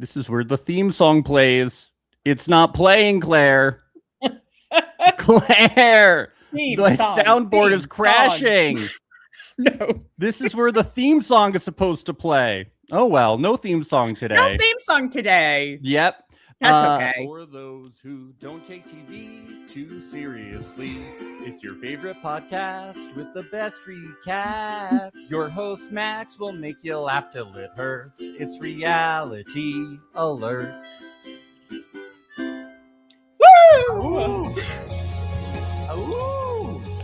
This is where the theme song plays. It's not playing, Claire. Claire, the soundboard is crashing. No. This is where the theme song is supposed to play. Oh, well, no theme song today. No theme song today. Yep. That's okay. For those who don't take TV too seriously, it's your favorite podcast with the best recaps. Your host, Max, will make you laugh till it hurts. It's Reality Alert. Woo!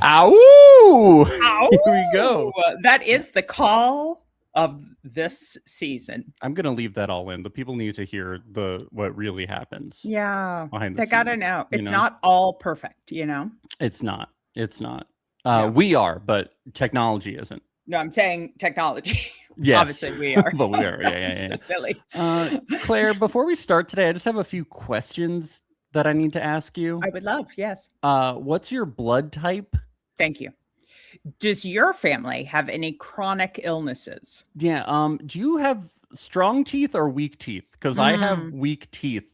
Ow! Ow! Here we go. That is the call of this season. I'm gonna leave that all in. The people need to hear what really happens. Yeah, behind they gotta know. It's not all perfect, you know. It's not. It's not. Yeah. We are, but technology isn't. No, I'm saying technology. Yes. Obviously we are. But we are. Yeah. So silly. Claire, before we start today, I just have a few questions that I need to ask you. I would love, yes. What's your blood type? Thank you. Does your family have any chronic illnesses? Yeah. Do you have strong teeth or weak teeth? Because I have weak teeth.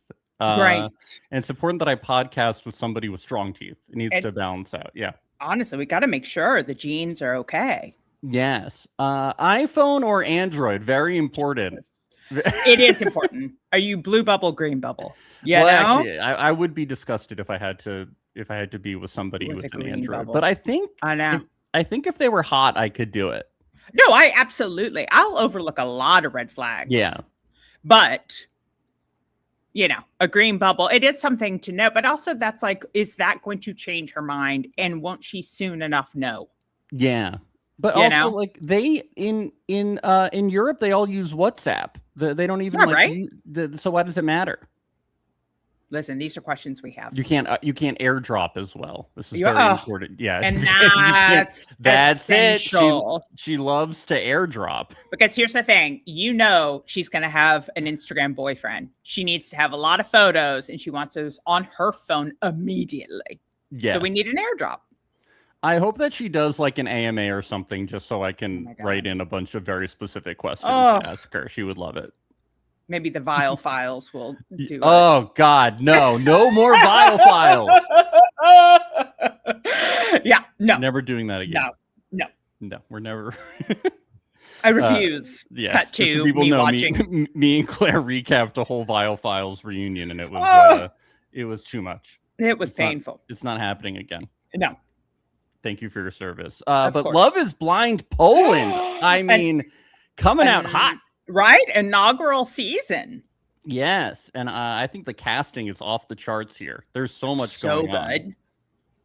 Right. And it's important that I podcast with somebody with strong teeth. It needs to balance out. Yeah. Honestly, we got to make sure the genes are okay. Yes. iPhone or Android? Very important. It is important. Are you blue bubble, green bubble? Yeah. Well, actually, I would be disgusted if I had to be with somebody with an Android. Bubble. But I think if they were hot, I could do it. No, I'll overlook a lot of red flags. Yeah. But a green bubble, it is something to know. But also that's like, is that going to change her mind? And won't she soon enough know? Yeah. But also, like they in Europe, they all use WhatsApp. They don't even so why does it matter? Listen, these are questions we have. You can't airdrop as well. This is very important. Yeah, and that's essential. It. She loves to airdrop. Because here's the thing, she's going to have an Instagram boyfriend. She needs to have a lot of photos, and she wants those on her phone immediately. Yes. So we need an airdrop. I hope that she does like an AMA or something, just so I can write in a bunch of very specific questions to ask her. She would love it. Maybe the Vile Files will do it. Oh, God, no more Vile Files. Yeah, no. Never doing that again. No, we're never. I refuse. Yes. Cut to me watching. Me and Claire recapped a whole Vile Files reunion, and it was too much. It was painful. It's not happening again. No. Thank you for your service. But course. Love is Blind Poland. I mean, coming out hot. Right? Inaugural season. Yes. And I think the casting is off the charts here. There's so much going on. So good.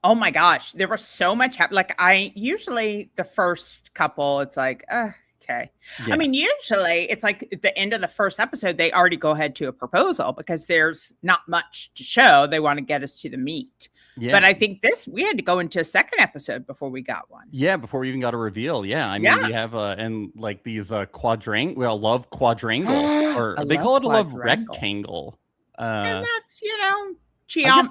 Oh my gosh. There was so much. Like usually the first couple, it's like, okay. Yeah. I mean, usually it's like at the end of the first episode, they already go ahead to a proposal because there's not much to show. They want to get us to the meat. Yeah. But I think we had to go into a second episode before we got one. Yeah, before we even got a reveal. Yeah, I mean, we have and like these quadrangle. Well, love quadrangle, or they call it a love rectangle. And that's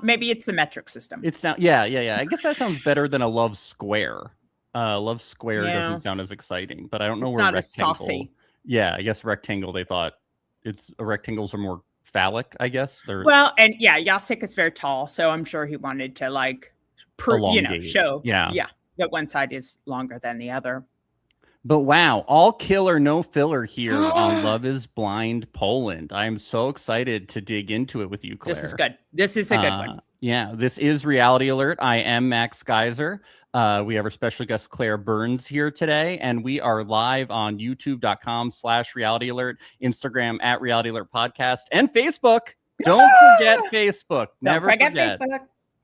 maybe it's the metric system. It's yeah. I guess that sounds better than a love square. Love square doesn't sound as exciting, but I don't know where rectangle. As saucy. Yeah, I guess rectangle. They thought rectangles are more phallic, I guess. Well, and Yasik is very tall, so I'm sure he wanted to show that one side is longer than the other. But wow, all killer, no filler here on Love is Blind Poland. I'm so excited to dig into it with you, Claire. This is good. This is a good one. Yeah, this is Reality Alert. I am Max Gieser. We have our special guest, Claire Burns, here today, and we are live on youtube.com/Reality Alert, Instagram @Reality Alert Podcast, and Facebook. Don't forget Facebook. Never forget Facebook.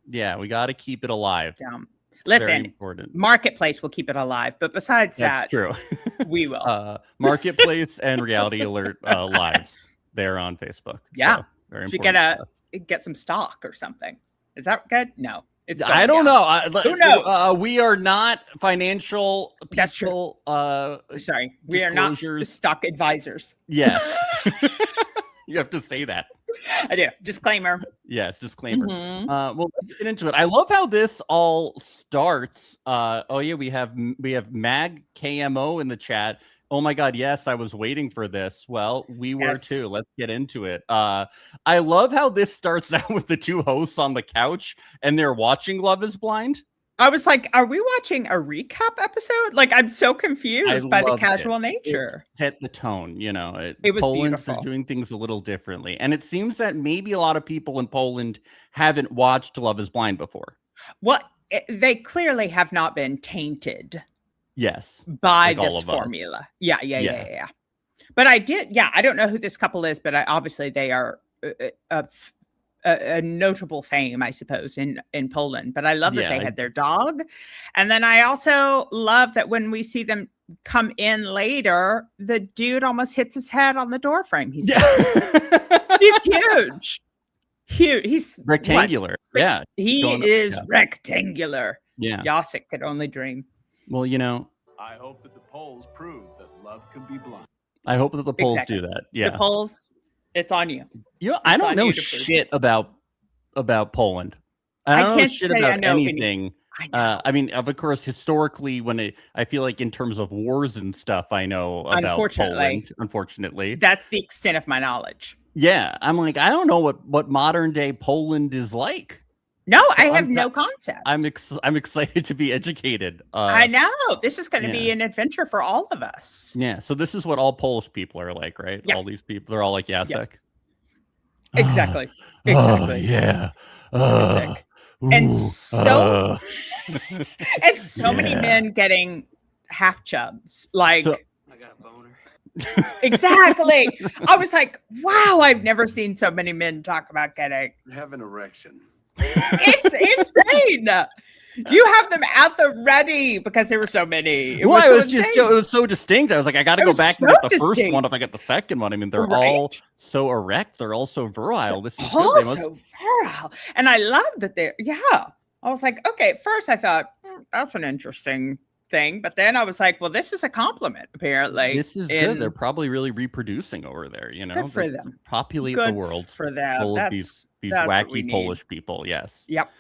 Yeah, we got to keep it alive. Listen, Marketplace will keep it alive, but besides that's true. We will. Marketplace and Reality Alert lives there on Facebook. Yeah, so, very important. You gotta get some stock or something. Is that good? No. I don't know. Who knows? We are not financial people. That's true. Sorry, we are not stock advisors. Yes. You have to say that. I do. Disclaimer. Yes, disclaimer. Mhm. Well, let's get into it. I love how this all starts. Oh yeah, we have Mag KMO in the chat. Oh my God, yes, I was waiting for this. Well, we were Yes. too. Let's get into it. I love how this starts out with the two hosts on the couch and they're watching Love is Blind. I was like, are we watching a recap episode? Like, I'm so confused by the casual nature. It set the tone, you know. It was Poland, beautiful. they're doing things a little differently. And it seems that maybe a lot of people in Poland haven't watched Love is Blind before. Well, they clearly have not been tainted. Yes. By this formula. Yeah. But I did. Yeah. I don't know who this couple is, but obviously they are a notable fame, I suppose, in Poland. But I love that they had their dog. And then I also love that when we see them come in later, the dude almost hits his head on the door frame. He's huge. Huge. He's rectangular. What, he is rectangular. Yeah. Jacek could only dream. Well, you know, I hope that the polls prove that love can be blind. I hope that the polls do that. Yeah. The polls, it's on you. You know, I don't know shit about Poland. I don't know shit about anything. I mean, of course, historically, I feel like in terms of wars and stuff, I know about Poland. Unfortunately, that's the extent of my knowledge. Yeah, I'm like, I don't know what modern day Poland is like. No, I have no concept. I'm excited to be educated. I know. This is going to be an adventure for all of us. Yeah. So this is what all Polish people are like, right? Yeah. All these people, they're all like Jacek. Yes. Exactly. Exactly. Yeah. Sick. And so and so many men getting half chubs. Like I got a boner. Exactly. I was like, wow, I've never seen so many men talk about getting. Have an erection. It's insane. You have them at the ready because there were so many. It was so distinct. I was like, I got to go back and get the first one if I get the second one. I mean, they're all so erect. They're all so virile. This is all so virile. And I love that they're, I was like, okay, at first I thought, that's an interesting thing. But then I was like, well, this is a compliment, apparently. This is good. They're probably really reproducing over there, you know. Good for them. Populate the world for them. Full of these wacky Polish people. Yes. Yep.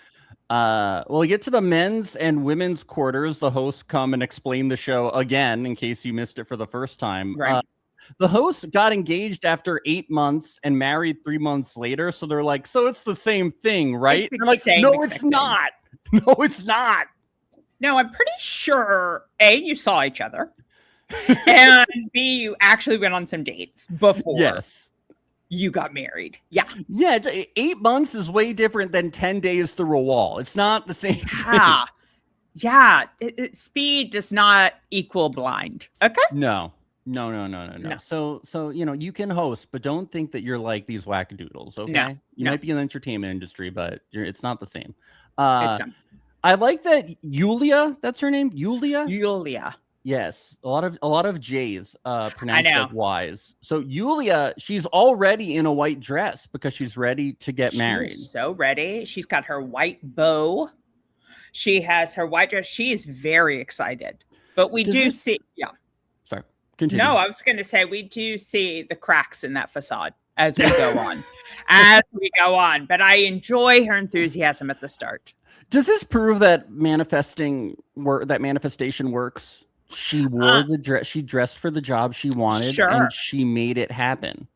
Well, we get to the men's and women's quarters. The hosts come and explain the show again, in case you missed it for the first time. Right. The hosts got engaged after 8 months and married 3 months later. So they're like, so it's the same thing, right? It's like, no, it's not. No, it's not. No, I'm pretty sure, A, you saw each other, and B, you actually went on some dates before. Yes. You got married. Yeah. Yeah. 8 months is way different than 10 days through a wall. It's not the same thing. Yeah. Speed does not equal blind. Okay. No. So, you know, you can host, but don't think that you're like these wackadoodles. Okay. No, you might be in the entertainment industry, but it's not the same. I like that Yulia, that's her name. Yulia. Yes, a lot of J's pronounced like Y's. So Yulia, she's already in a white dress because she's ready to get married. So ready. She's got her white bow. She has her white dress. She is very excited. But we see. Sorry, continue. No, I was going to say we do see the cracks in that facade as we go on. But I enjoy her enthusiasm at the start. Does this prove that manifestation works? She wore the dress. She dressed for the job she wanted, and she made it happen.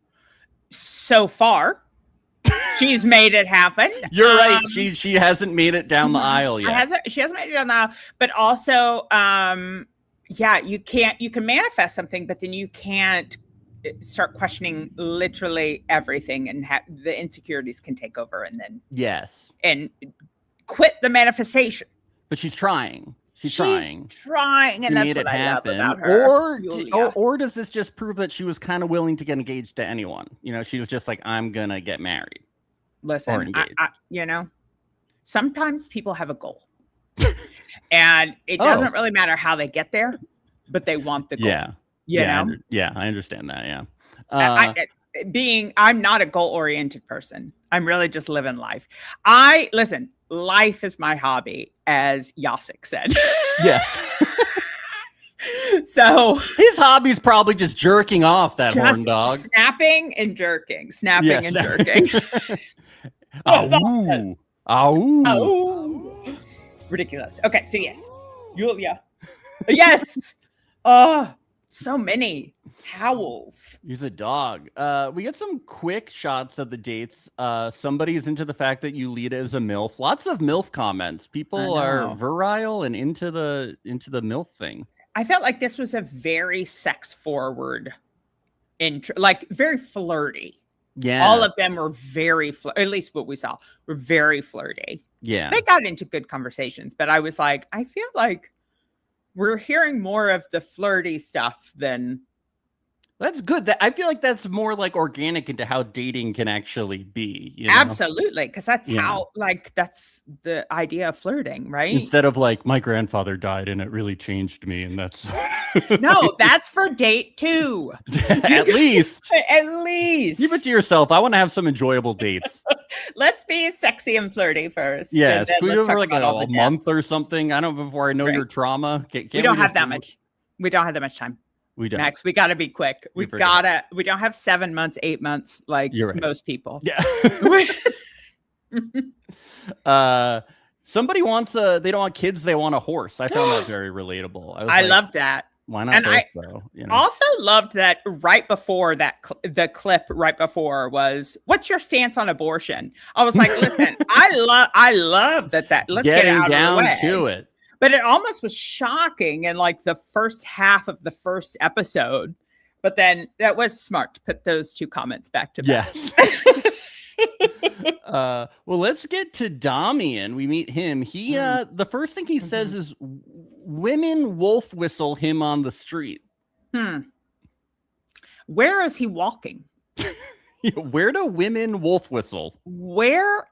So far, she's made it happen. You're right. She hasn't made it down the aisle yet. She hasn't made it down the aisle. But also, you can manifest something, but then you can't start questioning literally everything, and the insecurities can take over, and then and quit the manifestation. But she's trying. She's trying, and that's what I love about her. Or does this just prove that she was kind of willing to get engaged to anyone? You know, she was just like, I'm gonna get married. Listen, you know, sometimes people have a goal, and it doesn't really matter how they get there, but they want the goal. I understand that. Yeah. I'm not a goal-oriented person. I'm really just living life. Listen, life is my hobby, as Jacek said. Yes. So his hobby's probably just jerking off that horn dog. Snapping and jerking. Snapping and jerking. Ow. Ow. Oh. Ridiculous. Okay, so yes. Yulia. Yes. Oh, so many howls. He's a dog. We get some quick shots of the dates. Somebody's into the fact that Yulita is a MILF. Lots of MILF comments. People are virile and into the MILF thing. I felt like this was a very sex forward like very flirty. Yeah. All of them were very at least what we saw were very flirty. Yeah. They got into good conversations, but I was like, I feel like we're hearing more of the flirty stuff than. That's good. I feel like that's more like organic into how dating can actually be. You know? Absolutely, because that's how, like, that's the idea of flirting, right? Instead of like, my grandfather died and it really changed me, and that's no, that's for date 2. At least. Keep it to yourself. I want to have some enjoyable dates. Let's be sexy and flirty first. Yes, can we do it for like a month or something? I don't know, before I know your trauma. We don't have that much. We don't have that much time. We don't. Max, we got to be quick. We don't have 7 months, 8 months like most people. Yeah. Somebody wants they don't want kids, they want a horse. I found that very relatable. I loved that. Why not? And both, I though, also loved that right before that, the clip right before was, "What's your stance on abortion?" I was like, listen, I love that. Let's get it out down of the way. to it. But it almost was shocking in like the first half of the first episode. But then that was smart to put those 2 comments back to back. Yes. Well, let's get to Damian. We meet him. He the first thing he says is, women wolf whistle him on the street. Where is he walking? Where do women wolf whistle? Where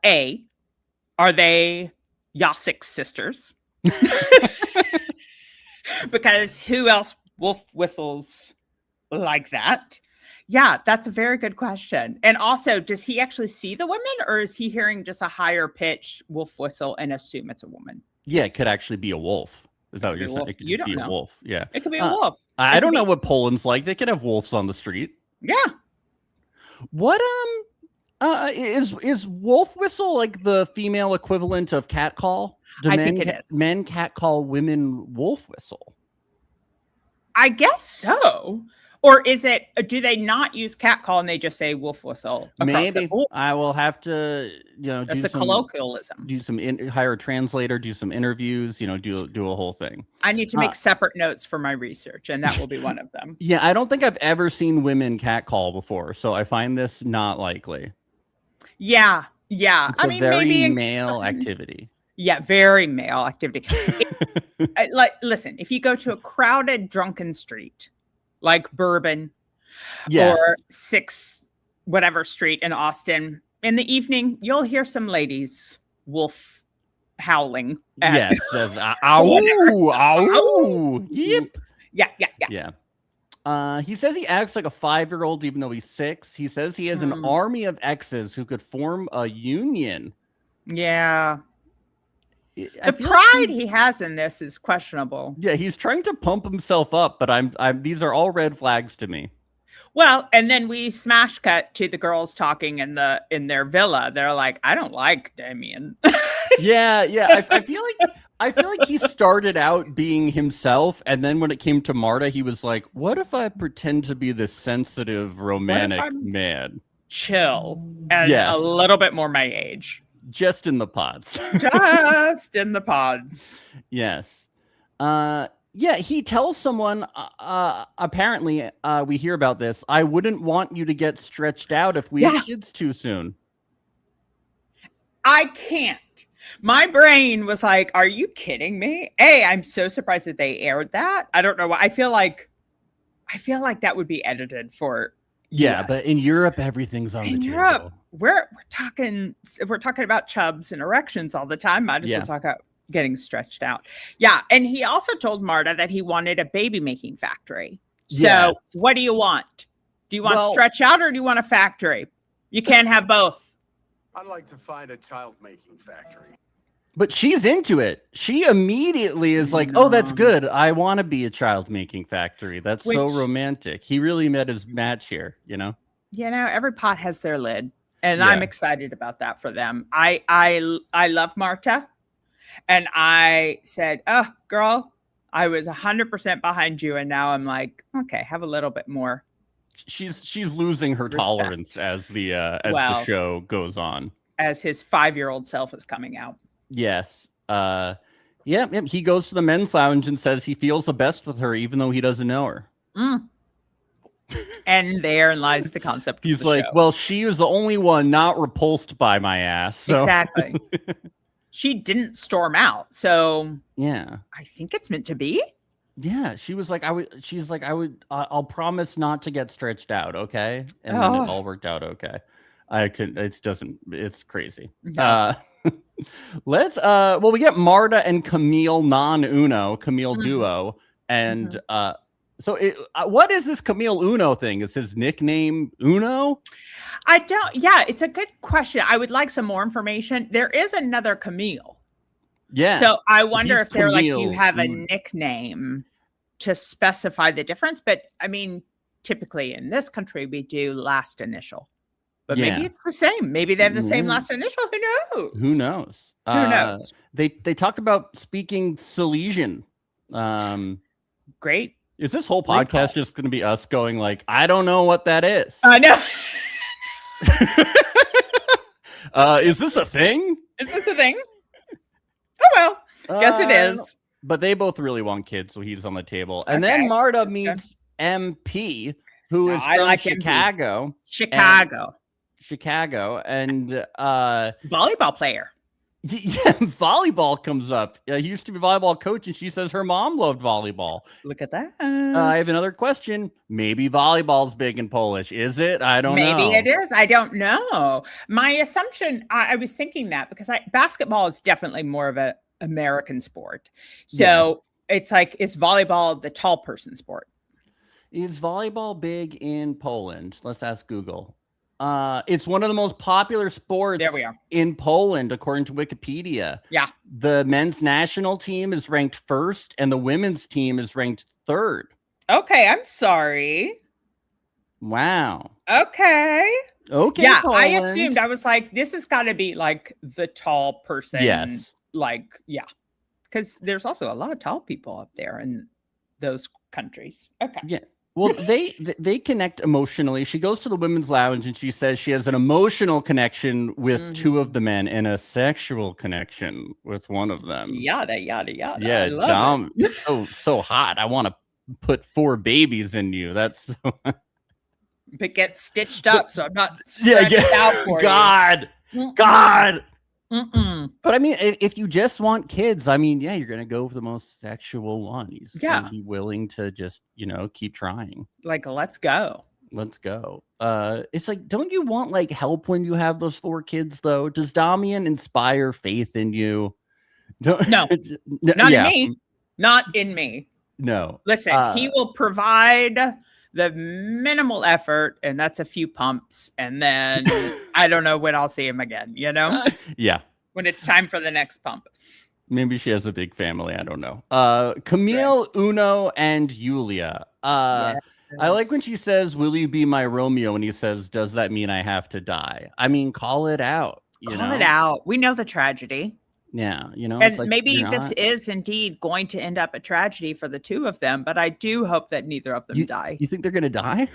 are they Yasik sisters? Because who else wolf whistles like that? Yeah, that's a very good question. And also, does he actually see the women, or is he hearing just a higher pitch wolf whistle and assume it's a woman? Yeah, it could actually be a wolf. Is that what you're saying? It could just be a wolf. Yeah, it could be a wolf. I don't know what Poland's like. They can have wolves on the street. Yeah. What is wolf whistle like the female equivalent of cat call? I think it is. Men cat call, women wolf whistle. I guess so. Or is it, do they not use cat call and they just say wolf whistle? Maybe. I will have to, that's a colloquialism. Do some hire a translator, do some interviews, do a whole thing. I need to make separate notes for my research, and that will be one of them. Yeah, I don't think I've ever seen women cat call before, so I find this not likely. Yeah. It's a very maybe male activity. Yeah, very male activity. Listen, if you go to a crowded, drunken street, like Bourbon or 6 whatever street in Austin, in the evening, you'll hear some ladies wolf howling. Yes. Ow, ow. Yep. Yeah. He says he acts like a 5-year-old, even though he's 6. He says he has an army of exes who could form a union. Yeah. The pride he has in this is questionable. Yeah, he's trying to pump himself up, but I'm these are all red flags to me. Well, and then we smash cut to the girls talking in their villa. They're like, I don't like Damian. Yeah. I feel like he started out being himself, and then when it came to Marta, he was like, what if I pretend to be this sensitive, romantic man? Chill and a little bit more my age. Just in the pods. Just in the pods. Yes. Yeah, he tells someone, apparently, we hear about this, I wouldn't want you to get stretched out if we had kids too soon. I can't. My brain was like, are you kidding me? I'm so surprised that they aired that. I don't know why. I feel like that would be edited for Yeah, but in Europe, everything's on the table. Europe, we're talking about chubs and erections all the time. Might as well talk about getting stretched out. Yeah, and he also told Marta that he wanted a baby making factory. So what do you want? Do you want stretch out or do you want a factory? You can't have both. I'd like to find a child making factory. But she's into it. She immediately is like, oh, that's good. I want to be a child making factory. That's so romantic. He really met his match here, you know? Every pot has their lid. And Yeah. I'm excited about that for them. I love Marta. And I said, oh, girl, I was 100% behind you. And now I'm like, okay, have a little bit more. She's losing her respect. tolerance as the show goes on. As his 5-year-old self is coming out. Yes. He goes to the men's lounge and says he feels the best with her, even though he doesn't know her. And therein lies the concept. He's like, well, she was the only one not repulsed by my ass. So. Exactly. She didn't storm out. So yeah, I think it's meant to be. Yeah, she was like, I'll promise not to get stretched out. Okay. And then it all worked out. Okay. It's crazy. No. We get Marta and Camille duo. And what is this Camille Uno thing? Is his nickname Uno? It's a good question. I would like some more information. There is another Camille. Yeah. So I wonder if they're Camille like, do you have a nickname to specify the difference? But I mean, typically in this country, we do last initial. But maybe it's the same. Maybe they have the same last initial. Who knows? Who knows? They talked about speaking Silesian. Great. Is this whole podcast just going to be us going like, I don't know what that is? I know. Is this a thing? Is this a thing? Oh, well, guess it is. But they both really want kids, so he's on the table. And then Marta meets MP, who is from Chicago. Chicago, and volleyball player. Yeah, volleyball comes up. He used to be a volleyball coach, and she says her mom loved volleyball. Look at that. I have another question. Maybe volleyball's big in Polish. Is it? I don't know. Maybe it is. I don't know. My assumption, I was thinking that because basketball is definitely more of an American sport. So it's like, is volleyball the tall person sport? Is volleyball big in Poland? Let's ask Google. It's one of the most popular sports in Poland, according to Wikipedia. Yeah. The men's national team is ranked first, and the women's team is ranked third. Okay, I'm sorry. Wow. Okay. Yeah, Poland. I assumed, I was like, this has got to be like the tall person. Yes. Like, yeah. Because there's also a lot of tall people up there in those countries. Okay. Yeah. Well, they connect emotionally. She goes to the women's lounge and she says she has an emotional connection with two of the men and a sexual connection with one of them. Yada, yada, yada. Yeah, Dom, so hot. I want to put 4 babies in you. That's so... But get stitched up, so I'm not out for God. Mm-mm. But I mean, if you just want kids, I mean, you're going to go for the most sexual one. He's going to be willing to just, keep trying. Like, let's go. It's like, don't you want like help when you have those 4 kids though? Does Damian inspire faith in you? No, not in me. Not in me. No. Listen, he will provide the minimal effort, and that's a few pumps, and then I don't know when I'll see him again, Yeah. When it's time for the next pump. Maybe she has a big family. I don't know. Camille, Uno, and Yulia. Yes. I like when she says, will you be my Romeo? And he says, does that mean I have to die? I mean, call it out. Call it out. We know the tragedy. Yeah, and like, maybe this is indeed going to end up a tragedy for the 2 of them, but I do hope that neither of them die. You think they're going to die?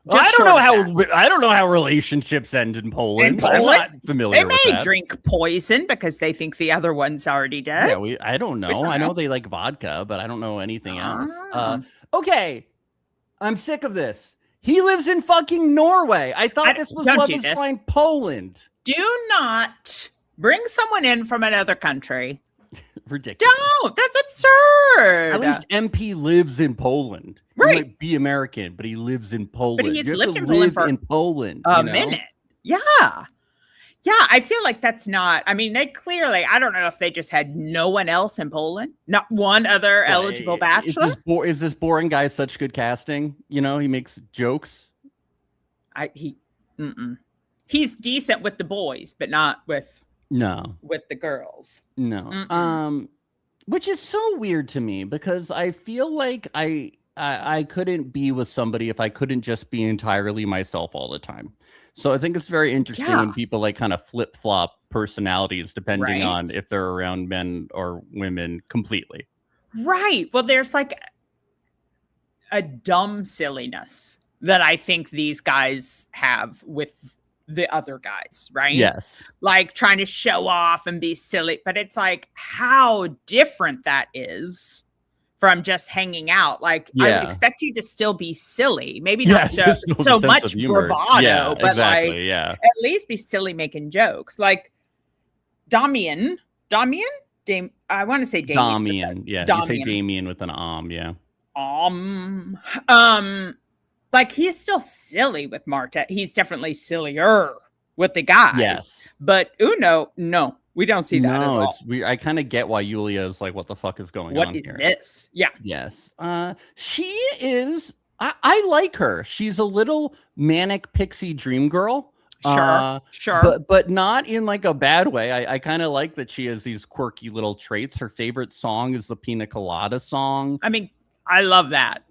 I don't know how relationships end in Poland. I'm not familiar with that. They may drink poison because they think the other one's already dead. Yeah, I don't know. I know they like vodka, but I don't know anything else. Okay, I'm sick of this. He lives in fucking Norway. I thought this was Love is Blind Poland. Do not bring someone in from another country. Ridiculous. Don't. That's absurd. At least MP lives in Poland. Right. He might be American, but he lives in Poland. But he's lived in Poland for a minute. Yeah. Yeah, I feel like that's not, I mean, they clearly, I don't know if they just had no one else in Poland, not one other eligible bachelor. Is this boring guy such good casting? He makes jokes. He's decent with the boys, but not with No. with the girls. No. Mm-mm. Which is so weird to me because I feel like I couldn't be with somebody if I couldn't just be entirely myself all the time. So I think it's very interesting when Yeah. people like kind of flip flop personalities depending Right. on if they're around men or women completely. Right. Well, there's like a dumb silliness that I think these guys have with the other guys, right? Yes. Like trying to show off and be silly, but it's like how different that is from just hanging out. Like I would Yeah. expect you to still be silly, maybe Yes, not still the so sense much of humor. bravado, Yeah, but exactly. like Yeah. at least be silly making jokes. Like Damian, I want to say Damian. Damian. Yeah. You say Damian. Damian with an yeah. Like he's still silly with Marta. He's definitely sillier with the guys. Yes. But Uno, no, we don't see that at all. It's weird. I kind of get why Yulia is like, what the fuck is going on What is here? this? Yeah. Yes. She is. I like her. She's a little manic pixie dream girl. Sure. But not in like a bad way. I kind of like that she has these quirky little traits. Her favorite song is the Pina Colada song. I mean, I love that.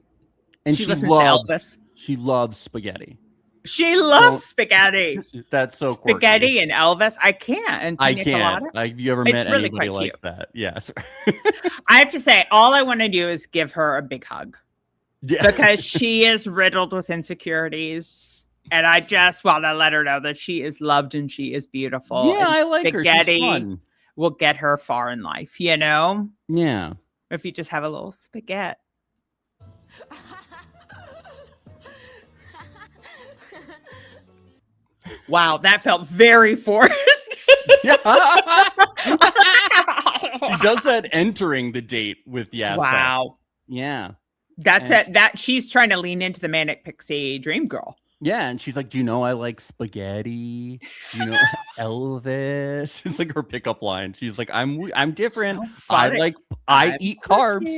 And she listens to Elvis. She loves spaghetti. She loves spaghetti. That's so spaghetti quirky. and Elvis. I can't. And I Pina can't. Colada? Have you ever It's met really anybody quite like cute. that? Yeah. I have to say, all I want to do is give her a big hug. Yeah. Because she is riddled with insecurities. And I just want to let her know that she is loved and she is beautiful. Yeah, and I like her. She's fun. Will get her far in life, you know? Yeah. If you just have a little spaghetti. Wow, that felt very forced. She does that entering the date with Yasa. Wow. Yeah. That's it. That she's trying to lean into the manic pixie dream girl. Yeah, and she's like, "Do you know I like spaghetti? Do you know Elvis?" It's like her pickup line. She's like, "I'm different. So I eat carbs.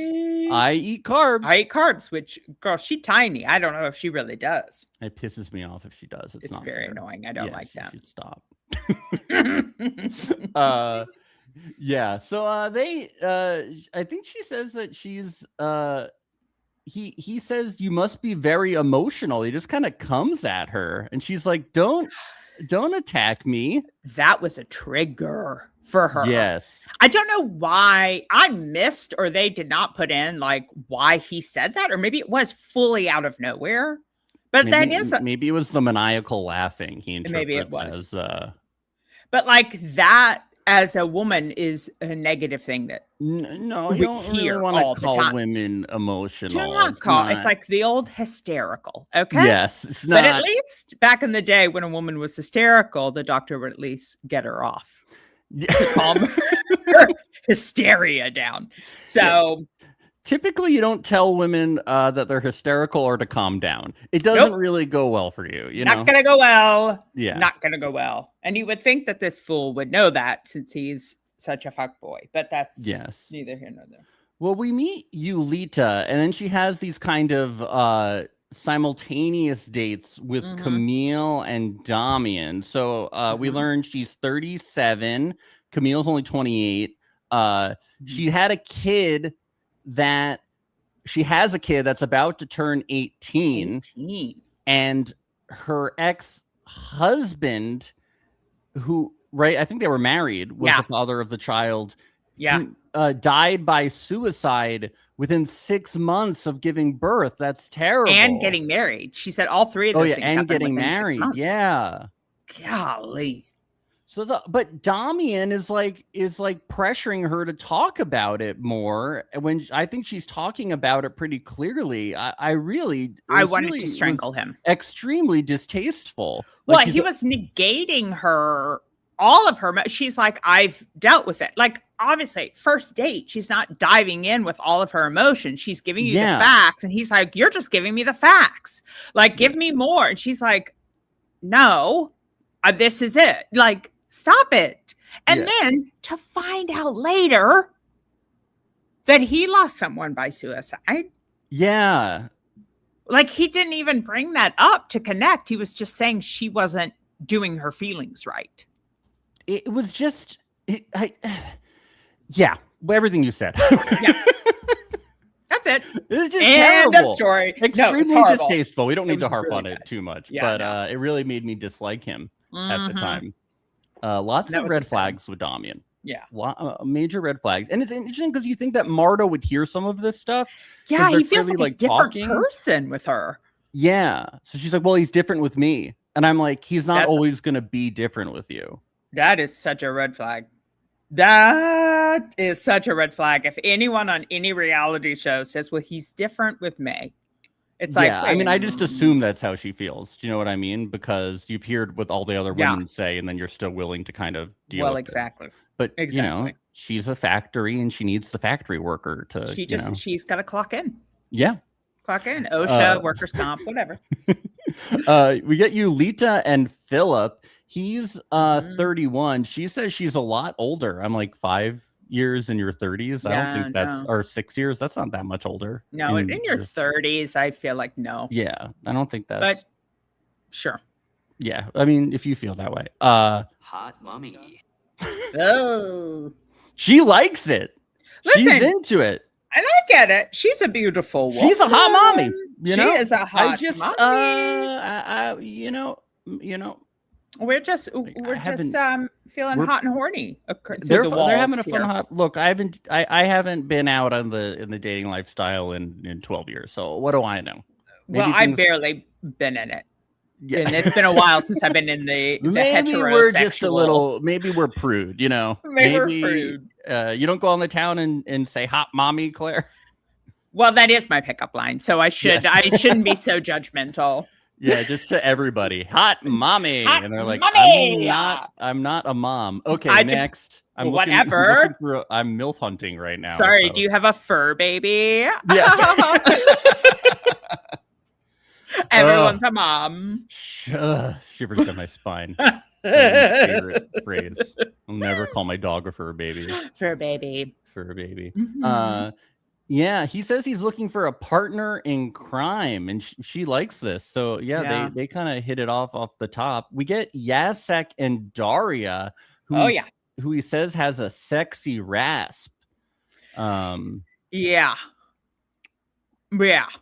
I eat carbs. I eat carbs." Which, girl, she's tiny. I don't know if she really does. It pisses me off if she does. It's not very fair. annoying. I don't like that. Should stop. Yeah. So they I think she says that she's he says you must be very emotional. He just kind of comes at her and she's like, don't attack me. That was a trigger for her. Yes. I don't know why I missed or they did not put in like why he said that, or maybe it was fully out of nowhere. But maybe, that is maybe it was the maniacal laughing he interprets maybe it was. as but like that as a woman is a negative thing that no, you don't really want to call women emotional. Do not call. It's like the old hysterical. Okay. Yes, it's not. But at least back in the day when a woman was hysterical, the doctor would at least get her off to calm her hysteria down. So typically you don't tell women that they're hysterical or to calm down. It doesn't really go well for you. You know, not gonna go well. Yeah, not gonna go well. And you would think that this fool would know that since he's such a fuckboy, but that's neither here nor there. Well, we meet Yulita, and then she has these kind of simultaneous dates with Camille and Damian. So we learned she's 37. Camille's only 28. She has a kid that's about to turn 18. And her ex-husband, who, I think they were married, was the father of the child. Yeah. Died by suicide within 6 months of giving birth. That's terrible. And getting married. She said all three of those things and getting married. Yeah. Golly. So, but Damian is like pressuring her to talk about it more when I think she's talking about it pretty clearly. I wanted to strangle him. Extremely distasteful. Well, he was negating all of her. She's like, I've dealt with it. Like, obviously, first date, she's not diving in with all of her emotions. She's giving you the facts. And he's like, you're just giving me the facts. Like, give me more. And she's like, no, this is it. Like, stop it. And then to find out later that he lost someone by suicide. Yeah. Like, he didn't even bring that up to connect. He was just saying she wasn't doing her feelings right. it was just, yeah, everything you said. Yeah. That's it. It was just End terrible. of story. Extremely distasteful. We don't need to harp really on it bad. too much, Yeah, but no. it really made me dislike him at the Mhm. time. Lots That of was red upsetting. flags with Damian. Yeah. Major red flags. And it's interesting because you think that Marta would hear some of this stuff. Yeah, they're he feels clearly, like a different talking. person with her. Yeah. So she's like, well, he's different with me. And I'm like, he's not That's- always going to be different with you. That is such a red flag. That is such a red flag. If anyone on any reality show says, well, he's different with me, it's like, I mean, I just assume that's how she feels. Do you know what I mean? Because you've heard what all the other women say, and then you're still willing to kind of deal with exactly. it. But, you know, she's a factory and she needs the factory worker to, she's got to clock in. Yeah. Clock in. OSHA, workers' comp, whatever. We get Yulita and Philip. He's 31. She says she's a lot older. I'm like 5 years in your 30s. I don't think that's, or 6 years. That's not that much older. No, in your 30s, I feel like no. Yeah, I don't think that's. But sure. Yeah, I mean, if you feel that way. Hot mommy. Oh. She likes it. Listen, she's into it. And I get it. She's a beautiful woman. She's a hot mommy. She is a hot mommy. You know. We're just feeling hot and horny. They're having a fun hot look. I haven't been out in the dating lifestyle in 12 years. So what do I know? Maybe I've barely been in it. Yeah. And it's been a while since I've been in the maybe heterosexual. We're just a little. Maybe we're prude. You know. Maybe we're prude. You don't go on the town and say hot mommy, Claire. Well, that is my pickup line. So I shouldn't be so judgmental. Yeah, just to everybody. Hot mommy. And they're like, mommy! I'm not a mom. Okay, next. I'm whatever. I'm MILF hunting right now. Sorry, do you have a fur baby? Yes. Everyone's a mom. Shivers down my spine. Favorite phrase. I'll never call my dog a fur baby. Fur baby. Fur baby. Mm-hmm. Yeah, he says he's looking for a partner in crime, and she likes this. So they kind of hit it off the top. We get Jacek and Daria, who he says has a sexy rasp. Yeah.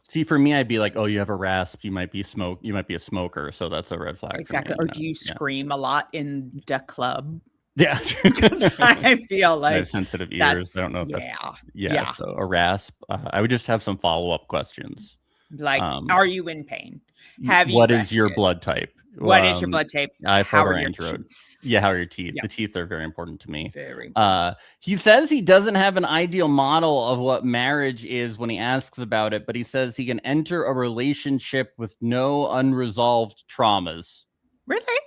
See, for me, I'd be like, oh, you have a rasp. You might be a smoker, so that's a red flag. Exactly. Or do you scream a lot in the club? Yeah, because I feel like I have sensitive ears. I don't know if that's so a rasp. I would just have some follow-up questions. Like, are you in pain? What is your blood type? What is your blood type? I have Android. Yeah, how are your teeth? Yeah. The teeth are very important to me. Very important. He says he doesn't have an ideal model of what marriage is when he asks about it, but he says he can enter a relationship with no unresolved traumas. Really?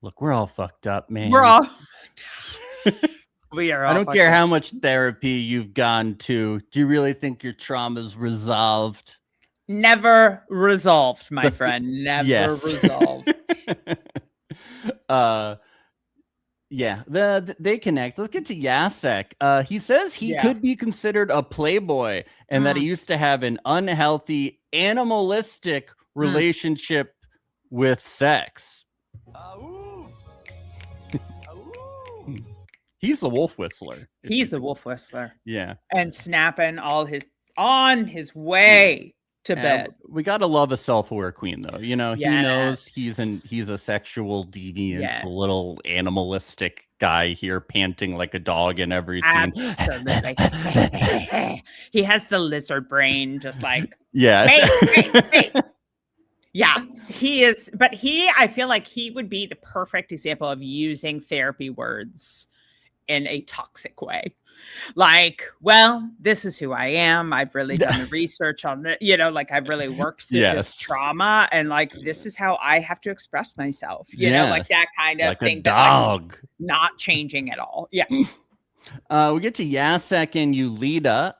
Look, we're all fucked up, man. We're all we are all I don't care how much therapy you've gone to. Do you really think your trauma's resolved? Never resolved, my friend. Never resolved. They connect. Let's get to Jacek. He says he could be considered a playboy and that he used to have an unhealthy, animalistic relationship with sex. He's the wolf whistler. He's the wolf whistler. Yeah. And snapping on his way to bed. We gotta love a self-aware queen, though. You know, he knows he's a sexual deviant, little animalistic guy here, panting like a dog in every scene. Absolutely. He has the lizard brain, just like hey. Yeah, he is. But I feel like he would be the perfect example of using therapy words in a toxic way. Like, well, this is who I am. I've really done the research on the, like I've really worked through this trauma, and like this is how I have to express myself. You know, like that kind of like thing. A dog. Like, not changing at all. Yeah. We get to Jacek and Yulita.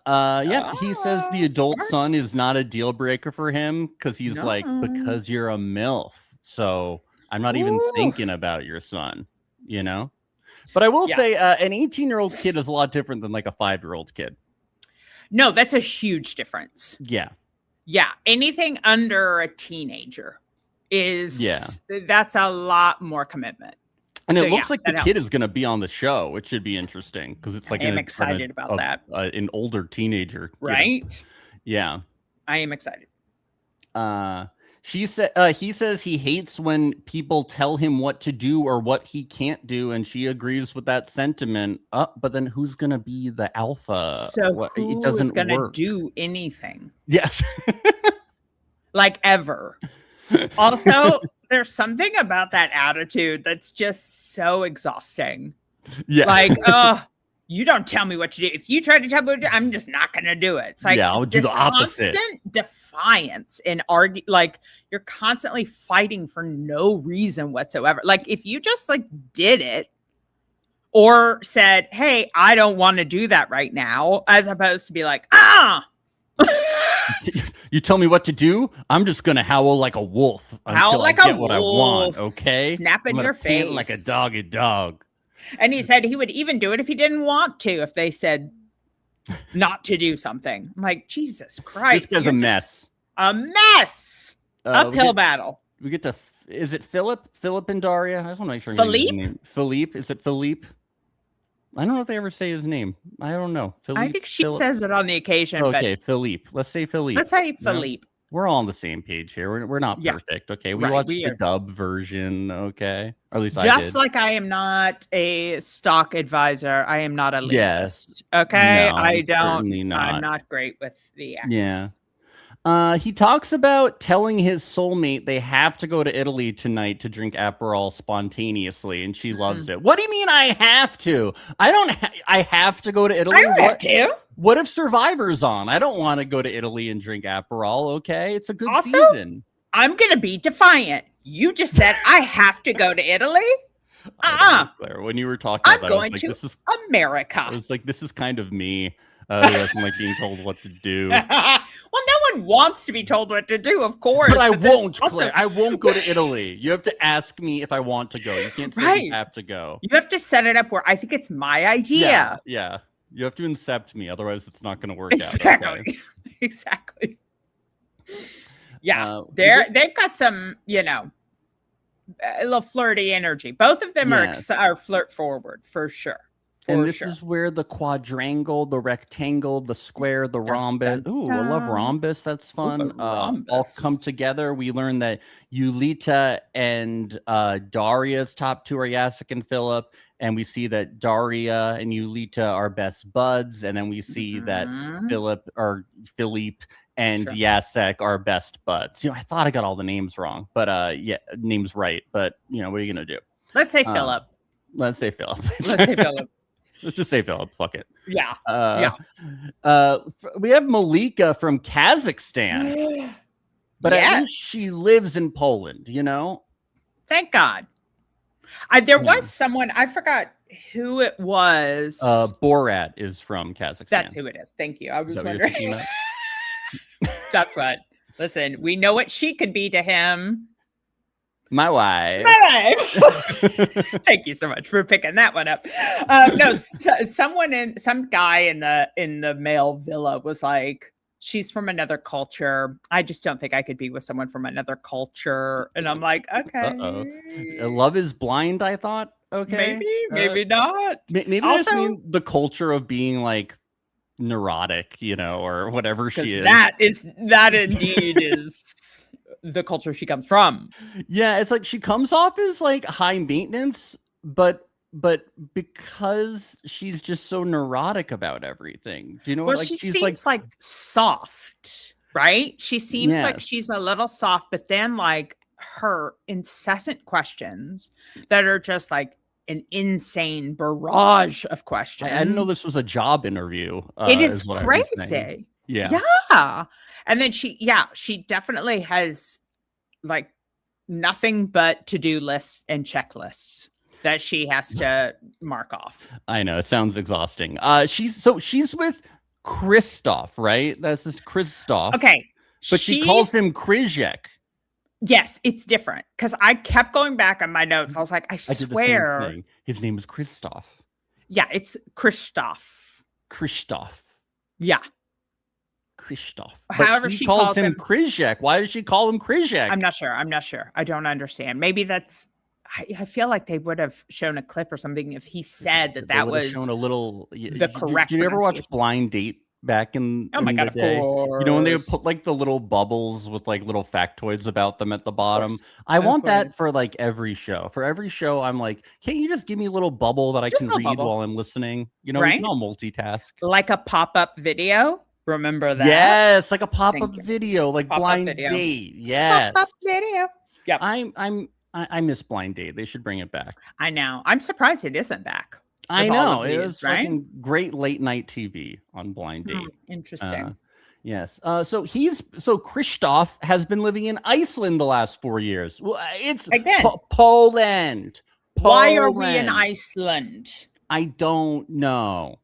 He says the adult son is not a deal breaker for him because he's like, because you're a MILF. So I'm not even thinking about your son, you know? But I will say an 18-year-old kid is a lot different than like a 5-year-old kid. No, that's a huge difference. Yeah. Yeah. Anything under a teenager that's a lot more commitment. And So, it looks yeah, like the that kid helps. is going to be on the show, which should be interesting because it's like I am excited about that. An older teenager, Right? Yeah. I am excited. He says he hates when people tell him what to do or what he can't do, and she agrees with that sentiment. But then who's gonna be the alpha? So It who is doesn't going to work. do anything? Yes. Like ever. Also, there's something about that attitude that's just so exhausting. Yeah. Like, oh, you don't tell me what to do. If you try to tell me what to do, I'm just not going to do it. It's like Yeah, I'll do this the opposite. constant defiance and argue. Like you're constantly fighting for no reason whatsoever. Like if you just like did it or said, "Hey, I don't want to do that right now," as opposed to be like, "Ah." You tell me what to do, I'm just gonna howl like a wolf until I get what I want. Okay, Snap in I'm your gonna pant face like a doggy dog. And he said he would even do it if he didn't want to, if they said not to do something. I'm like, Jesus Christ. This guy's a mess. A mess. Uphill battle. We get to, is it Philip? Philip and Daria? I just want to make sure. Philippe? Philippe? Is it Philippe? I don't know if they ever say his name. I don't know. Philippe, I think she says it on the occasion. Okay, Philippe. Let's say Philippe. Let's say Philippe. We're all on the same page here. We're not perfect. Okay, we watched the dub version. Okay, or at least I did. Just like I am not a stock advisor, I am not a linguist. Okay, no, I don't. Certainly not. I'm not great with the accents. He talks about telling his soulmate they have to go to Italy tonight to drink Aperol spontaneously, and she loves it. What do you mean I have to? I have to go to Italy? I don't have to. What if Survivor's on? I don't want to go to Italy and drink Aperol, okay? It's a good Also, season. I'm going to be defiant. You just said I have to go to Italy? Claire, when you were talking about I'm going to America. I was like, this is kind of me. Who doesn't like being told what to do. Well, no one wants to be told what to do, of course. But I won't, Claire. I won't go to Italy. You have to ask me if I want to go. You can't say you have to go. You have to set it up where I think it's my idea. Yeah. You have to incept me. Otherwise, it's not going to work out. Okay? Exactly. Yeah. They've got some, a little flirty energy. Both of them are flirt forward for sure. And this is where the quadrangle, the rectangle, the square, the rhombus. Ooh, I love rhombus. That's fun. All come together. We learn that Yulita and Daria's top two are Jacek and Philip. And we see that Daria and Yulita are best buds. And then we see that Philippe and Jacek are best buds. I thought I got all the names wrong, but names right. But what are you going to do? Let's say Philip. Let's say Philip. Let's say Philip. Let's just say Philip. Fuck it. Yeah. We have Malika from Kazakhstan. But at least she lives in Poland, Thank God. There was someone, I forgot who it was. Borat is from Kazakhstan. That's who it is. Thank you. I was wondering. That's what. Listen, we know what she could be to him. My wife. Thank you so much for picking that one up. Some guy in the male villa was like, she's from another culture. I just don't think I could be with someone from another culture. And I'm like, okay. Love is blind, I thought. Okay. Maybe not. Maybe I just mean the culture of being like neurotic, or whatever she is. That indeed is the culture she comes from. Yeah, it's like she comes off as like high maintenance, but because she's just so neurotic about everything. Do you know what? She seems like soft, right? She seems like she's a little soft, but then like her incessant questions that are just like an insane barrage of questions. I didn't know this was a job interview. It is crazy. Yeah. And then she definitely has like nothing but to-do lists and checklists that she has to mark off. I know, it sounds exhausting. She's with Christoph, right? That's this Christoph. Okay. But she calls him Kryzek. Yes, it's different. Because I kept going back on my notes. I was like, I swear. His name is Christoph. Yeah, it's Christoph. Yeah. Christoph. However, she calls him Kryzek. Why does she call him Kryzek? I'm not sure. I don't understand. Maybe that's I feel like they would have shown a clip or something if he said that They that would have was shown a little. the correct Did you ever watch pronunciation. Blind Date back in Oh my in God, the of day? You know when they would put course. like the little bubbles with like little factoids about them at the Of bottom? course. I Of want that course. for like every show. For every show, I'm like, can't you just give me a little bubble that I Just a can little read bubble. while I'm listening? You know, we Right? can all multitask. Like a pop-up video. Remember that? Yes, like a pop-up Thank you. video, like Pop-up Blind video. Date. Yes. Pop-up video. Yep. I miss Blind Date. They should bring it back. I know. I'm surprised it isn't back. I with all know. of It these, was right? fucking great late night TV on Blind Date. Interesting. Yes. So Christoph has been living in Iceland the last 4 years. Well, it's Again. Poland. Why are we in Poland. Iceland? I don't know.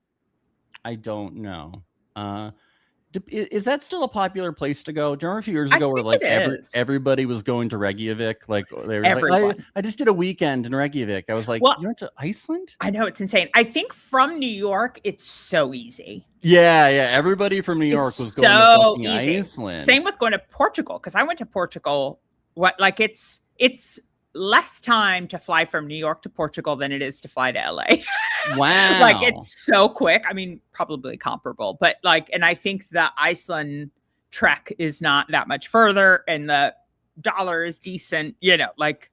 Is that still a popular place to go? Do you remember a few years I ago where think like it is. everybody was going to Reykjavik? Like they were like, Everyone. I just did a weekend in Reykjavik. I was like, Well- you went to Iceland? I know, it's insane. I think from New York, it's so easy. Yeah. Everybody from New York It's was going to so fucking easy. Iceland. Same with going to Portugal, because I went to Portugal. It's less time to fly from New York to Portugal than it is to fly to LA. Wow. Like it's so quick. I mean, probably comparable, but like, and I think the Iceland trek is not that much further, and the dollar is decent. You know, like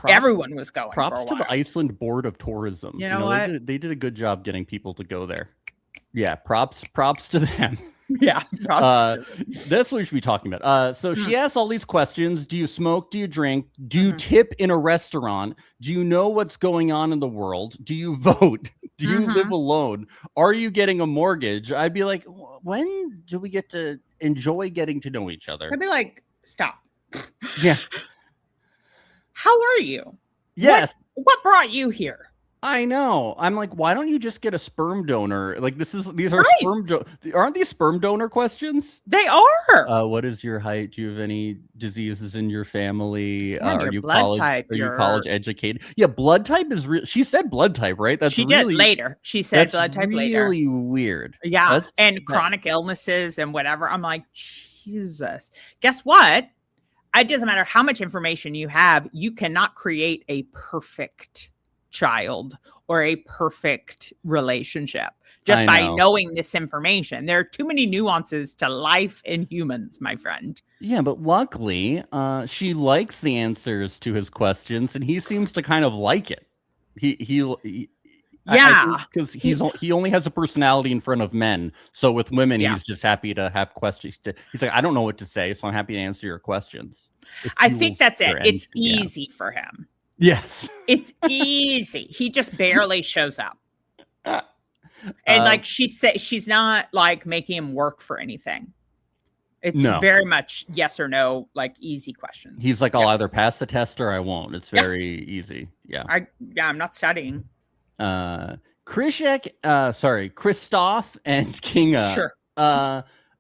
everyone was going. Props for a to the while. Iceland Board of Tourism. You know what? They did a good job getting people to go there. Yeah, props to them. Yeah, props to them. That's what we should be talking about. So she asks all these questions. Do you smoke? Do you drink? Do you Mhm. tip in a restaurant? Do you know what's going on in the world? Do you vote? Do you live alone? Are you getting a mortgage? I'd be like, when do we get to enjoy getting to know each other? I'd be like, stop. Yeah. How are you? Yes. What brought you here? I know. I'm like, why don't you just get a sperm donor? Like these are Right. aren't these sperm donor questions? They are. What is your height? Do you have any diseases in your family? Yeah, and Are your you blood college? type, Are you your- college educated? Yeah, blood type is real. She said blood type, right? That's She really did later. She said that's blood type later. really weird. Yeah. That's- And that- chronic illnesses and whatever. I'm like, Jesus. Guess what? It doesn't matter how much information you have, you cannot create a perfect child or a perfect relationship just I by know. knowing this information. There are too many nuances to life in humans, my friend. Yeah, but luckily, she likes the answers to his questions, and he seems to kind of like it. Yeah. Because he only has a personality in front of men. So with women, Yeah. he's just happy to have questions. He's like, I don't know what to say, so I'm happy to answer your questions. I think fuels that's it. their It's yeah. easy for him. Yes. It's easy. He just barely shows up. And like she said, she's not like making him work for anything. It's No. very much yes or no, like easy questions. He's like, I'll either pass the test or I won't. It's very easy. Yeah. I'm not studying. Christoph and Kinga. Sure.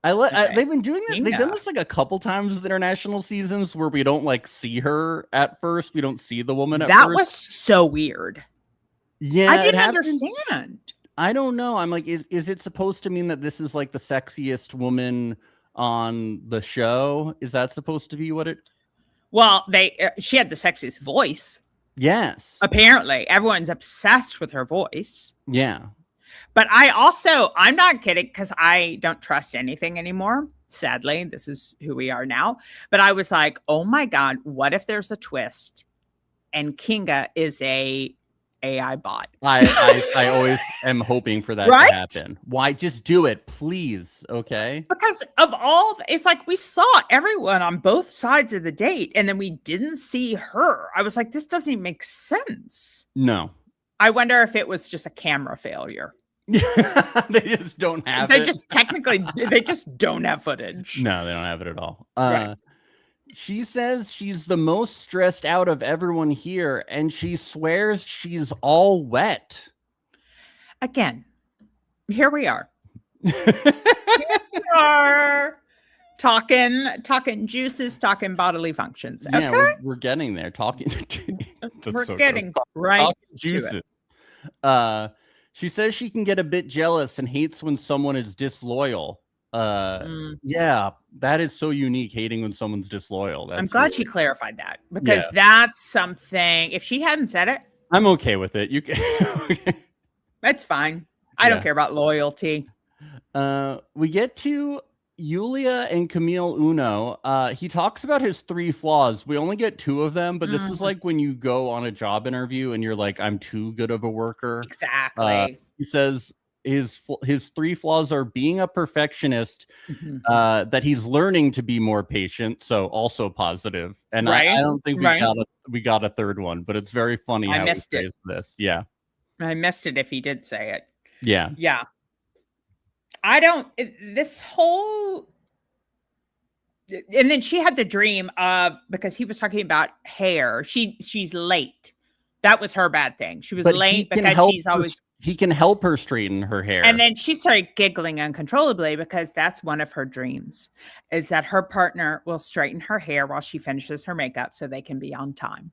They've been doing that. They've done Kinga. this like a couple times with international seasons where we don't like see her at first. We don't see the woman at That first. was so weird. Yeah, I it didn't happened. understand. I don't know. I'm like, is it supposed to mean that this is like the sexiest woman on the show? Is that supposed to be what it? Well, she had the sexiest voice. Yes. Apparently, everyone's obsessed with her voice. Yeah. But I'm not kidding because I don't trust anything anymore. Sadly, this is who we are now. But I was like, oh my God, what if there's a twist and Kinga is a AI bot? I always am hoping for that Right? to happen. Why? Just do it, please. Okay. Because of it's like we saw everyone on both sides of the date and then we didn't see her. I was like, this doesn't even make sense. No. I wonder if it was just a camera failure. They just don't have They it. just they just don't have footage. No, they don't have it at all. Right. She says she's the most stressed out of everyone here, and she swears she's all wet. Again, here we are. We are talking juices, talking bodily functions. Okay. Yeah, we're getting there. Talking. That's We're so getting gross. right Talking to juices. it. She says she can get a bit jealous and hates when someone is disloyal. Yeah, that is so unique, hating when someone's disloyal. I'm That's glad really, she clarified that, because that's something, if she hadn't said it, I'm okay with it. You can that's fine. I don't care about loyalty. We get to Yulia and Camille Uno. He talks about his 3 flaws. We only get 2 of them, but this is like when you go on a job interview and you're like, I'm too good of a worker. Exactly. He says his 3 flaws are being a perfectionist, that he's learning to be more patient, so also positive. And I don't think we got a third one, but it's very funny how he says this. Yeah. I missed it if he did say it. Yeah. Yeah. I don't, this whole, and then she had the dream of, because he was talking about hair. She's late. That was her bad thing. She was late because she's always, he can help her straighten her hair. And then she started giggling uncontrollably, because that's one of her dreams, is that her partner will straighten her hair while she finishes her makeup so they can be on time.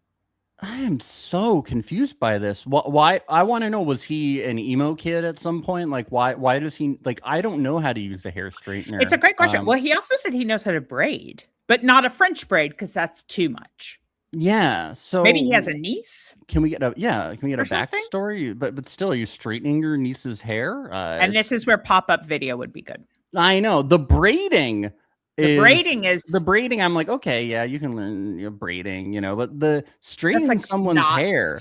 I am so confused by this. Why? I want to know, was he an emo kid at some point? Like, why does he, like, I don't know how to use a hair straightener. It's a great question. Well, he also said he knows how to braid, but not a French braid, because that's too much. Yeah. So maybe he has a niece. Can we get a backstory? But still, are you straightening your niece's hair? And this is where pop-up video would be good. I know. The braiding. The braiding. I'm like, okay, yeah, you can learn braiding, but the straightening like someone's hair,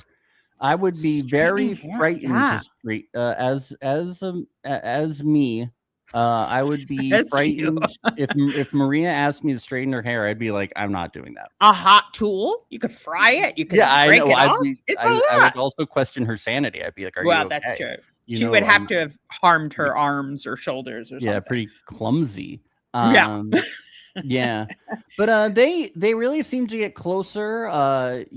I would be very frightened to straight as me. I would be frightened if Maria asked me to straighten her hair. I'd be like, I'm not doing that. A hot tool, you could fry it. You could break it off. I would also question her sanity. I'd be like, are you okay? That's true. She would have to have harmed her arms or shoulders or something. Yeah, pretty clumsy. Yeah, but they really seem to get closer. Until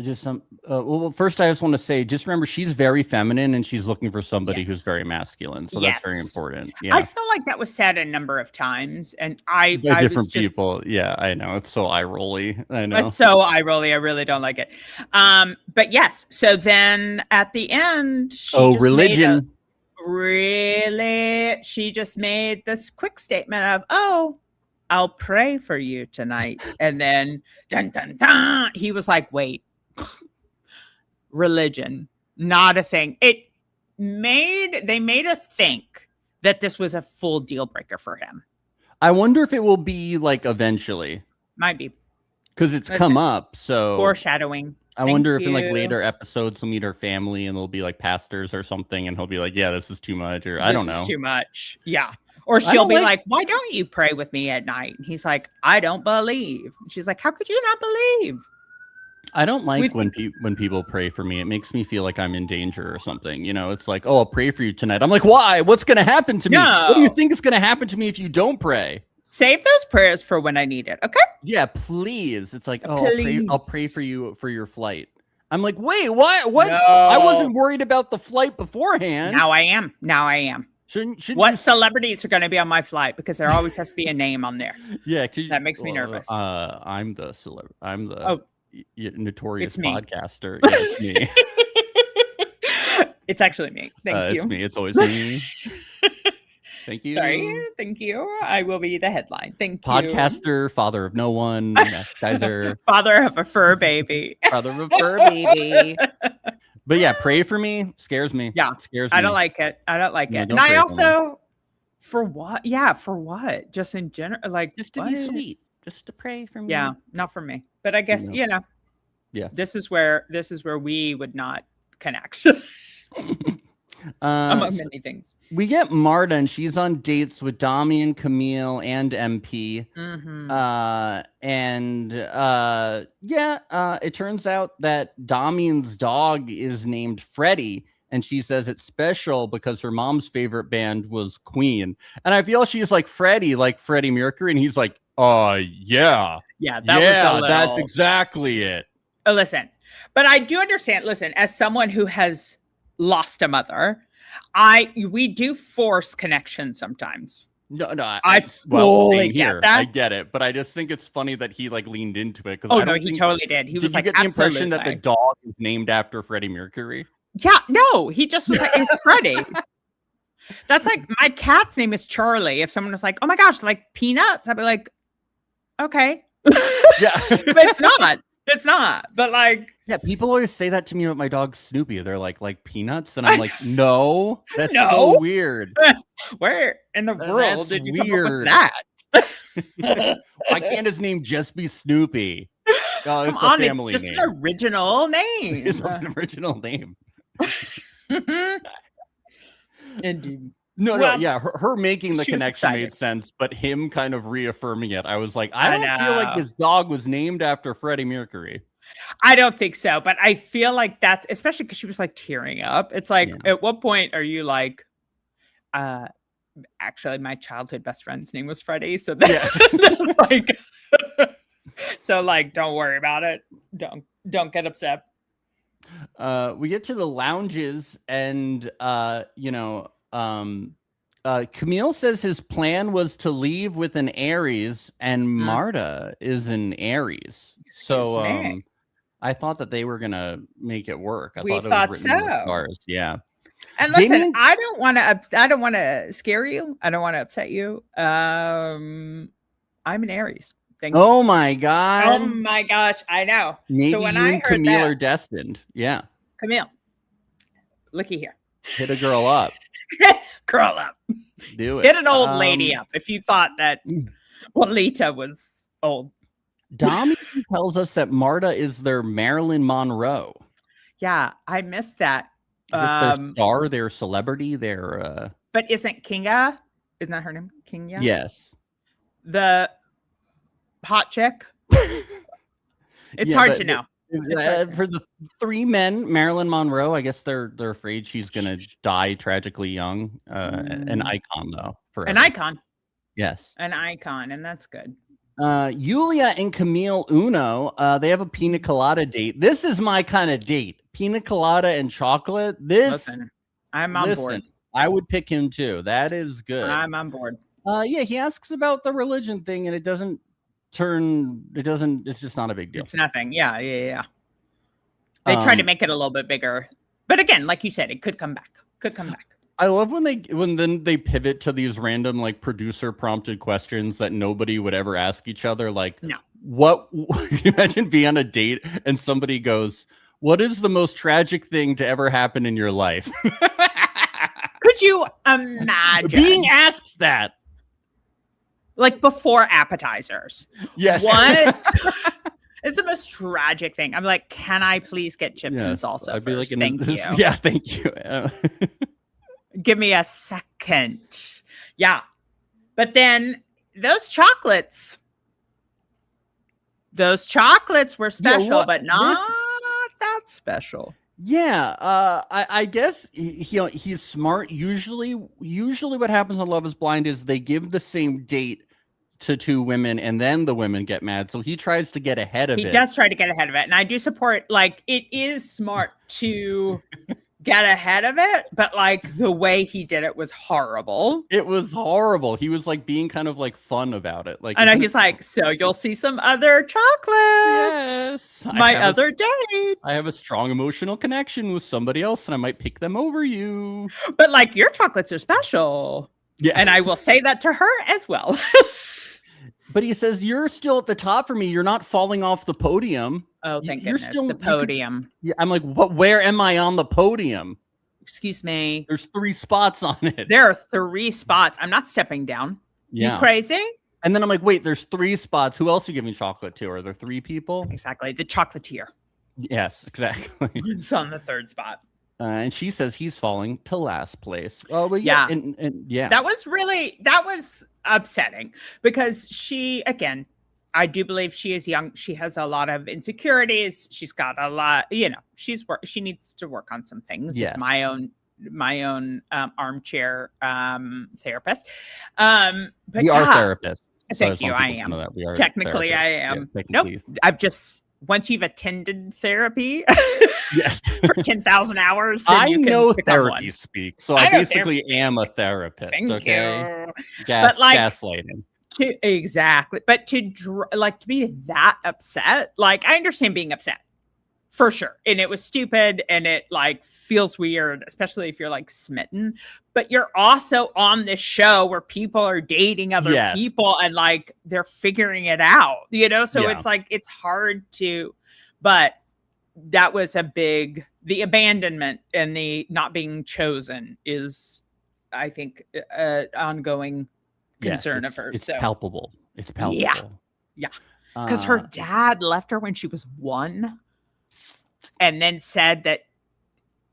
just some. Well, first I just want to say, just remember, she's very feminine and she's looking for somebody who's very masculine. So that's very important. Yeah, I feel like that was said a number of times, and different people. Yeah, I know, it's so eye rolly. I know, it's so eye rolly. I really don't like it. But yes. So then at the end, religion. Really, she just made this quick statement of, I'll pray for you tonight. And then dun dun dun, he was like, wait, religion, not a thing. They made us think that this was a full deal breaker for him. I wonder if it will be like eventually. Might be, because it's come up. So foreshadowing. I wonder if in like later episodes he'll meet her family and they'll be like pastors or something, and he'll be like, yeah, this is too much, or I don't know. This is too much. Yeah. Or she'll be like, why don't you pray with me at night? And he's like, I don't believe. And she's like, how could you not believe? I don't like when people pray for me. It makes me feel like I'm in danger or something. It's like, oh, I'll pray for you tonight. I'm like, why? What's going to happen to me? What do you think is going to happen to me if you don't pray? Save those prayers for when I need it. Okay. Yeah, please. It's like, I'll pray for you for your flight. I'm like, wait, what? No. I wasn't worried about the flight beforehand. Now I am. Shouldn't what celebrities are going to be on my flight? Because there always has to be a name on there. Yeah. That makes me nervous. I'm the celebrity. I'm the notorious podcaster. Yeah, it's me. It's actually me. Thank you. It's me. It's always me. Thank you. Sorry. Thank you. I will be the headline. Thank you. Podcaster, father of no one, Max Gieser. Father of a fur baby. Father of a fur baby. But yeah, pray for me. Scares me. Yeah. Scares me. I don't like it. And I also, for what? Yeah, for what? Just in general, like just to be sweet. Just to pray for me. Yeah, not for me. But I guess, Yeah. This is where we would not connect. Among many things. We get Marta, and she's on dates with Damian, Camille, and MP. It turns out that Damian's dog is named Freddie, and she says it's special because her mom's favorite band was Queen. And I feel she's like Freddie Mercury, and he's like, yeah, that's exactly it. Listen, but I do understand. Listen, as someone who has lost a mother, we do force connection sometimes. No, I fully get that. I get it, but I just think it's funny that he like leaned into it. He totally did. He was like, did you get the impression that the dog is named after Freddie Mercury? Yeah, no, he just was like, it's Freddie. That's like my cat's name is Charlie. If someone was like, "Oh my gosh, like peanuts," I'd be like, "Okay." Yeah. But it's not. It's not. But like, Yeah, people always say that to me about my dog Snoopy. They're like peanuts, and I'm like, no, that's No. so weird. where in the world That's did you come up weird. with that? Why can't his name just be Snoopy? Oh, Come it's on, a it's family just name. an original name. It's an original name. Indeed. No, Well, yeah, her making the she was connection excited. made sense, but him kind of reaffirming it, I was like, I I don't feel like know. this dog was named after Freddie Mercury. I don't think so, but I feel like that's especially because she was like tearing up. It's like, Yeah. at what point are you like, actually, my childhood best friend's name was Freddie, so that's, that's like, so like, don't worry about it. Don't get upset. We get to the lounges, and Camille says his plan was to leave with an Aries, and Marta is an Aries. Excuse me. I thought that they were gonna make it work. I We thought it thought was written in the so. stars. Yeah. And listen, Damian- I don't want to scare you. I don't want to upset you. I'm an Aries. Thank you. Oh my god. Oh my gosh, I know. Maybe so when you I and heard Camille that, are destined. Yeah. Camille, looky here. Hit a girl up. Curl up. Do it. Hit an old lady up if you thought that Juanita was old. Damian tells us that Marta is their Marilyn Monroe. Yeah, I missed that. I guess their star, their celebrity, their But isn't Kinga? Isn't that her name? Kinga? yes. The hot chick? It's Yeah, hard but to know. For the three men, Marilyn Monroe, I guess they're afraid she's gonna die tragically young. An icon though. Forever. An icon. Yes. An icon, and that's good. Yulia and Camille Uno, they have a pina colada date. This is my kind of date. Pina colada and chocolate. Listen, I'm on board. I would pick him too. That is good. I'm on board. Yeah, he asks about the religion thing, and it's just not a big deal. It's nothing. Yeah. They try to make it a little bit bigger. But again, like you said, it could come back. I love when then they pivot to these random like producer prompted questions that nobody would ever ask each other. Like, no. What you imagine being on a date and somebody goes, "What is the most tragic thing to ever happen in your life?" Could you imagine being asked that? Like before appetizers. Yes. What is the most tragic thing? I'm like, can I please get chips and salsa? I'd be like, thank you. Yeah, thank you. Give me a second. Yeah. But then those chocolates were special, but not that special. Yeah, I guess he's smart. Usually what happens on Love is Blind is they give the same date to two women and then the women get mad. So he tries to get ahead of it. He does try to get ahead of it. And I do support, like, it is smart to get ahead of it, but like the way he did it was horrible. It was horrible. He was like being kind of like fun about it. Like, I know he's like, so you'll see some other chocolates. Yes, my other date. I have a strong emotional connection with somebody else and I might pick them over you. But like your chocolates are special. Yeah. And I will say that to her as well. But he says, you're still at the top for me. You're not falling off the podium. Oh, thank You're goodness. still The podium. Yeah, I'm like, what? Where am I on the podium? Excuse me. There's 3 spots on it. There are 3 spots. I'm not stepping down. Yeah. You crazy? And then I'm like, wait, there's 3 spots. Who else are you giving chocolate to? Are there 3 people? Exactly. The chocolatier. Yes, exactly. It's on the 3rd spot. And she says he's falling to last place. Oh, but yeah. And yeah. That was upsetting because she, again, I do believe she is young. She has a lot of insecurities. She's got a lot, she needs to work on some things. Yes. My own armchair therapist. But we are therapists. Thank you. I am. Technically, I am. Yeah, nope. I've just, once you've attended therapy yes. for 10,000 hours, then I know therapy speak. So I basically am a therapist. Thank you. Gaslighting. Exactly. But to be that upset, like I understand being upset. For sure. And it was stupid and it like feels weird, especially if you're like smitten. But you're also on this show where people are dating other people and like they're figuring it out, you know? So it's like it's hard to, but that was the abandonment and the not being chosen is, I think, ongoing concern of hers. It's so palpable. It's palpable. Yeah. Because her dad left her when she was 1. And then said that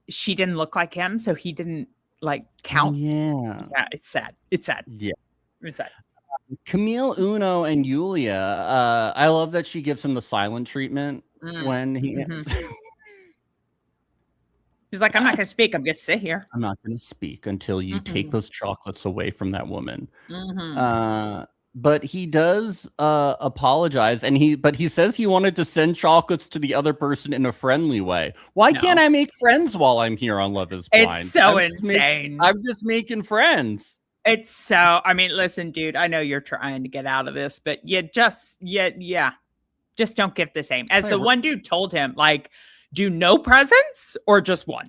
she didn't look like him, so he didn't like count. Yeah, it's sad. It's sad. Yeah, it's sad. Camille, Uno, and Yulia. I love that she gives him the silent treatment when he. He's like, I'm not going to speak. I'm going to sit here. I'm not going to speak until you take those chocolates away from that woman. But he does apologize, and he says he wanted to send chocolates to the other person in a friendly way. Why can't I make friends while I'm here on Love Is Blind? It's so insane. I'm just making friends. It's so. I mean, listen, dude. I know you're trying to get out of this, but just don't give the same. As the one dude told him, like, do no presents or just one.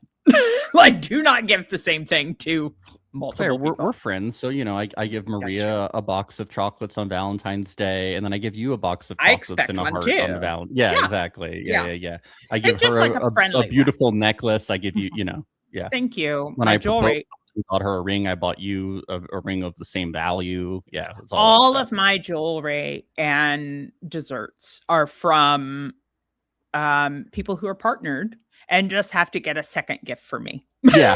Like, do not give the same thing to multiple people. We're friends, so you know I give Maria a box of chocolates on Valentine's Day, and then I give you a box of chocolates and a heart on the Valentine. Yeah, exactly. Yeah. I give her like a beautiful necklace. I give you, Thank you. When my I jewelry. bought her a ring, I bought you a ring of the same value. Yeah, all of my jewelry and desserts are from people who are partnered and just have to get a second gift for me. Yeah.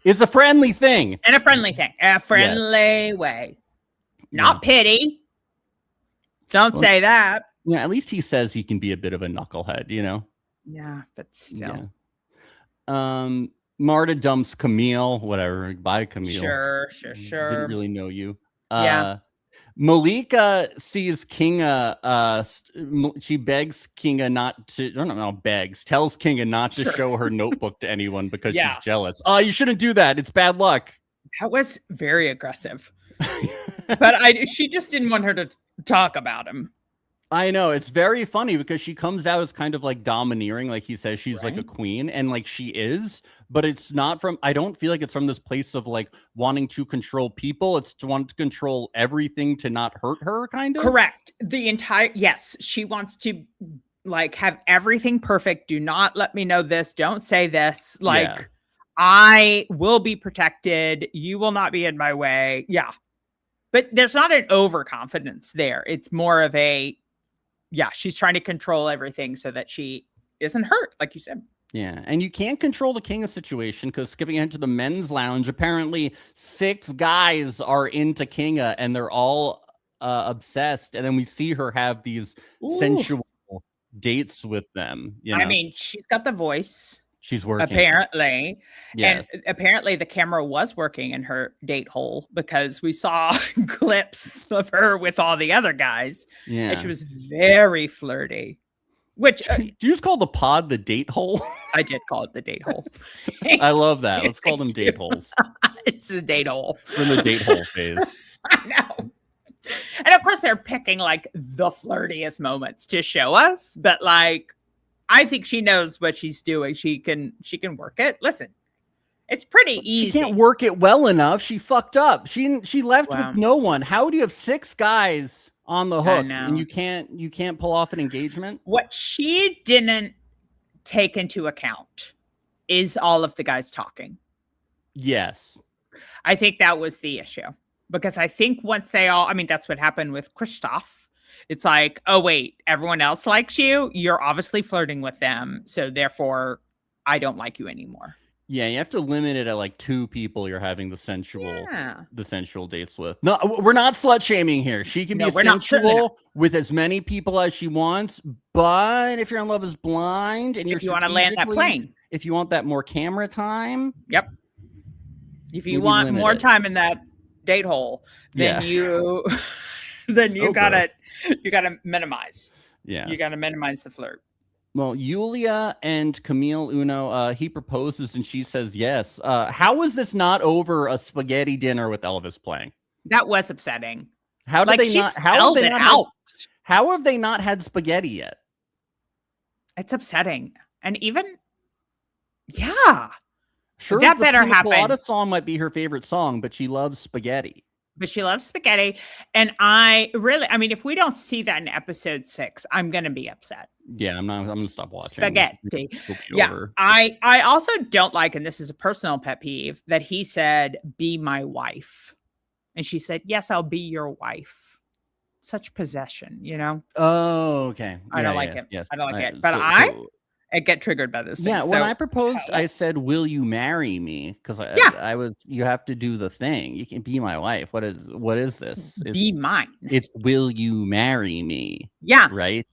It's a friendly thing. And a friendly thing. A friendly way. Not pity. Don't say that. Yeah, at least he says he can be a bit of a knucklehead, you know? Yeah, but still. Yeah. Marta dumps Camille, whatever. Bye, Camille. Sure. Didn't really know you. Malika sees Kinga. She begs Kinga not to. Tells Kinga not to show her notebook to anyone because she's jealous. Oh, you shouldn't do that. It's bad luck. That was very aggressive. But she just didn't want her to talk about him. I know, it's very funny because she comes out as kind of like domineering, like he says she's like a queen, and like she is, but it's not from, I don't feel like it's from this place of like wanting to control people. It's to want to control everything to not hurt her, kind of. Correct. Yes, she wants to like have everything perfect. Do not let me know this. Don't say this. Like, I will be protected. You will not be in my way. Yeah. But there's not an overconfidence there. It's more of she's trying to control everything so that she isn't hurt, like you said. Yeah, and you can't control the Kinga situation because skipping ahead to the men's lounge, apparently 6 guys are into Kinga and they're all obsessed. And then we see her have these sensual dates with them. You know? I mean, she's got the voice. She's working. Apparently. Yes. And apparently the camera was working in her date hole because we saw clips of her with all the other guys. Yeah. And she was very flirty. Which do you just call the pod the date hole? I did call it the date hole. I love that. Let's call them date holes. It's a date hole. We're in the date hole phase. I know. And of course they're picking like the flirtiest moments to show us, but like I think she knows what she's doing. She can work it. Listen, it's pretty easy. She can't work it well enough. She fucked up. She left with no one. How do you have 6 guys on the hook and you can't pull off an engagement? What she didn't take into account is all of the guys talking. Yes. I think that was the issue. Because I think once that's what happened with Christoph. It's like, oh, wait, everyone else likes you. You're obviously flirting with them. So therefore, I don't like you anymore. Yeah, you have to limit it at like 2 people you're having the sensual dates with. No, we're not slut shaming here. She can be sensual with as many people as she wants. But if you're on Love Is Blind and if you want to land that plane, if you want that more camera time. Yep. If you want more time in that date hole, then you gotta minimize. Yeah, you gotta minimize the flirt. Well, Yulia and Camille Uno, he proposes and she says yes. How is this not over a spaghetti dinner with Elvis playing? That was upsetting. How did they not? How have they not had spaghetti yet? It's upsetting. And even, yeah, Sure, that the better Pina happen. Colada song might be her favorite song, but she loves spaghetti. But she loves spaghetti. And if we don't see that in episode 6, I'm going to be upset. Yeah, I'm gonna stop watching. Spaghetti. It'll be Yeah. over. I also don't like, and this is a personal pet peeve, that he said, "Be my wife." And she said, "Yes, I'll be your wife." Such possession, you know? Oh, okay. I don't like yes, it. Yes. I don't like it. But I get triggered by those things. Yeah, So, when I proposed, I said, "Will you marry me?" Because I was. You have to do the thing. You can be my wife. What is this? be mine. It's will you marry me? Yeah. Right.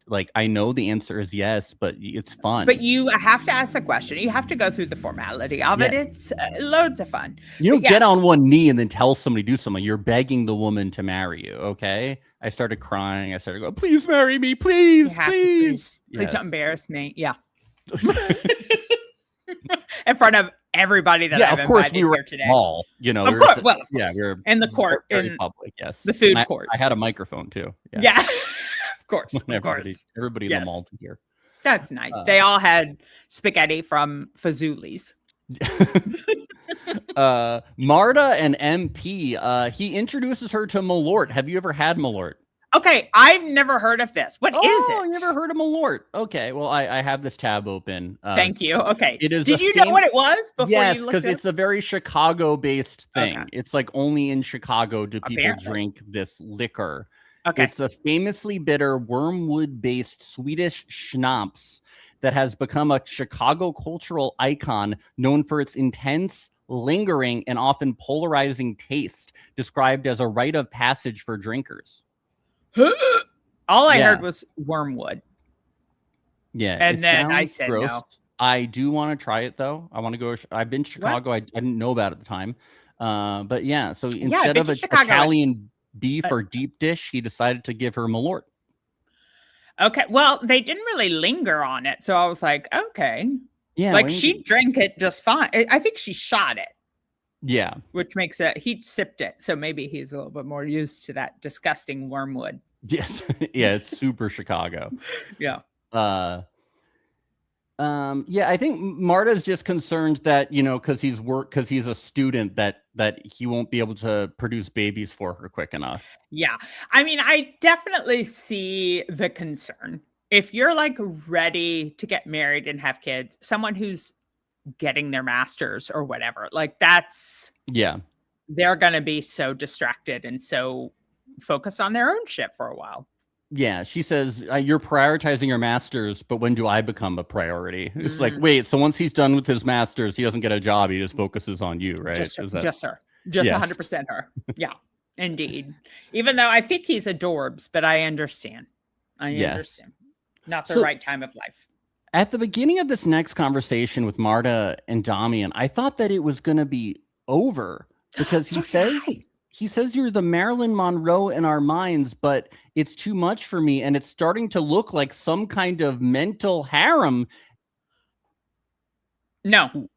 Like, I know the answer is yes, but it's fun. But you have to ask the question. You have to go through the formality of it. It's loads of fun. You don't get on one knee and then tell somebody to do something. You're begging the woman to marry you. Okay. I started crying. I started going, "Please marry me. Please, please. Please don't embarrass me." Yeah. In front of everybody that I've of course invited we were here today. Mall, you know. Of course. We were in the court, very in public. Yes, the food and court. I had a microphone too. Yeah. Of course. Of course. Everybody in the mall to hear. That's nice. They all had spaghetti from Fazoli's. Marta and MP. He introduces her to Malort. Have you ever had Malort? Okay, I've never heard of this. What is it? Oh, you never heard of Malort? Okay, well, I have this tab open. Thank you. Okay. It is. Did you know what it was before yes, you looked because it's a very Chicago-based thing. Okay. It's like only in Chicago do people Apparently. drink this liquor. Okay. It's a famously bitter wormwood-based Swedish schnapps that has become a Chicago cultural icon known for its intense, lingering, and often polarizing taste, described as a rite of passage for drinkers. All I heard was wormwood. Yeah. And then I said gross. No. I do want to try it, though. I want to go. I've been to Chicago. I didn't know about it at the time. But yeah, so instead of an Italian beef or deep dish, he decided to give her Malort. Okay. Well, they didn't really linger on it. So I was like, okay. Yeah. Like she drank it just fine. I think she shot it. Yeah. Which makes he sipped it. So maybe he's a little bit more used to that disgusting wormwood. Yes. Yeah. It's super Chicago. Yeah. Yeah. I think Marta's just concerned that, because he's a student that he won't be able to produce babies for her quick enough. Yeah. I mean, I definitely see the concern. If you're like ready to get married and have kids, someone who's getting their master's or whatever, like they're going to be so distracted and so focused on their own shit for a while. Yeah, she says, "You're prioritizing your master's, but when do I become a priority?" It's like, wait, so once he's done with his master's, he doesn't get a job. He just focuses on you, right? Just her. Just 100% her. Yeah, indeed. Even though I think he's adorbs, but I understand. Understand. Not the right time of life. At the beginning of this next conversation with Marta and Damian, I thought that it was going to be over because he says you're the Marilyn Monroe in our minds, but it's too much for me. And it's starting to look like some kind of mental harem. No.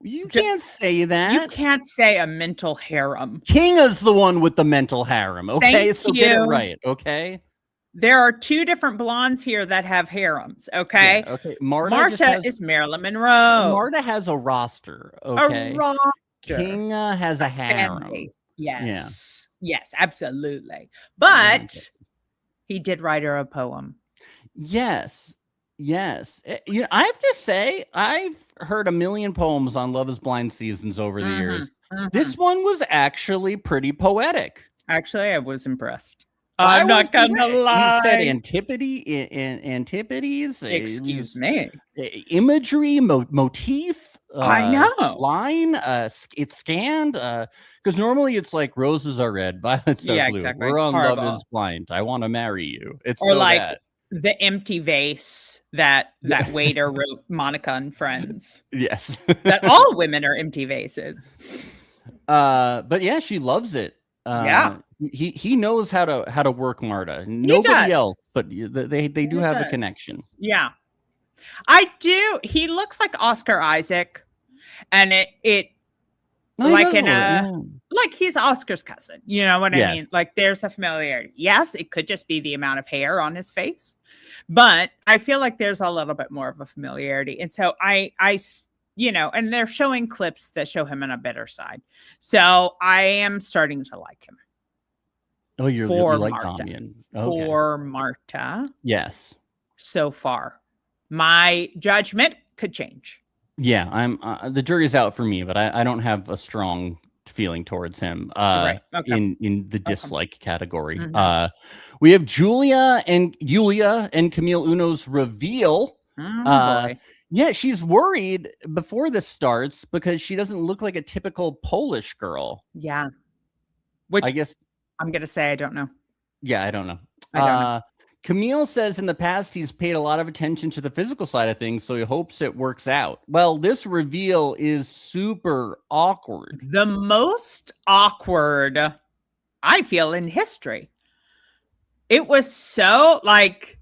You can't say that. You can't say a mental harem. Kinga's the one with the mental harem. Okay, so get it right. Okay. There are two different blondes here that have harems. Okay. Yeah, okay. Marta is Marilyn Monroe. Marta has a roster. Okay. A roster. Kinga has a harem. Yes. Yeah. Yes, absolutely. But he did write her a poem. Yes. I have to say, I've heard a million poems on Love is Blind seasons over the years. This one was actually pretty poetic. Actually, I was impressed. I'm not gonna lie. He said antipodes. Excuse me. Imagery, motif. I know. Line. It's scanned. Because normally it's like roses are red, violets are blue. Exactly. We're on Love is Blind. I want to marry you. It's or so like bad. The empty vase that waiter wrote Monica and Friends. Yes. That all women are empty vases. But yeah, she loves it. He knows how to work Marta. Nobody else, but they do have a connection. Yeah, I do. He looks like Oscar Isaac, and it No, he like does in a little a bit, yeah. like he's Oscar's cousin. You know what I Yes. mean? Like there's a familiarity. Yes, it could just be the amount of hair on his face, but I feel like there's a little bit more of a familiarity. And so and they're showing clips that show him on a better side. So I am starting to like him. Oh, you like Marta. Damian. For Marta. Yes. So far, my judgment could change. Yeah, I'm the jury's out for me, but I don't have a strong feeling towards him Right. Okay. in the dislike category. Mhm. We have Yulia and Camille Uno's reveal. Boy. Yeah, she's worried before this starts because she doesn't look like a typical Polish girl. Yeah. Which I guess I'm going to say I don't know. Yeah, I don't know. I don't know. Camille says in the past he's paid a lot of attention to the physical side of things, so he hopes it works out. Well, this reveal is super awkward. The most awkward, I feel, in history. It was so like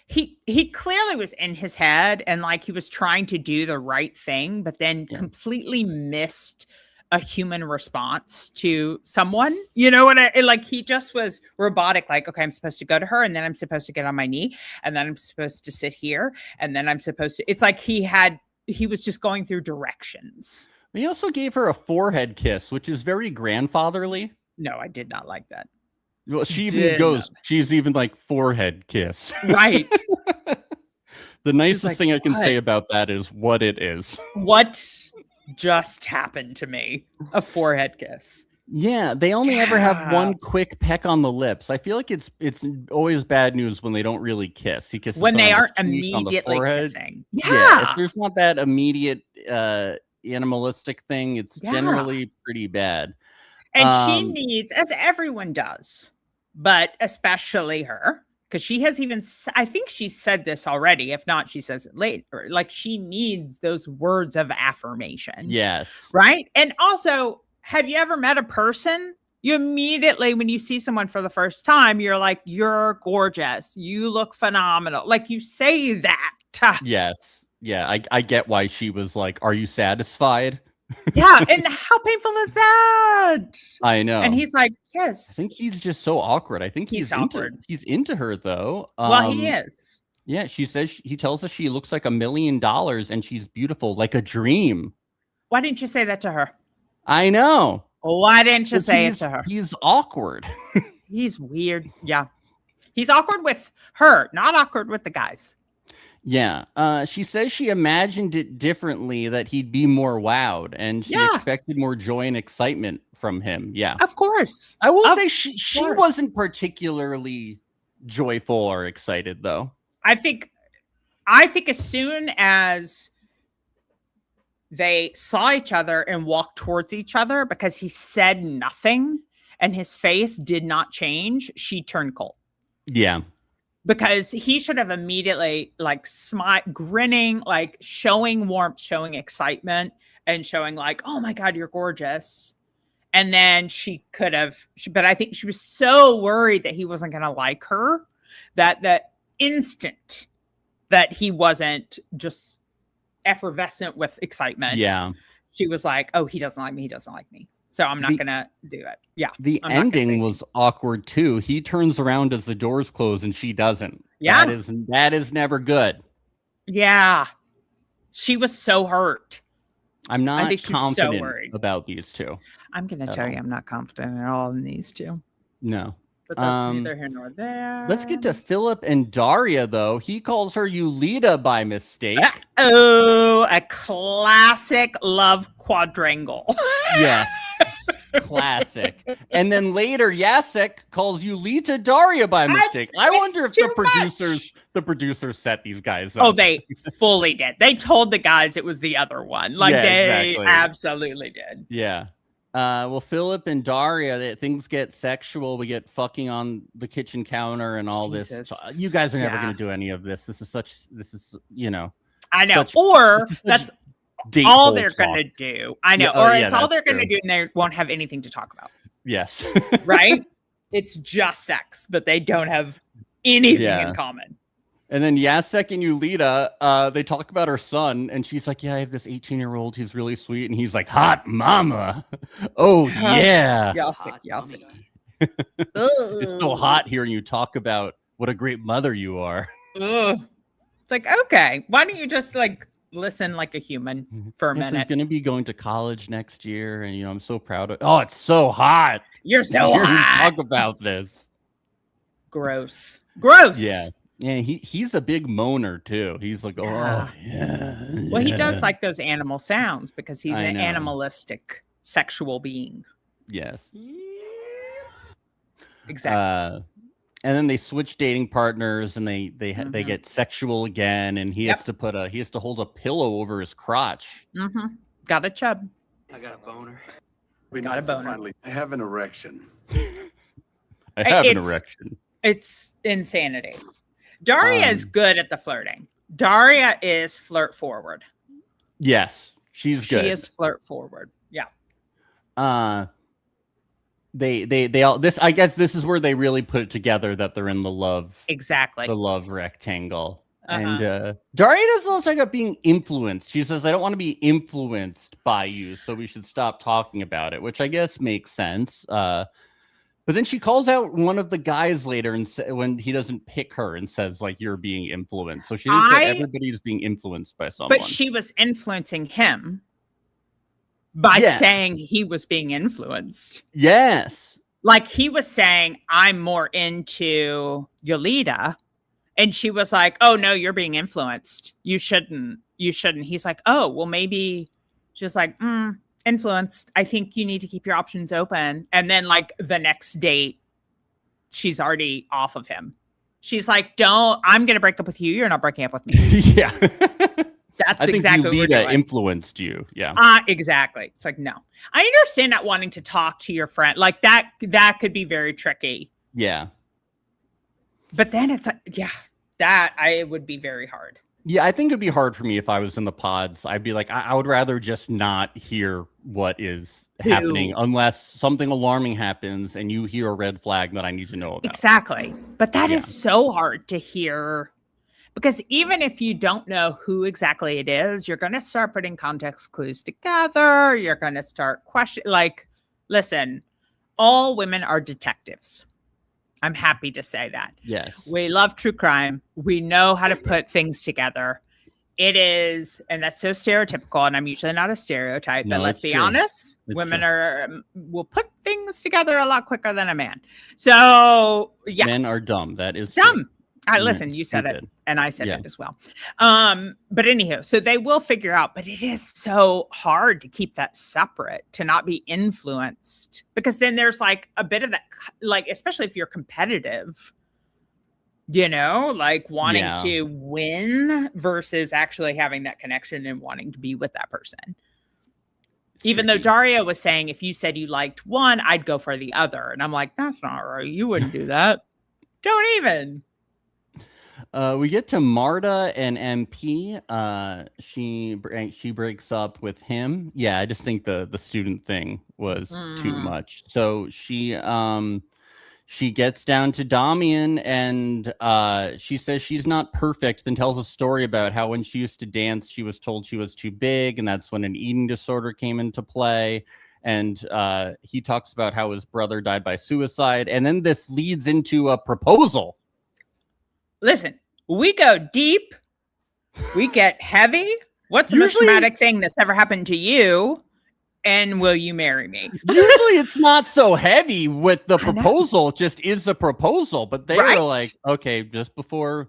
he clearly was in his head and like he was trying to do the right thing, but then completely missed a human response to someone, you know what like he just was robotic, like, okay, I'm supposed to go to her and then I'm supposed to get on my knee and then I'm supposed to sit here and then I'm supposed to, it's like he was just going through directions. He also gave her a forehead kiss, which is very grandfatherly. No, I did not like that. Well, she's even like forehead kiss. Right. The nicest thing I can say about that is what it is. What just happened to me? A forehead kiss. Yeah, they only ever have one quick peck on the lips. I feel like it's always bad news when they don't really kiss. He kisses when they aren't the cheek, immediately kissing. Yeah, if there's not that immediate animalistic thing, it's generally pretty bad. And she needs, as everyone does, but especially her, because she has even, I think she said this already. If not, she says it later. Like she needs those words of affirmation. Yes. Right. And also, have you ever met a person? You immediately, when you see someone for the first time, you're like, you're gorgeous. You look phenomenal. Like you say that. Yes. Yeah. I get why she was like, are you satisfied? Yeah. And how painful is that? I know. And he's like, yes. I think he's just so awkward. I think he's awkward. He's into her though. Well, he is. Yeah. She says, he tells us she looks like $1 million and she's beautiful, like a dream. Why didn't you say that to her? I know. Why didn't you say it to her? He's awkward. He's weird. Yeah. He's awkward with her, not awkward with the guys. Yeah. She says she imagined it differently, that he'd be more wowed, and she expected more joy and excitement from him. Yeah. Of course. I will say she wasn't particularly joyful or excited, though. I think as soon as they saw each other and walked towards each other, because he said nothing and his face did not change, she turned cold. Yeah. Because he should have immediately like grinning, like showing warmth, showing excitement, and showing like, oh my God, you're gorgeous. And then she could have, but I think she was so worried that he wasn't going to like her, that that instant that he wasn't just effervescent with excitement. Yeah. She was like, oh, he doesn't like me. He doesn't like me. So I'm not going to do it. Yeah. The ending was awkward too. He turns around as the doors close and she doesn't. Yeah. That is never good. Yeah. She was so hurt. I'm not confident about these two. I'm going to tell you, I'm not confident at all in these two. No. But that's neither here nor there. Let's get to Philip and Daria, though. He calls her Yulita by mistake. Oh, a classic love quadrangle. Yes. Classic. And then later, Jacek calls Yulita Daria by mistake. I wonder if the producers set these guys up. Oh, they fully did. They told the guys it was the other one. Like they absolutely did. Yeah. Well, Philip and Daria, things get sexual. We get fucking on the kitchen counter and all this. You guys are never going to do any of this. This is, you know. I know. Or that's all they're going to do. I know. Yeah, or it's all they're going to do and they won't have anything to talk about. Yes. Right? It's just sex, but they don't have anything in common. And then Jacek and Yulita, they talk about her son, and she's like, "Yeah, I have this 18-year-old. He's really sweet." And he's like, "Hot mama, oh yeah." Jacek. It's so hot hearing you talk about what a great mother you are. Ugh. It's like, okay, why don't you just like listen like a human for a This is minute? going to be going to college next year, and I'm so proud of. Oh, it's so hot. You're so Hear you hot. talk about this. Gross. Yeah, he's a big moaner too. He's like, oh yeah. Well, he does like those animal sounds because he's I an know. animalistic sexual being. Yes. Exactly. And then they switch dating partners, and they get sexual again, and he has to hold a pillow over his crotch. Got a chub. I got a boner. We Got a boner. finally have an erection. I have an erection. It's insanity. Daria is good at the flirting. Daria is flirt forward. Yes, she's good. She is flirt forward. Yeah. They all this. I guess this is where they really put it together that they're in the love rectangle. And Daria doesn't also talk about being influenced. She says, "I don't want to be influenced by you, so we should stop talking about it," which I guess makes sense. But then she calls out one of the guys later, and when he doesn't pick her, and says like, "You're being influenced." So she didn't say everybody's being influenced by someone. But she was influencing him by saying he was being influenced. Yes. Like he was saying, "I'm more into Yolita." And she was like, "Oh no, you're being influenced. You shouldn't. He's like, "Oh, well, maybe." She's like, "Influenced. I think you need to keep your options open." And then like the next date, she's already off of him. She's like, I'm going to break up with you. You're not breaking up with me. Yeah. That's I think exactly what we're doing. influenced you. Yeah. Exactly. It's like, no, I understand not wanting to talk to your friend like that. That could be very tricky. Yeah. But then it's like, that would be very hard. Yeah, I think it'd be hard for me if I was in the pods. I'd be like, I would rather just not hear what is happening unless something alarming happens and you hear a red flag that I need to know about. Exactly. But that is so hard to hear because even if you don't know who exactly it is, you're going to start putting context clues together. You're going to start questioning. Like, listen, all women are detectives. I'm happy to say that. Yes. We love true crime. We know how to put things together. It is, and that's so stereotypical, and I'm usually not a stereotype, but let's be honest, women will put things together a lot quicker than a man. So, yeah. Men are dumb. That is dumb. True. Listen, you said it, and I said it as well. But anyhow, so they will figure out, but it is so hard to keep that separate, to not be influenced, because then there's like a bit of that, like, especially if you're competitive, like wanting to win versus actually having that connection and wanting to be with that person. Even though Daria was saying, if you said you liked one, I'd go for the other. And I'm like, that's not right. You wouldn't do that. Don't even. We get to Marta and MP. She breaks up with him. Yeah, I just think the student thing was too much. So she gets down to Damian, and she says she's not perfect, then tells a story about how when she used to dance, she was told she was too big, and that's when an eating disorder came into play. And he talks about how his brother died by suicide, and then this leads into a proposal. Listen, we go deep. We get heavy. What's the most traumatic thing that's ever happened to you? And will you marry me? Usually it's not so heavy with the proposal. It just is a proposal. But they were like, okay, just before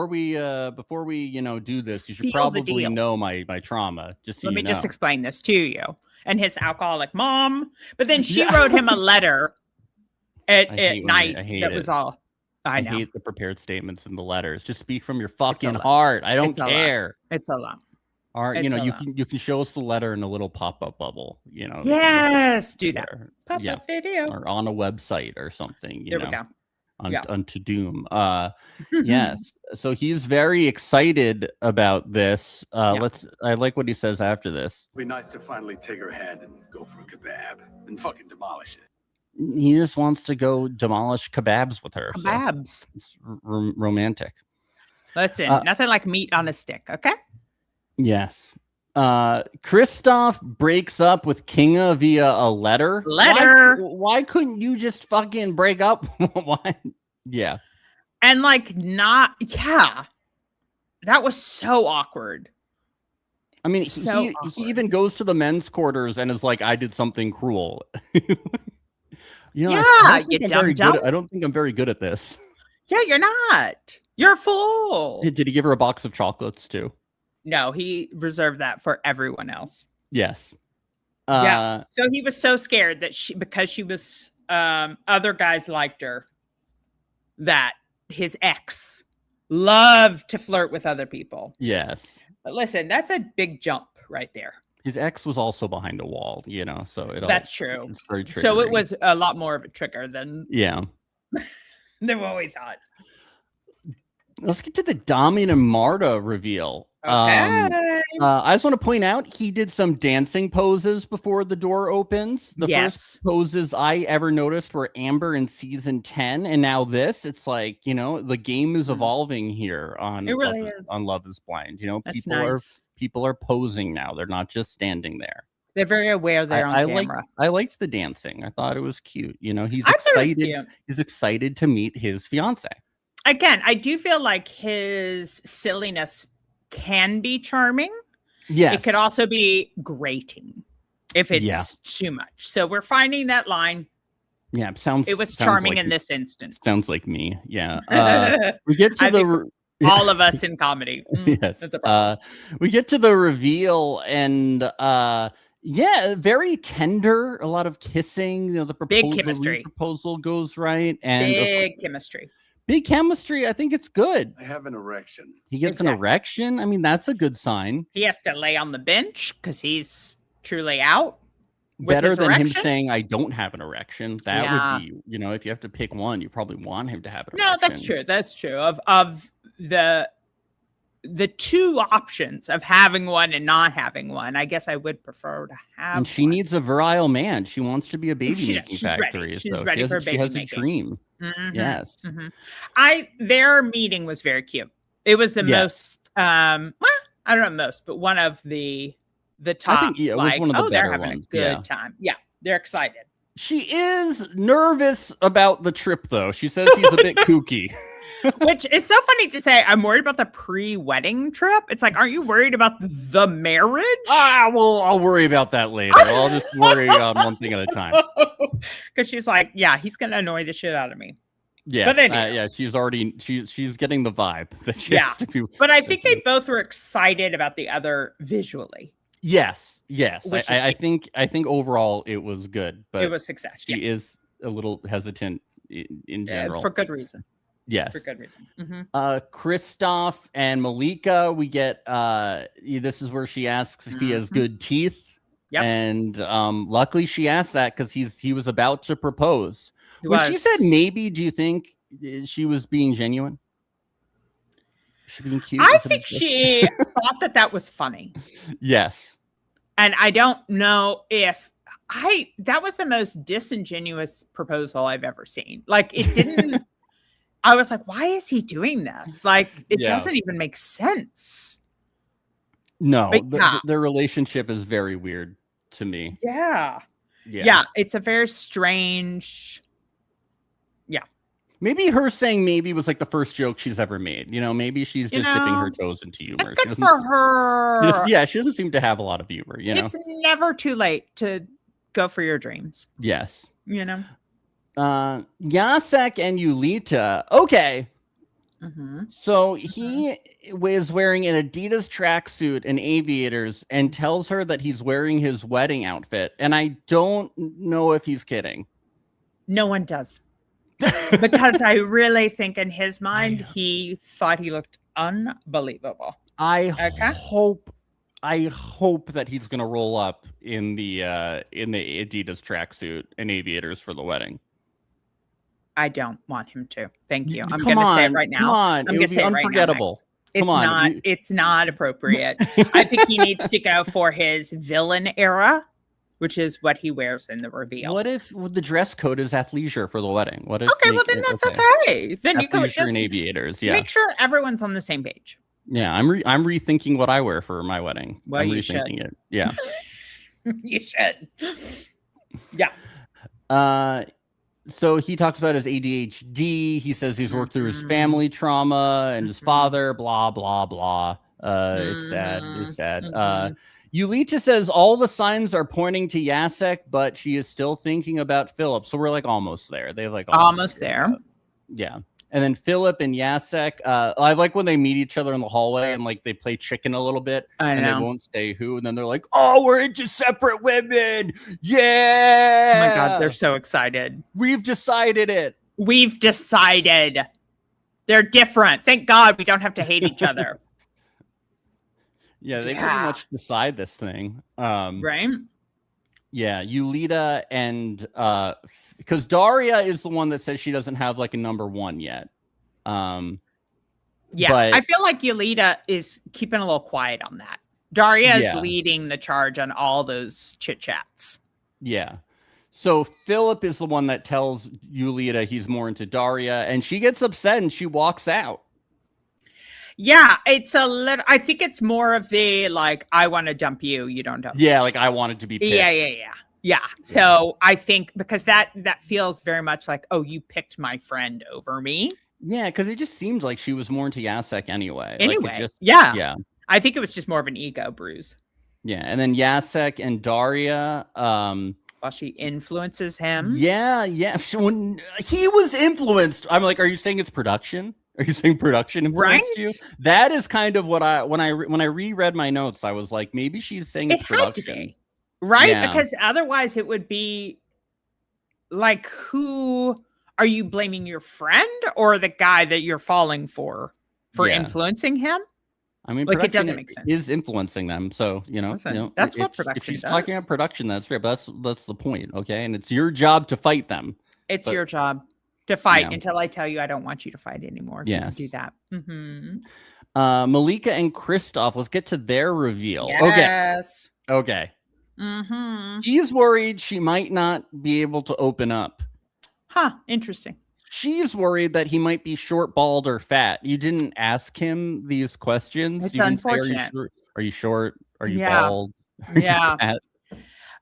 we do this, you should probably know my trauma. Let me just explain this to you. And his alcoholic mom. But then she wrote him a letter at night that was all. I hate the prepared statements in the letters. Just speak from your fucking heart. I don't care. It's a lot. Or you can show us the letter in a little pop-up bubble. Yes, do that. Pop-up video or on a website or something. There we go. On To Doom. Yes. So he's very excited about this. I like what he says after this. It'd be nice to finally take her hand and go for a kebab and fucking demolish it. He just wants to go demolish kebabs with her. Kebabs. So it's romantic. Listen, nothing like meat on a stick, okay? Yes. Kristoff breaks up with Kinga via a letter. Why couldn't you just fucking break up? Why? Yeah. And like that was so awkward. I mean, he even goes to the men's quarters and is like, I did something cruel. I don't think I'm very good at this. Yeah, you're not. You're a fool. Did he give her a box of chocolates too? No, he reserved that for everyone else. Yes. So he was so scared that because she was other guys liked her, that his ex loved to flirt with other people. Yes. But listen, that's a big jump right there. His ex was also behind a wall, so that's true. It's very triggering. So it was a lot more of a trigger than than what we thought. Let's get to the Damian and Marta reveal. Okay. I just want to point out he did some dancing poses before the door opens. The first poses I ever noticed were Amber in season 10, and now this. It's like, the game is evolving here on Love is Blind. People are posing now. They're not just standing there. They're very aware they're on camera. I liked the dancing. I thought it was cute. He's excited. He's excited to meet his fiance. Again, I do feel like his silliness can be charming. Yes. It could also be grating if it's too much. So we're finding that line. Yeah, it was charming in this instance. Sounds like me. Yeah. We get to all of us in comedy. Yes. That's a problem. We get to the reveal and very tender, a lot of kissing, the big chemistry. Proposal goes right and big chemistry. Big chemistry. I think it's good. I have an erection. He gets an erection. I mean, that's a good sign. He has to lay on the bench because he's truly out. Better than him saying, I don't have an erection. That would be, if you have to pick one, you probably want him to have an erection. No, that's true. That's true. Of the two options of having one and not having one, I guess I would prefer to have. And she needs a virile man. She wants to be a baby making factory. She's ready for baby making. She has a dream. Mm-hmm. Yes. Mm-hmm. Their meeting was very cute. It was the most. I don't know most, but one of the top. I think it was one of the better they're having ones. a good time. Yeah, they're excited. She is nervous about the trip, though. She says he's a bit kooky. Which is so funny to say. I'm worried about the pre-wedding trip. It's like, aren't you worried about the marriage? Well, I'll worry about that later. I'll just worry on one thing at a time. Because she's like, he's gonna annoy the shit out of me. Yeah, but anyway. She's getting the vibe that she has to be. But I think they both were excited about the other visually. Yes. I think overall it was good, but it was success. She is a little hesitant in general for good reason. Yes, for good reason. Mm-hmm. Kristoff and Malika, we get. This is where she asks if he has good teeth. Yep. And luckily she asked that because he was about to propose. When she said maybe, do you think she was being genuine? She being cute? I think she thought that was funny. Yes. And I don't know if that was the most disingenuous proposal I've ever seen. Like it didn't. I was like, why is he doing this? Like it doesn't even make sense. No, their relationship is very weird to me. Yeah. It's a very strange. Yeah. Maybe her saying maybe was like the first joke she's ever made. Maybe she's just dipping her toes into humor. Good for her. She doesn't seem to have a lot of humor. It's never too late to go for your dreams. Yes. Jacek and Yulita. Okay. Mm-hmm. So he was wearing an Adidas tracksuit and aviators and tells her that he's wearing his wedding outfit. And I don't know if he's kidding. No one does. Because I really think in his mind, he thought he looked unbelievable. I hope that he's going to roll up in the Adidas tracksuit and aviators for the wedding. I don't want him to. Thank you. I'm going to say it right now. Come on. I'm going to say it unforgettable. Right now, it's not appropriate. I think he needs to go for his villain era which is what he wears in the reveal. What if the dress code is athleisure for the wedding? What if? Okay, well then that's okay. Then you go athleisure and aviators. Yeah. Make sure everyone's on the same page. Yeah, I'm rethinking what I wear for my wedding. Well, I'm you rethinking it. Yeah. You should. Yeah. So he talks about his ADHD. He says he's worked through his family trauma and his father, blah, blah, blah. It's sad. It's sad. Yulita says all the signs are pointing to Jacek, but she is still thinking about Philip. So we're like almost there. They've like almost there. Yeah. And then Philip and Jacek, I like when they meet each other in the hallway and like they play chicken a little bit and they won't say who. And then they're like, oh, we're into separate women. Yeah. Oh my God. They're so excited. We've decided it. We've decided. They're different. Thank God we don't have to hate each other. Yeah, they pretty much decide this thing. Right? Yeah, Yulita and because Daria is the one that says she doesn't have like a number one yet. Yeah, but I feel like Yulita is keeping a little quiet on that. Daria is leading the charge on all those chit chats. Yeah. So Philip is the one that tells Yulita he's more into Daria, and she gets upset and she walks out. Yeah, it's a little. I think it's more of the like, I want to dump you, you don't dump. Yeah, like I wanted to be picked. Yeah. So I think because that feels very much like, oh, you picked my friend over me. Yeah, because it just seems like she was more into Jacek anyway. Yeah. I think it was just more of an ego bruise. Yeah, and then Jacek and Daria. While she influences him. Yeah. When he was influenced, I'm like, are you saying it's production? Are you saying production influenced you? That is kind of what when I reread my notes, I was like, maybe she's saying it's production. Right? Yeah. Because otherwise it would be like, who are you blaming, your friend or the guy that you're falling for influencing him? I mean, like, it doesn't make sense. Is influencing them. So, that's what production if she's does. talking about production, that's fair. But that's the point. Okay. And it's your job to fight them. It's your job to fight until I tell you I don't want you to fight anymore. If you can do that. Malika and Kristoff, let's get to their reveal. Yes. Okay. He's worried she might not be able to open up. Huh. Interesting. She's worried that he might be short, bald, or fat. You didn't ask him these questions. It's you unfortunate. Say, are you short? Are you bald? Are you fat?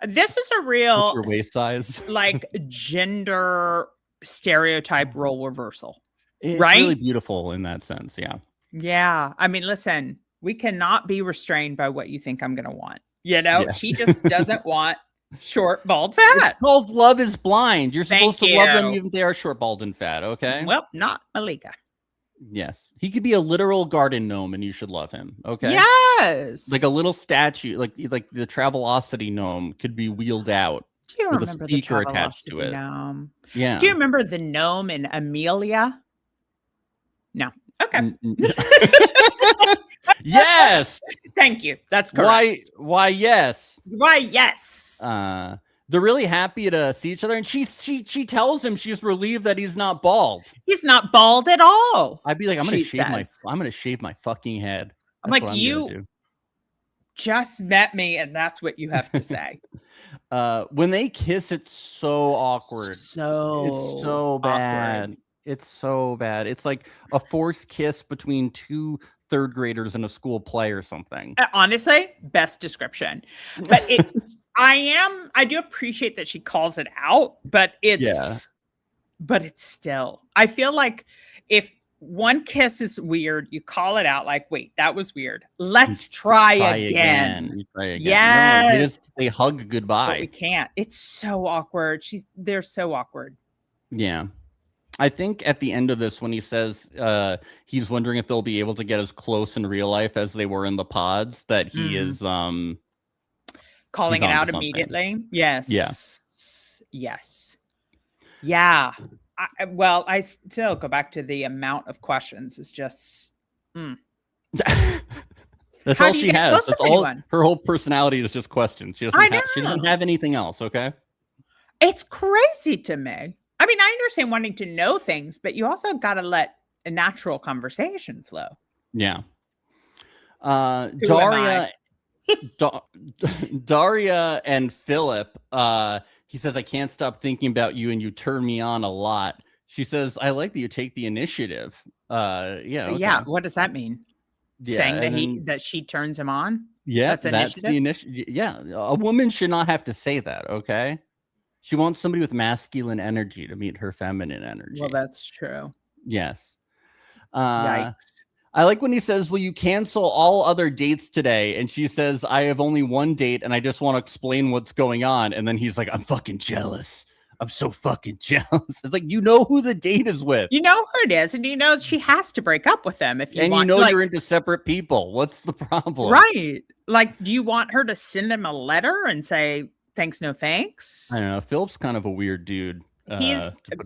This is a real what's your waist size? Like gender stereotype role reversal. It's right? really beautiful in that sense. Yeah. Yeah. I mean, listen, we cannot be restrained by what you think I'm going to want. She just doesn't want short, bald, fat. It's called Love is Blind. You're supposed to love them even if they are short, bald, and fat. Okay. Well, not Malika. Yes. He could be a literal garden gnome and you should love him. Okay. Yes. Like a little statue, like the Travelocity gnome could be wheeled out. Do you remember a speaker attached to it? Gnome? Yeah. Do you remember the gnome in Amelia? No. Okay. Yes. Thank you. That's correct. Why yes. Why yes. They're really happy to see each other, and she tells him she's relieved that he's not bald. He's not bald at all. I'd be like, I'm gonna shave my fucking head. I'm like, you just met me, and that's what you have to say. When they kiss, it's so awkward. It's so bad. Awkward. It's so bad. It's like a forced kiss between two third graders in a school play or something. Honestly, best description. But I do appreciate that she calls it out, but it's still, I feel like if one kiss is weird, you call it out like, wait, that was weird. Let's try again. Yes. No, they hug goodbye. But we can't. It's so awkward. They're so awkward. Yeah. I think at the end of this, when he says he's wondering if they'll be able to get as close in real life as they were in the pods, that he is calling it out immediately. Yes. Yeah. Yes. Yeah. I still go back to the amount of questions. It's just. That's all she has. That's all. Her whole personality is just questions. She doesn't have anything else. Okay. It's crazy to me. I mean, I understand wanting to know things, but you also got to let a natural conversation flow. Yeah. Daria Daria and Philip, he says, I can't stop thinking about you and you turn me on a lot. She says, I like that you take the initiative. Yeah. Okay. Yeah. What does that mean? Yeah, Saying that then, that she turns him on? Yeah, that's the initiative. Yeah. A woman should not have to say that. Okay. She wants somebody with masculine energy to meet her feminine energy. Well, that's true. Yes. Yikes. I like when he says, will you cancel all other dates today? And she says, I have only one date and I just want to explain what's going on. And then he's like, I'm fucking jealous. I'm so fucking jealous. It's like, you know who the date is with. You know who it is. And you know she has to break up with them if you want. And you know you're into separate people. What's the problem? Right. Like, do you want her to send him a letter and say, thanks, no thanks? I don't know. Philip's kind of a weird dude. He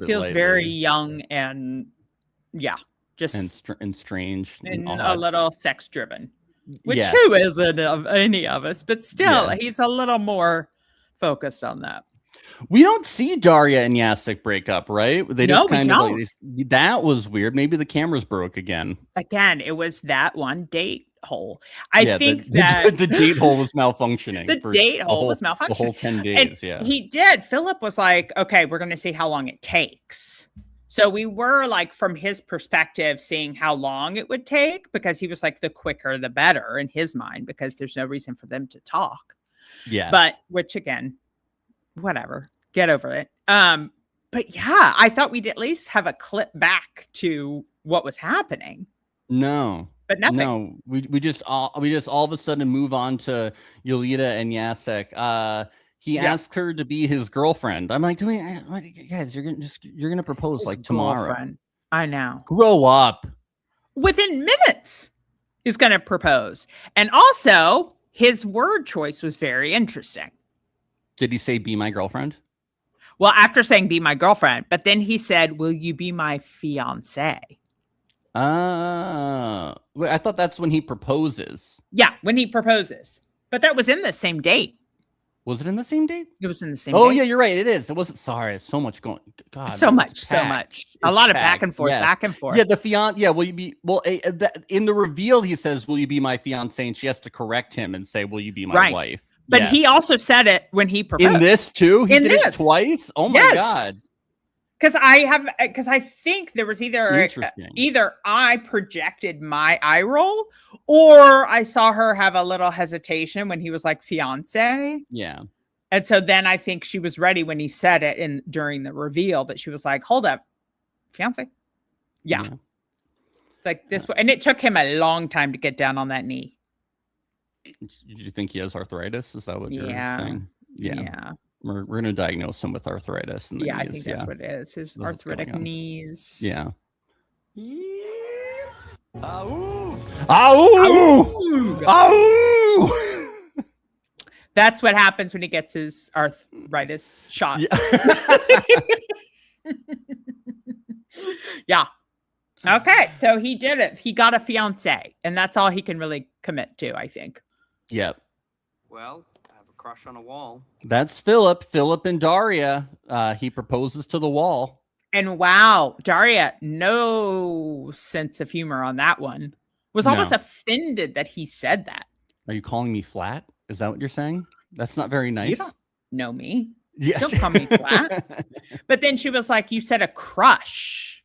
feels very young and just and strange and a little sex driven, which yes. who isn't of any of us, but still he's a little more focused on that. We don't see Daria and Jacek break up, right? They just kind of like, that was weird. Maybe the cameras broke again. Again, it was that one date hole. I think that the date hole was malfunctioning. The date hole was malfunctioning. The whole 10 days, and he did. Philip was like, okay, we're going to see how long it takes. So we were like, from his perspective, seeing how long it would take, because he was like, the quicker, the better in his mind, because there's no reason for them to talk. Yeah. But which again, whatever, get over it. But yeah, I thought we'd at least have a clip back to what was happening. No. But nothing. No, we just all of a sudden move on to Yolita and Jacek. He asks her to be his girlfriend. I'm like, guys, you're gonna propose his like tomorrow. Girlfriend. I know. Grow up. Within minutes, he's gonna propose. And also, his word choice was very interesting. Did he say be my girlfriend? Well, after saying be my girlfriend, but then he said, will you be my fiance? I thought that's when he proposes. Yeah, when he proposes. But that was in the same date. Was it in the same date? It was in the same date. Oh, yeah, you're right. It is. It wasn't. Sorry. So much going. God. So much. A lot of back and forth, back and forth. Yeah, the fiance. Yeah, will you be... Well, in the reveal, he says, will you be my fiance? And she has to correct him and say, will you be my wife? But he also said it when he proposed. In this, too? He did it twice? Oh, my God. Because I think there was either I projected my eye roll, or I saw her have a little hesitation when he was like fiance. Yeah. And so then I think she was ready when he said it during the reveal, that she was like, hold up, fiance. Yeah. It's like this. And it took him a long time to get down on that knee. Do you think he has arthritis? Is that what you're saying? Yeah. We're going to diagnose him with arthritis. And I think that's what it is. His arthritic knees. Yeah. That's what happens when he gets his arthritis shot. Yeah. Okay. So he did it. He got a fiance, and that's all he can really commit to, I think. Yep. Well, I have a crush on a wall. That's Philip. Philip and Daria. He proposes to the wall. And wow, Daria, no sense of humor on that one. Was almost offended that he said that. Are you calling me flat? Is that what you're saying? That's not very nice. You don't know me. Yes. Don't call me flat. But then she was like, you said a crush.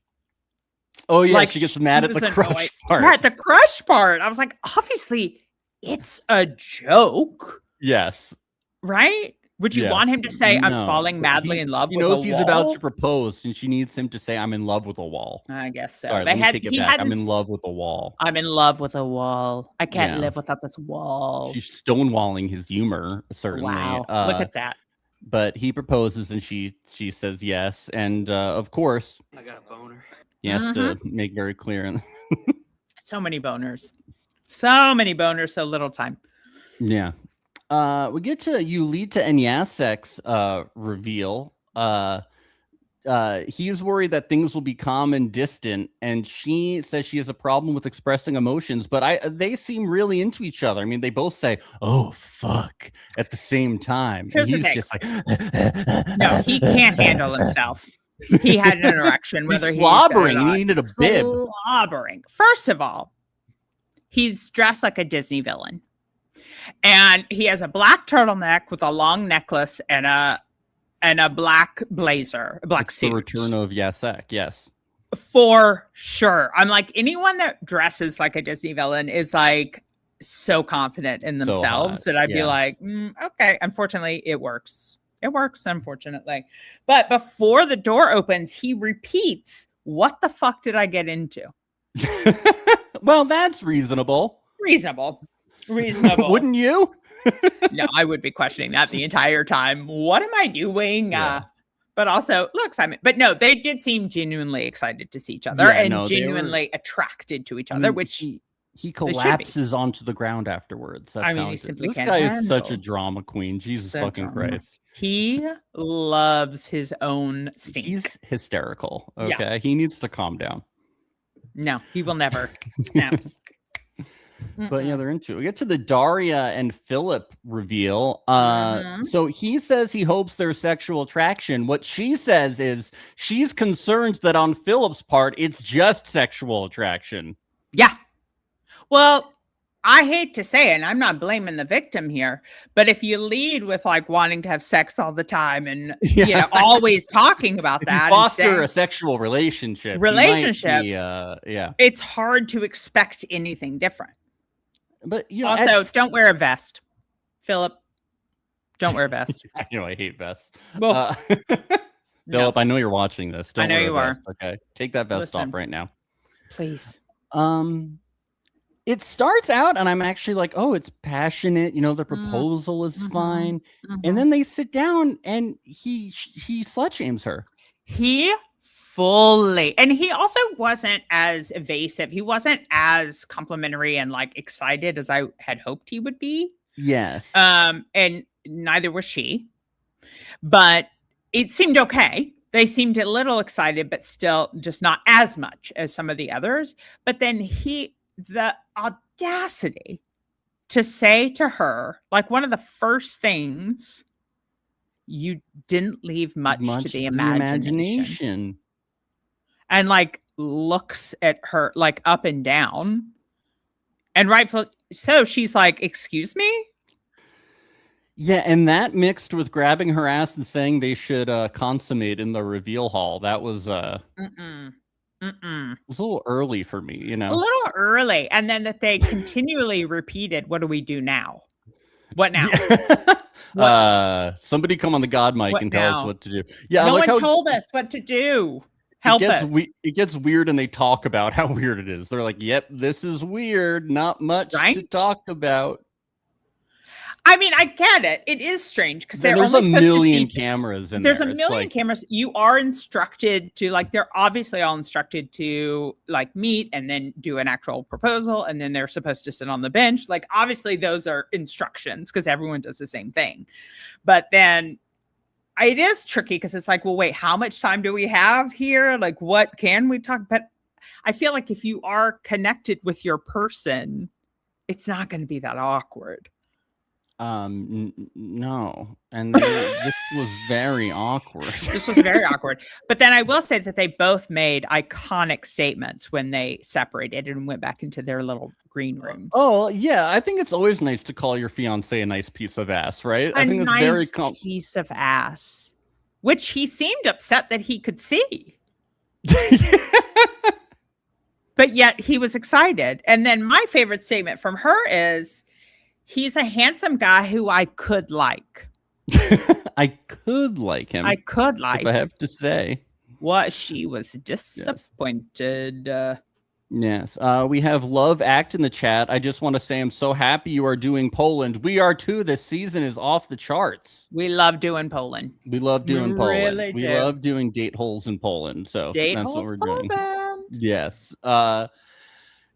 Oh, yeah. Like, she gets mad at the crush part. Yeah, the crush part. I was like, obviously, it's a joke. Yes. Right? Would you want him to say, I'm falling madly in love with a wall? He knows he's about to propose, and she needs him to say, I'm in love with a wall. I guess so. Sorry, let me take it back. I'm in love with a wall. I'm in love with a wall. I can't live without this wall. She's stonewalling his humor, certainly. Wow. Look at that. But he proposes, and she says yes. And, of course, I got a boner. He has to make very clear. So many boners. So many boners, so little time. Yeah. We get to Yulita and Jacek's reveal. He's worried that things will be calm and distant, and she says she has a problem with expressing emotions, but they seem really into each other. I mean, they both say, oh, fuck, at the same time. Here's and he's the thing. just like... No, he can't handle himself. He had an erection, whether he's slobbering. He needed a bib. Slobbering. First of all, he's dressed like a Disney villain. And he has a black turtleneck with a long necklace and a black blazer, a black It's suit. the return of Yasek. Yes. For sure. I'm like, anyone that dresses like a Disney villain is like so confident in So themselves hot, that I'd be yeah. like, okay. Unfortunately, it works. It works, unfortunately. But before the door opens, he repeats, "What the fuck did I get into?" Well, that's reasonable. Reasonable. Wouldn't you? No, I would be questioning that the entire time. What am I doing? Yeah. But also, look, Simon. But no, they did seem genuinely excited to see each other Yeah, and no, they were- genuinely attracted to each I other, mean, which he collapses onto the ground afterwards. That's I mean, how he it- simply this can't guy is such a handle. drama queen. Jesus So fucking drama. Christ. he loves his own stink. He's hysterical. Yeah. Okay. He needs to calm down. No, he will never. Snaps. But yeah, Mm-mm. they're into it. We get to the Daria and Philip reveal. Mhm. So he says he hopes there's sexual attraction. What she says is she's concerned that on Philip's part, it's just sexual attraction. Yeah. Well, I hate to say it, and I'm not blaming the victim here, but if you lead with like wanting to have sex all the time and you know always talking about If you that, and foster saying, a sexual relationship, yeah. it's hard to expect anything different. But you know, Also, don't wear a vest, Philip. Don't wear a vest. I know I hate vests. Well, no, Philip, I know you're watching this. Don't know wear a you are. vest, okay, take that vest Listen. off right now. please. It starts out, and I'm actually like, oh, it's passionate. You know, the proposal is fine, and then they sit down, and he slut shames her. He fully, and he also wasn't as evasive. He wasn't as complimentary and like excited as I had hoped he would be. Yes. And neither was she, but it seemed okay. They seemed a little excited, but still just not as much as some of the others. But then the audacity to say to her, like one of the first things, you didn't leave much to the imagination. And like looks at her like up and down. And rightfully so, she's like, excuse me? Yeah, and that mixed with grabbing her ass and saying they should consummate in the reveal hall. That was it was a little early for me, you know. A little early. And then that they continually repeated, what do we do now? What now? Somebody come on the God mic What and tell now? us what to do. Yeah, No like one how told us what to do. Help us. It gets weird, and they talk about how weird it is. They're like, "Yep, this is weird. Not much to Right? talk about." I mean, I get it. It is strange because they're There's only a supposed to million see cameras in there's there. a It's million like- cameras. You are instructed to like, they're obviously all instructed to like meet and then do an actual proposal. And then they're supposed to sit on the bench. Like, obviously those are instructions because everyone does the same thing. But then it is tricky because it's like, well, wait, how much time do we have here? Like, what can we talk? But I feel like if you are connected with your person, it's not going to be that awkward. No, and this was very awkward. This was very awkward. But then I will say that they both made iconic statements when they separated and went back into their little green rooms. Oh yeah, I think it's always nice to call your fiance a nice piece of ass, right? I think nice that's very piece of ass, which he seemed upset that he could see. But yet he was excited. And then my favorite statement from her is, he's a handsome guy who I could like. I could like him. I could like. if I have to say. What? She was disappointed. Yes. We have Love Act in the chat. I just want to say I'm so happy you are doing Poland. We are too. This season is off the charts. We love doing Poland. We love doing We Poland. really We do. love doing date holes in Poland. So Date that's holes what we're doing. Poland. Yes.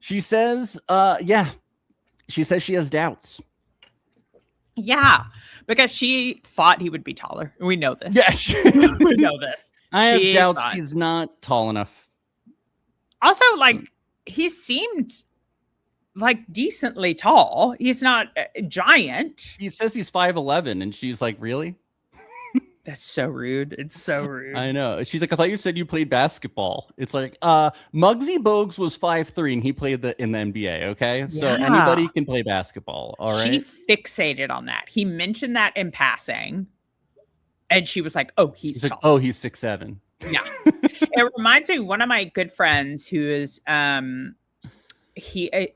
She says, she says she has doubts. Yeah, because she thought he would be taller. We know this. Yes. We know this. I have She doubts thought- he's not tall enough. Also, like, he seemed like decently tall. He's not giant. He says he's 5'11", and she's like, really? That's so rude. It's so rude. I know. She's like, I thought you said you played basketball. It's like, Muggsy Bogues was 5'3" and he played in the NBA. Okay, so anybody can play basketball. All right. She fixated on that. He mentioned that in passing, and she was like, "Oh, he's tall. Like, oh, he's 6'7". Yeah." It reminds me of one of my good friends who is an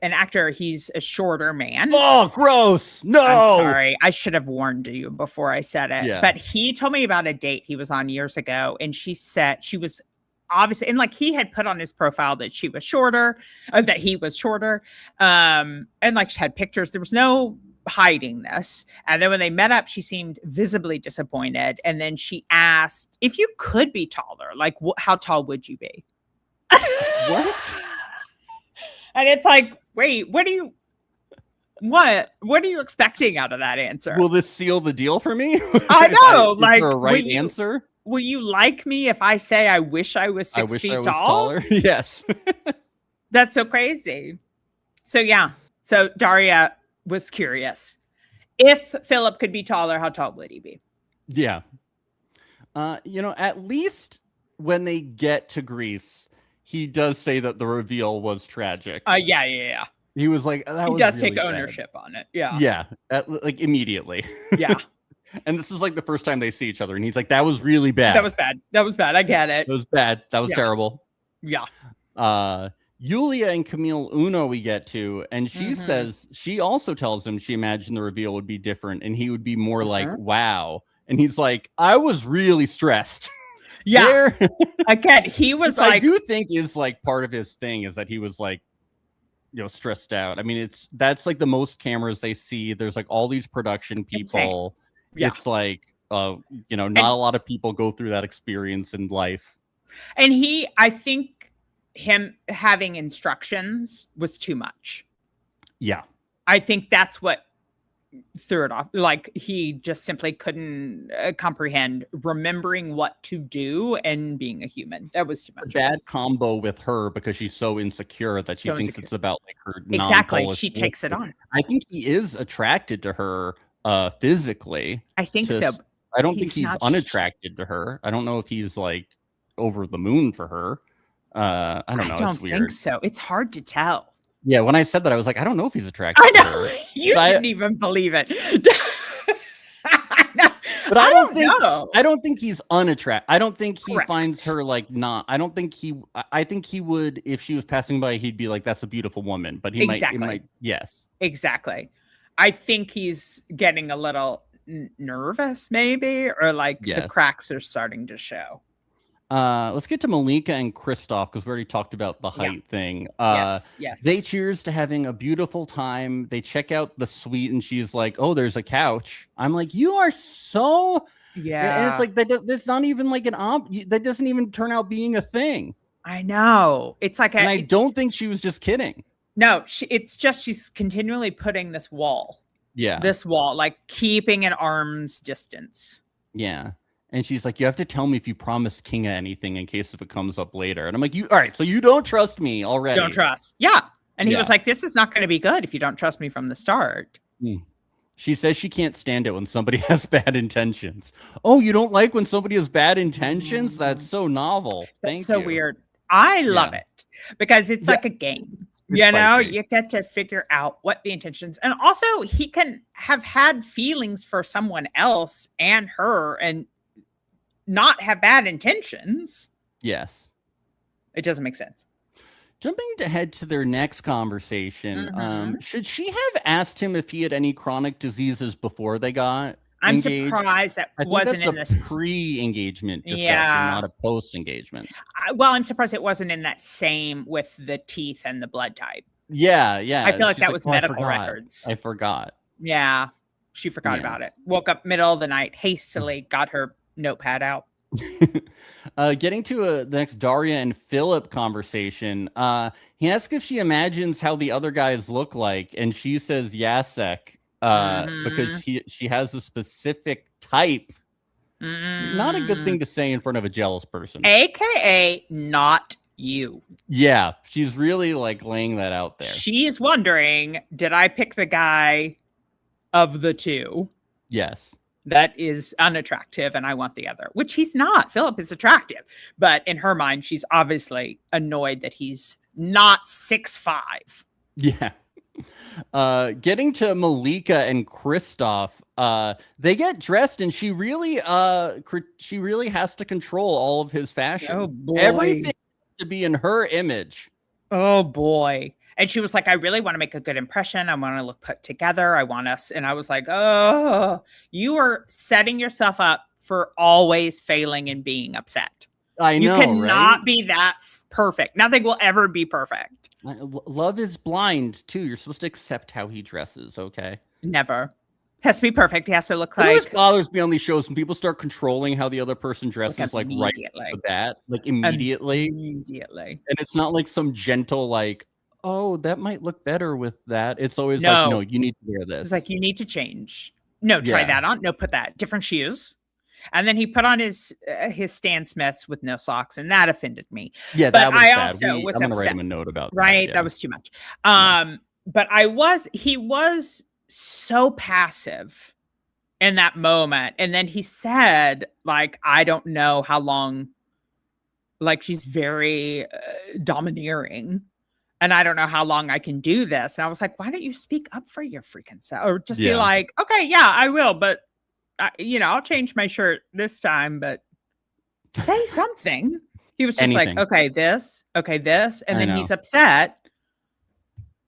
actor. He's a shorter man. Oh, gross. No. I'm sorry. I should have warned you before I said it. Yeah. But he told me about a date he was on years ago. And she said she was obviously, and like he had put on his profile that she was shorter, that he was shorter. And like she had pictures. There was no hiding this. And then when they met up, she seemed visibly disappointed. And then she asked, if you could be taller, like how tall would you be? What? And it's like, wait, what are you expecting out of that answer? Will this seal the deal for me? I know. Is like, there a right answer? Will you like me if I say I wish I was 6 feet tall? Taller? Yes. That's so crazy. So yeah. So Daria was curious. If Philip could be taller, how tall would he be? Yeah. At least when they get to Greece, he does say that the reveal was tragic. Yeah. He was like, that he was does really take ownership on it. Yeah. Yeah. Like immediately. Yeah. And this is like the first time they see each other. And he's like, that was really bad. That was bad. I get it. It was bad. That was terrible. Yeah. Yulia and Camille Uno we get to, and she says, she also tells him she imagined the reveal would be different and he would be more like, wow. And he's like, I was really stressed. Yeah. Again, he was like, I do think is like part of his thing is that he was like, stressed out. I mean, that's like the most cameras they see. There's like all these production people. Yeah. It's like, not a lot of people go through that experience in life. And I think him having instructions was too much. Yeah. I think that's what threw it off. Like he just simply couldn't comprehend remembering what to do and being a human. That was too much. Bad combo with her because she's so insecure that she thinks it's about like her. Exactly. She takes it on. I think he is attracted to her physically. I think so. I don't think he's unattracted to her. I don't know if he's like over the moon for her. I don't know. I don't it's weird. think so. It's hard to tell. Yeah, when I said that, I was like, I don't know if he's attracted I know. to her. You didn't even believe it. But I don't think know. I don't think he's unattracted. I don't think he Correct. finds her like not. I don't think he. I think he would if she was passing by. He'd be like, "That's a beautiful woman." But he might. Yes. Exactly. I think he's getting a little nervous, maybe, or like the cracks are starting to show. Let's get to Malika and Kristoff because we already talked about the height thing. Yes. They cheers to having a beautiful time. They check out the suite and she's like, "Oh, there's a couch." I'm like, "You are so..." Yeah. And it's like that's not even like that doesn't even turn out being a thing. I know. It's like, and I don't think she was just kidding. No, it's just she's continually putting this wall. Yeah. This wall, like keeping an arm's distance. Yeah. And she's like, you have to tell me if you promised Kinga anything in case if it comes up later. And I'm like, all right, so you don't trust me already. Don't trust. Yeah. And he was like, this is not going to be good if you don't trust me from the start. She says she can't stand it when somebody has bad intentions. Oh, you don't like when somebody has bad intentions? That's so novel. That's so weird. I love it because it's like a game. You get to figure out what the intentions, and also he can have had feelings for someone else and her and not have bad intentions. Yes. It doesn't make sense. Jumping ahead to their next conversation, should she have asked him if he had any chronic diseases before they got I'm engaged? Surprised that wasn't in this pre-engagement discussion, not a post-engagement. Well, I'm surprised it wasn't in that same with the teeth and the blood type. Yeah. I feel like that was medical records. I forgot. Yeah, she forgot about it. Woke up middle of the night, hastily got her notepad out. Getting to the next Daria and Philip conversation, he asks if she imagines how the other guys look like, and she says Jacek because she has a specific type. Not a good thing to say in front of a jealous person. AKA not you. Yeah, she's really like laying that out there. She's wondering, did I pick the guy of the two? Yes. that is unattractive and I want the other, which he's not. Philip is attractive, but in her mind, she's obviously annoyed that he's not 6'5". Yeah. Getting to Malika and Kristoff, they get dressed and she really has to control all of his fashion. Oh boy. Everything to be in her image. Oh boy. And she was like, I really want to make a good impression. I want to look put together. I want us. And I was like, oh, you are setting yourself up for always failing and being upset. I know, you cannot right? be that perfect. Nothing will ever be perfect. Love is blind too. You're supposed to accept how he dresses, okay? Never. Has to be perfect. He has to look It always like bothers me on these shows when people start controlling how the other person dresses, like right immediately. off the bat, like immediately. Immediately. And it's not like some gentle, like, oh, that might look better with that. It's always No. like, no, you need to wear this. It's like, you need to change. No, try Yeah. that on. No, put that. Different shoes. And then he put on his Stan Smiths with no socks, and that offended me. Yeah, but that was I bad. also was I'm gonna write upset. him a note about Right, that. that was too much. But he was so passive in that moment, and then he said, like, I don't know how long. Like, she's very domineering, and I don't know how long I can do this. And I was like, why don't you speak up for your freaking self, or just be like, okay, yeah, I will, but. I'll change my shirt this time, but say something. He was just Anything. like, okay, this, and then know. he's upset.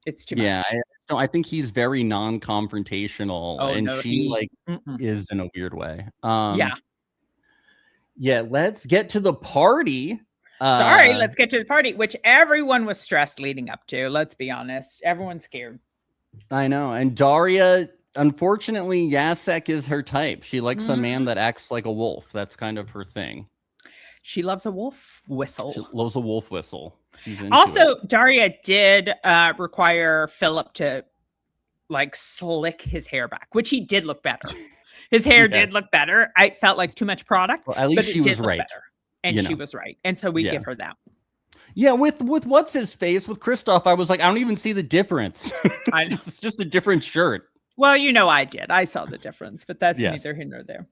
It's too much. Yeah, I think he's very non-confrontational, and no, she is in a weird way. Yeah, let's get to the party. Let's get to the party, which everyone was stressed leading up to. Let's be honest. Everyone's scared. I know. And Daria, unfortunately, Jacek is her type. She likes a man that acts like a wolf. That's kind of her thing. She loves a wolf whistle. She loves a wolf whistle. Also, Daria did require Philip to like slick his hair back, which he did look better. His hair did look better. I felt like too much product. Well, at least she was right. And she was right. And so we give her that. Yeah, with what's his face, with Kristoff, I was like, I don't even see the difference. I know. It's just a different shirt. Well, I did. I saw the difference, but that's neither here nor there.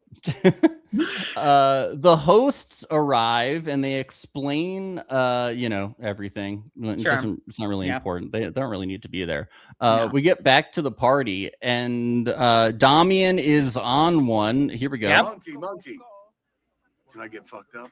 The hosts arrive and they explain, everything. Sure. It's not really important. They don't really need to be there. We get back to the party and Damian is on one. Here we go. Yep. Monkey. Can I get fucked up?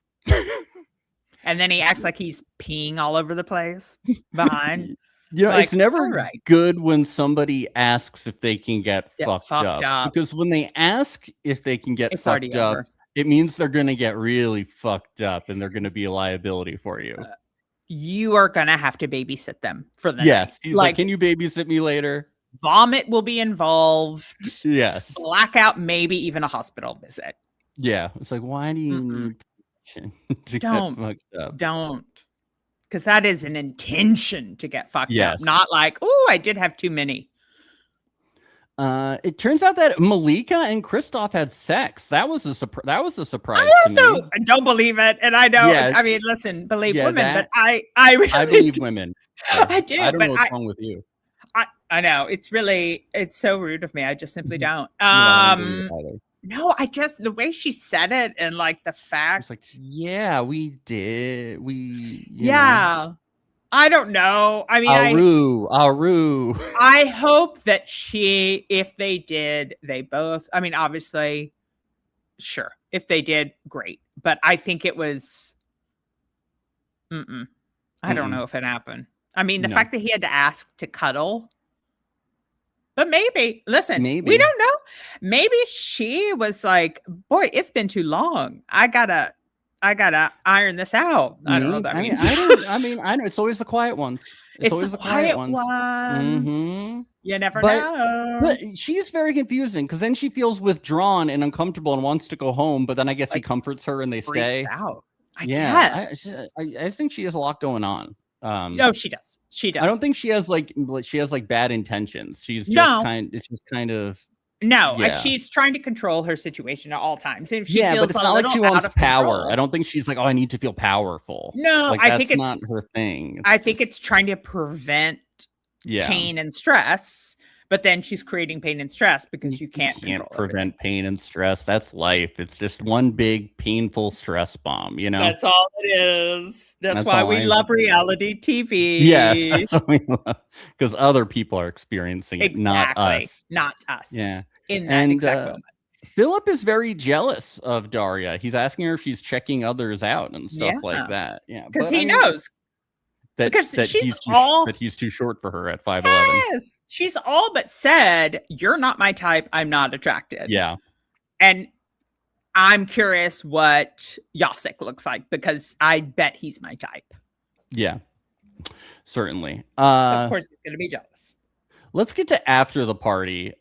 And then he acts like he's peeing all over the place behind. It's never good when somebody asks if they can get fucked up. Because when they ask if they can get fucked up, it means they're going to get really fucked up and they're going to be a liability for you. You are going to have to babysit them for that. Yes. He's like, can you babysit me later? Vomit will be involved. Yes. Blackout, maybe even a hospital visit. Yeah. It's like, why do you need to get fucked up? Don't. Because that is an intention to get fucked up. Not like, oh, I did have too many. It turns out that Malika and Kristoff had sex. That was a surprise. I also don't believe it, and I know. Yeah. I mean, listen, believe women, but I really I believe women. Yeah. I do. I don't know what's wrong with you. I know it's so rude of me. I just simply don't. No, the way she said it and like the fact. It's like, yeah, we did. Know. I don't know. I mean, Aru. I hope that if they did, they both. I mean, obviously, sure. If they did, great. But I think it was. I don't know if it happened. I mean, the fact that he had to ask to cuddle. But maybe, listen, we don't know. Maybe she was like, boy, it's been too long. I gotta iron this out. I don't know what that means. I know. It's always the quiet ones. It's always the quiet ones. Mm-hmm. You never know. But she's very confusing because then she feels withdrawn and uncomfortable and wants to go home. But then I guess he comforts her and they stay. Out. I guess. I think she has a lot going on. No, she does. I don't think she has bad intentions. She's just kind of. No, she's trying to control her situation at all times. And if she feels but it's not like she wants power. Control, I don't think she's like, oh, I need to feel powerful. No, I think it's not her thing. I think it's trying to prevent pain and stress But then she's creating pain and stress because you can't prevent pain and stress. That's life. It's just one big painful stress bomb, you know? That's all it is. That's why we love reality TV. Yes, that's what we love. Because other people are experiencing it, not us. Not us. Yeah. In that exact moment. Philip is very jealous of Daria. He's asking her if she's checking others out and stuff like that. Yeah. Because he knows. That he's too short for her at 5'11". Yes, she's all but said, "You're not my type. I'm not attracted." Yeah, and I'm curious what Jacek looks like because I bet he's my type. Yeah, certainly. So of course, he's gonna be jealous. Let's get to after the party.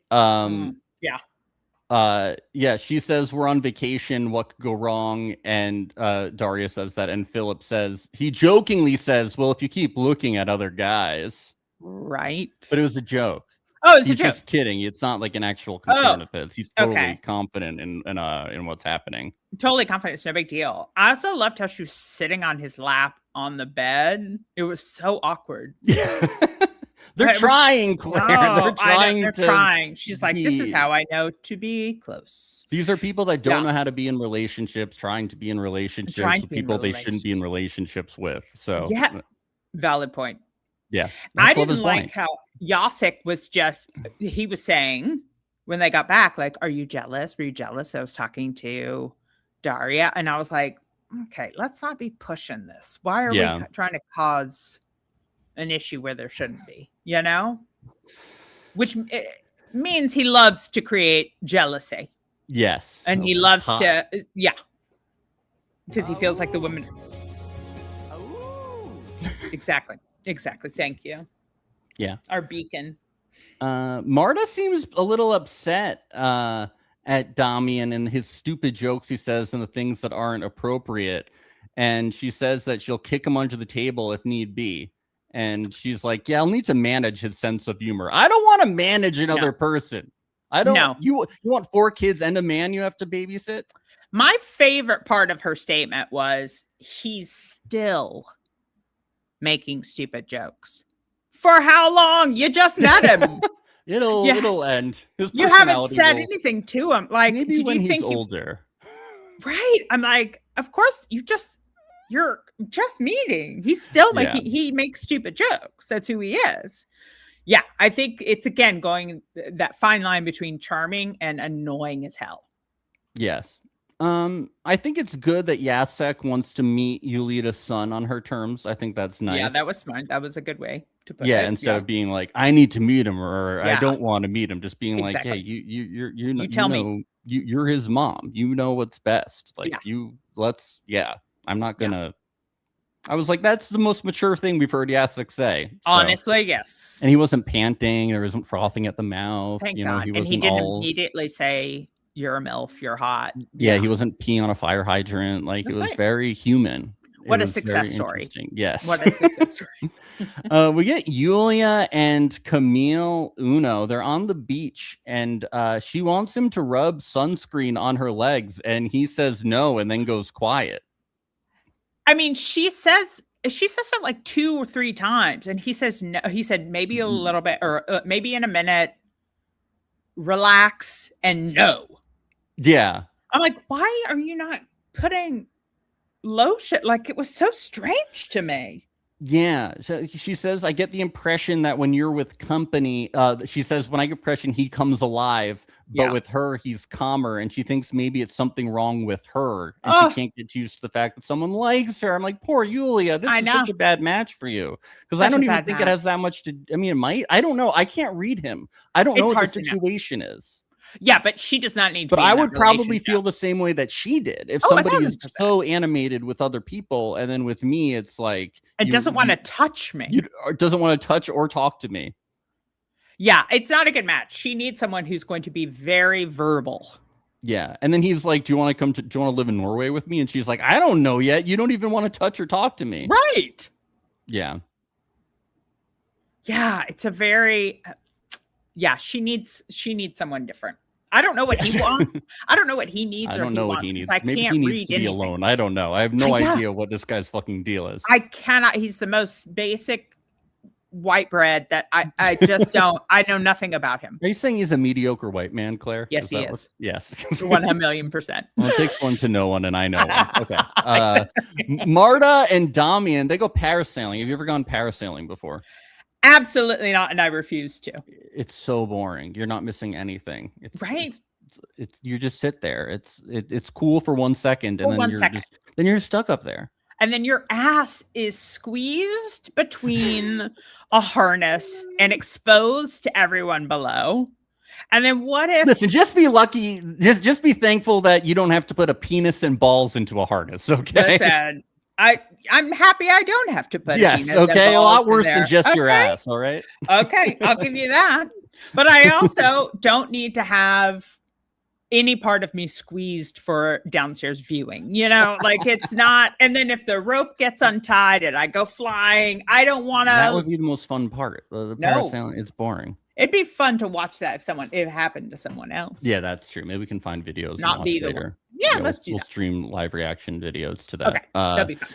Yeah, she says we're on vacation. What could go wrong? And Daria says that, and Philip says, he jokingly says, well, if you keep looking at other guys, right? But it was a joke. Oh, it's He's a joke. Just kidding. It's not like an actual concern of his. He's totally confident in what's happening. Totally confident. It's no big deal. I also loved how she was sitting on his lap on the bed. It was so awkward. They're trying, Claire. They're trying. They're trying. She's like, this is how I know to be close. These are people that don't know how to be in relationships, trying to be in relationships with people they shouldn't be in relationships with. So yeah, valid point. Yeah. I didn't like how Jacek was he was saying when they got back, like, are you jealous? Were you jealous? I was talking to Daria and I was like, okay, let's not be pushing this. Why are we trying to cause an issue where there shouldn't be, you know? Which means he loves to create jealousy. Yes. And he loves to, because he feels like the women. Exactly. Thank you. Yeah. Our beacon. Marta seems a little upset at Damian and his stupid jokes he says and the things that aren't appropriate. And she says that she'll kick him under the table if need be. And she's like, yeah, I'll need to manage his sense of humor. I don't want to manage another person. I don't know. You want 4 kids and a man you have to babysit? My favorite part of her statement was he's still making stupid jokes. For how long? You just met him. It'll end. You haven't said anything to him. Like, maybe when he's older. Right. I'm like, of course, you're just meeting. He's still making, he makes stupid jokes. That's who he is. Yeah. I think it's again going that fine line between charming and annoying as hell. Yes. I think it's good that Jacek wants to meet Yulita's son on her terms. I think that's nice. Yeah, that was smart. That was a good way to put it. Yeah, instead of being like, I need to meet him or I don't want to meet him, just being like, hey, you tell me. You're his mom. You know what's best. Like I'm not gonna. I was like, that's the most mature thing we've heard Jacek say. So. Honestly, yes. And he wasn't panting. There wasn't frothing at the mouth. Thank God. He and he didn't immediately say, you're a MILF, you're hot. Yeah, he wasn't peeing on a fire hydrant. Like, it was very human. What a success story. Yes. What a success story. We get Yulia and Camille Uno. They're on the beach and she wants him to rub sunscreen on her legs. And he says no and then goes quiet. I mean, she says it like 2 or 3 times. And he says no. He said maybe a little bit or maybe in a minute. Relax and no. Yeah. I'm like, why are you not putting lotion? Like, it was so strange to me. Yeah. So she says, I get the impression that when you're with company, she says, when I get impression, he comes alive, but with her, he's calmer. And she thinks maybe it's something wrong with her. And she can't get used to the fact that someone likes her. I'm like, poor Yulia, this is such a bad match for you. Because I don't even think it has that much to, I mean, it might, I don't know. I can't read him. I don't know what the situation is. Yeah, but she does not need to be I would probably feel the same way that she did. If somebody 1,000%. Is so animated with other people, and then with me, it's like... It doesn't want to touch me. Doesn't want to touch or talk to me. Yeah, it's not a good match. She needs someone who's going to be very verbal. Yeah, and then he's like, do you want to live in Norway with me? And she's like, I don't know yet. You don't even want to touch or talk to me. Right. Yeah. Yeah, it's a very... Yeah, she needs someone different. I don't know what he wants. I don't know what he needs. I don't know what he needs. Maybe he needs to be alone. I don't know. I have no idea what this guy's fucking deal is. I cannot. He's the most basic white bread that I just don't. I know nothing about him. Are you saying he's a mediocre white man, Claire? Yes, he is. Yes. 1,000,000%. Well, it takes one to know one, and I know one. Okay. Exactly. Marta and Damian, they go parasailing. Have you ever gone parasailing before? Absolutely not, and I refuse to. It's so boring. You're not missing anything. It's Right. It's you just sit there. It's cool for 1 second, and then you're stuck up there. And then your ass is squeezed between a harness and exposed to everyone below. And then what if... Listen, just be lucky. Just be thankful that you don't have to put a penis and balls into a harness, okay? Listen, I'm happy I don't have to put a penis and okay, a lot balls in worse there. than just your Okay? ass, all right? Okay, I'll give you that. But I also don't need to have any part of me squeezed for downstairs viewing, like it's not. And then if the rope gets untied and I go flying, I don't want to. That would be the most fun part. The No. parasailing is boring. It'd be fun to watch that if it happened to someone else. Yeah, that's true. Maybe we can find videos. Not and be watch the later. one. Yeah, let's do we'll that. stream live reaction videos to that. Okay, that'd be fun.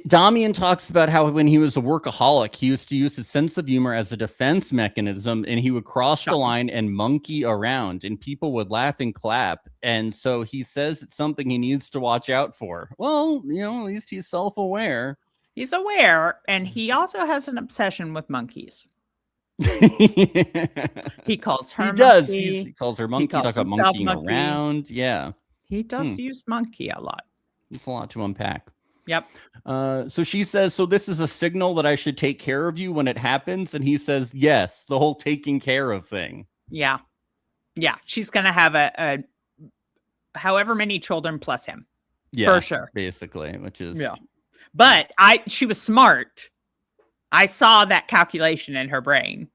Damian talks about how when he was a workaholic, he used to use his sense of humor as a defense mechanism, and he would cross the line and monkey around, and people would laugh and clap. And so he says it's something he needs to watch out for. Well, at least he's self-aware. He's aware, and he also has an obsession with monkeys. He calls her. He does. Monkey. He calls her monkey. calls Talk about himself monkeying monkey. around. Yeah, He does use monkey a lot. it's a lot to unpack. Yep. So she says, so this is a signal that I should take care of you when it happens. And he says, yes, the whole taking care of thing. Yeah. Yeah. She's going to have a however many children plus him. Yeah, for sure. Basically, which is, Yeah. But she was smart. I saw that calculation in her brain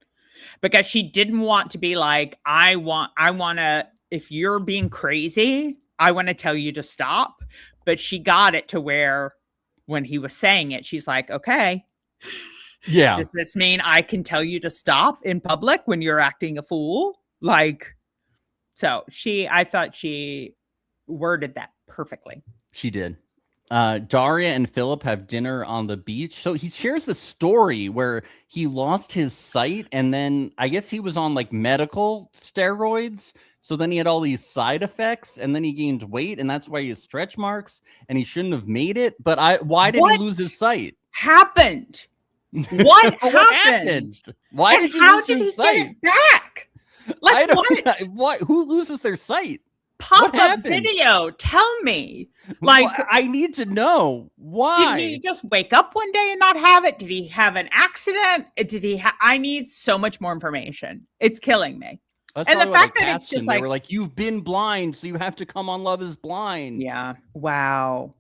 because she didn't want to be like, I want to, if you're being crazy, I want to tell you to stop. But she got it to where when he was saying it, she's like, okay. Yeah. Does this mean I can tell you to stop in public when you're acting a fool? So I thought she worded that perfectly. She did. Daria and Philip have dinner on the beach. So he shares the story where he lost his sight, and then I guess he was on medical steroids. So then he had all these side effects, and then he gained weight, and that's why he has stretch marks, and he shouldn't have made it. But why did he lose his sight? Happened? What happened? Why did how did he get it back? What? Who loses their sight? Pop up video. Tell me. I need to know why. Did he just wake up one day and not have it? Did he have an accident? I need so much more information. It's killing me. That's and the fact that it's just they were like, you've been blind, so you have to come on Love is Blind. Yeah. Wow.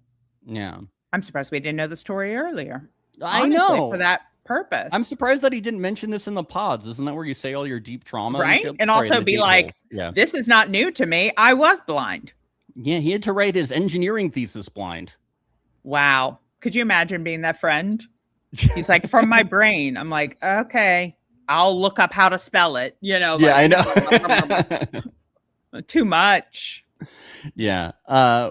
Yeah. I'm surprised we didn't know the story earlier. I know. For that purpose. I'm surprised that he didn't mention this in the pods. Isn't that where you say all your deep trauma? Right. And also be like, this is not new to me. I was blind. Yeah. He had to write his engineering thesis blind. Wow. Could you imagine being that friend? He's like, from my brain. I'm like, okay. I'll look up how to spell it, Yeah, I know. Too much. Yeah.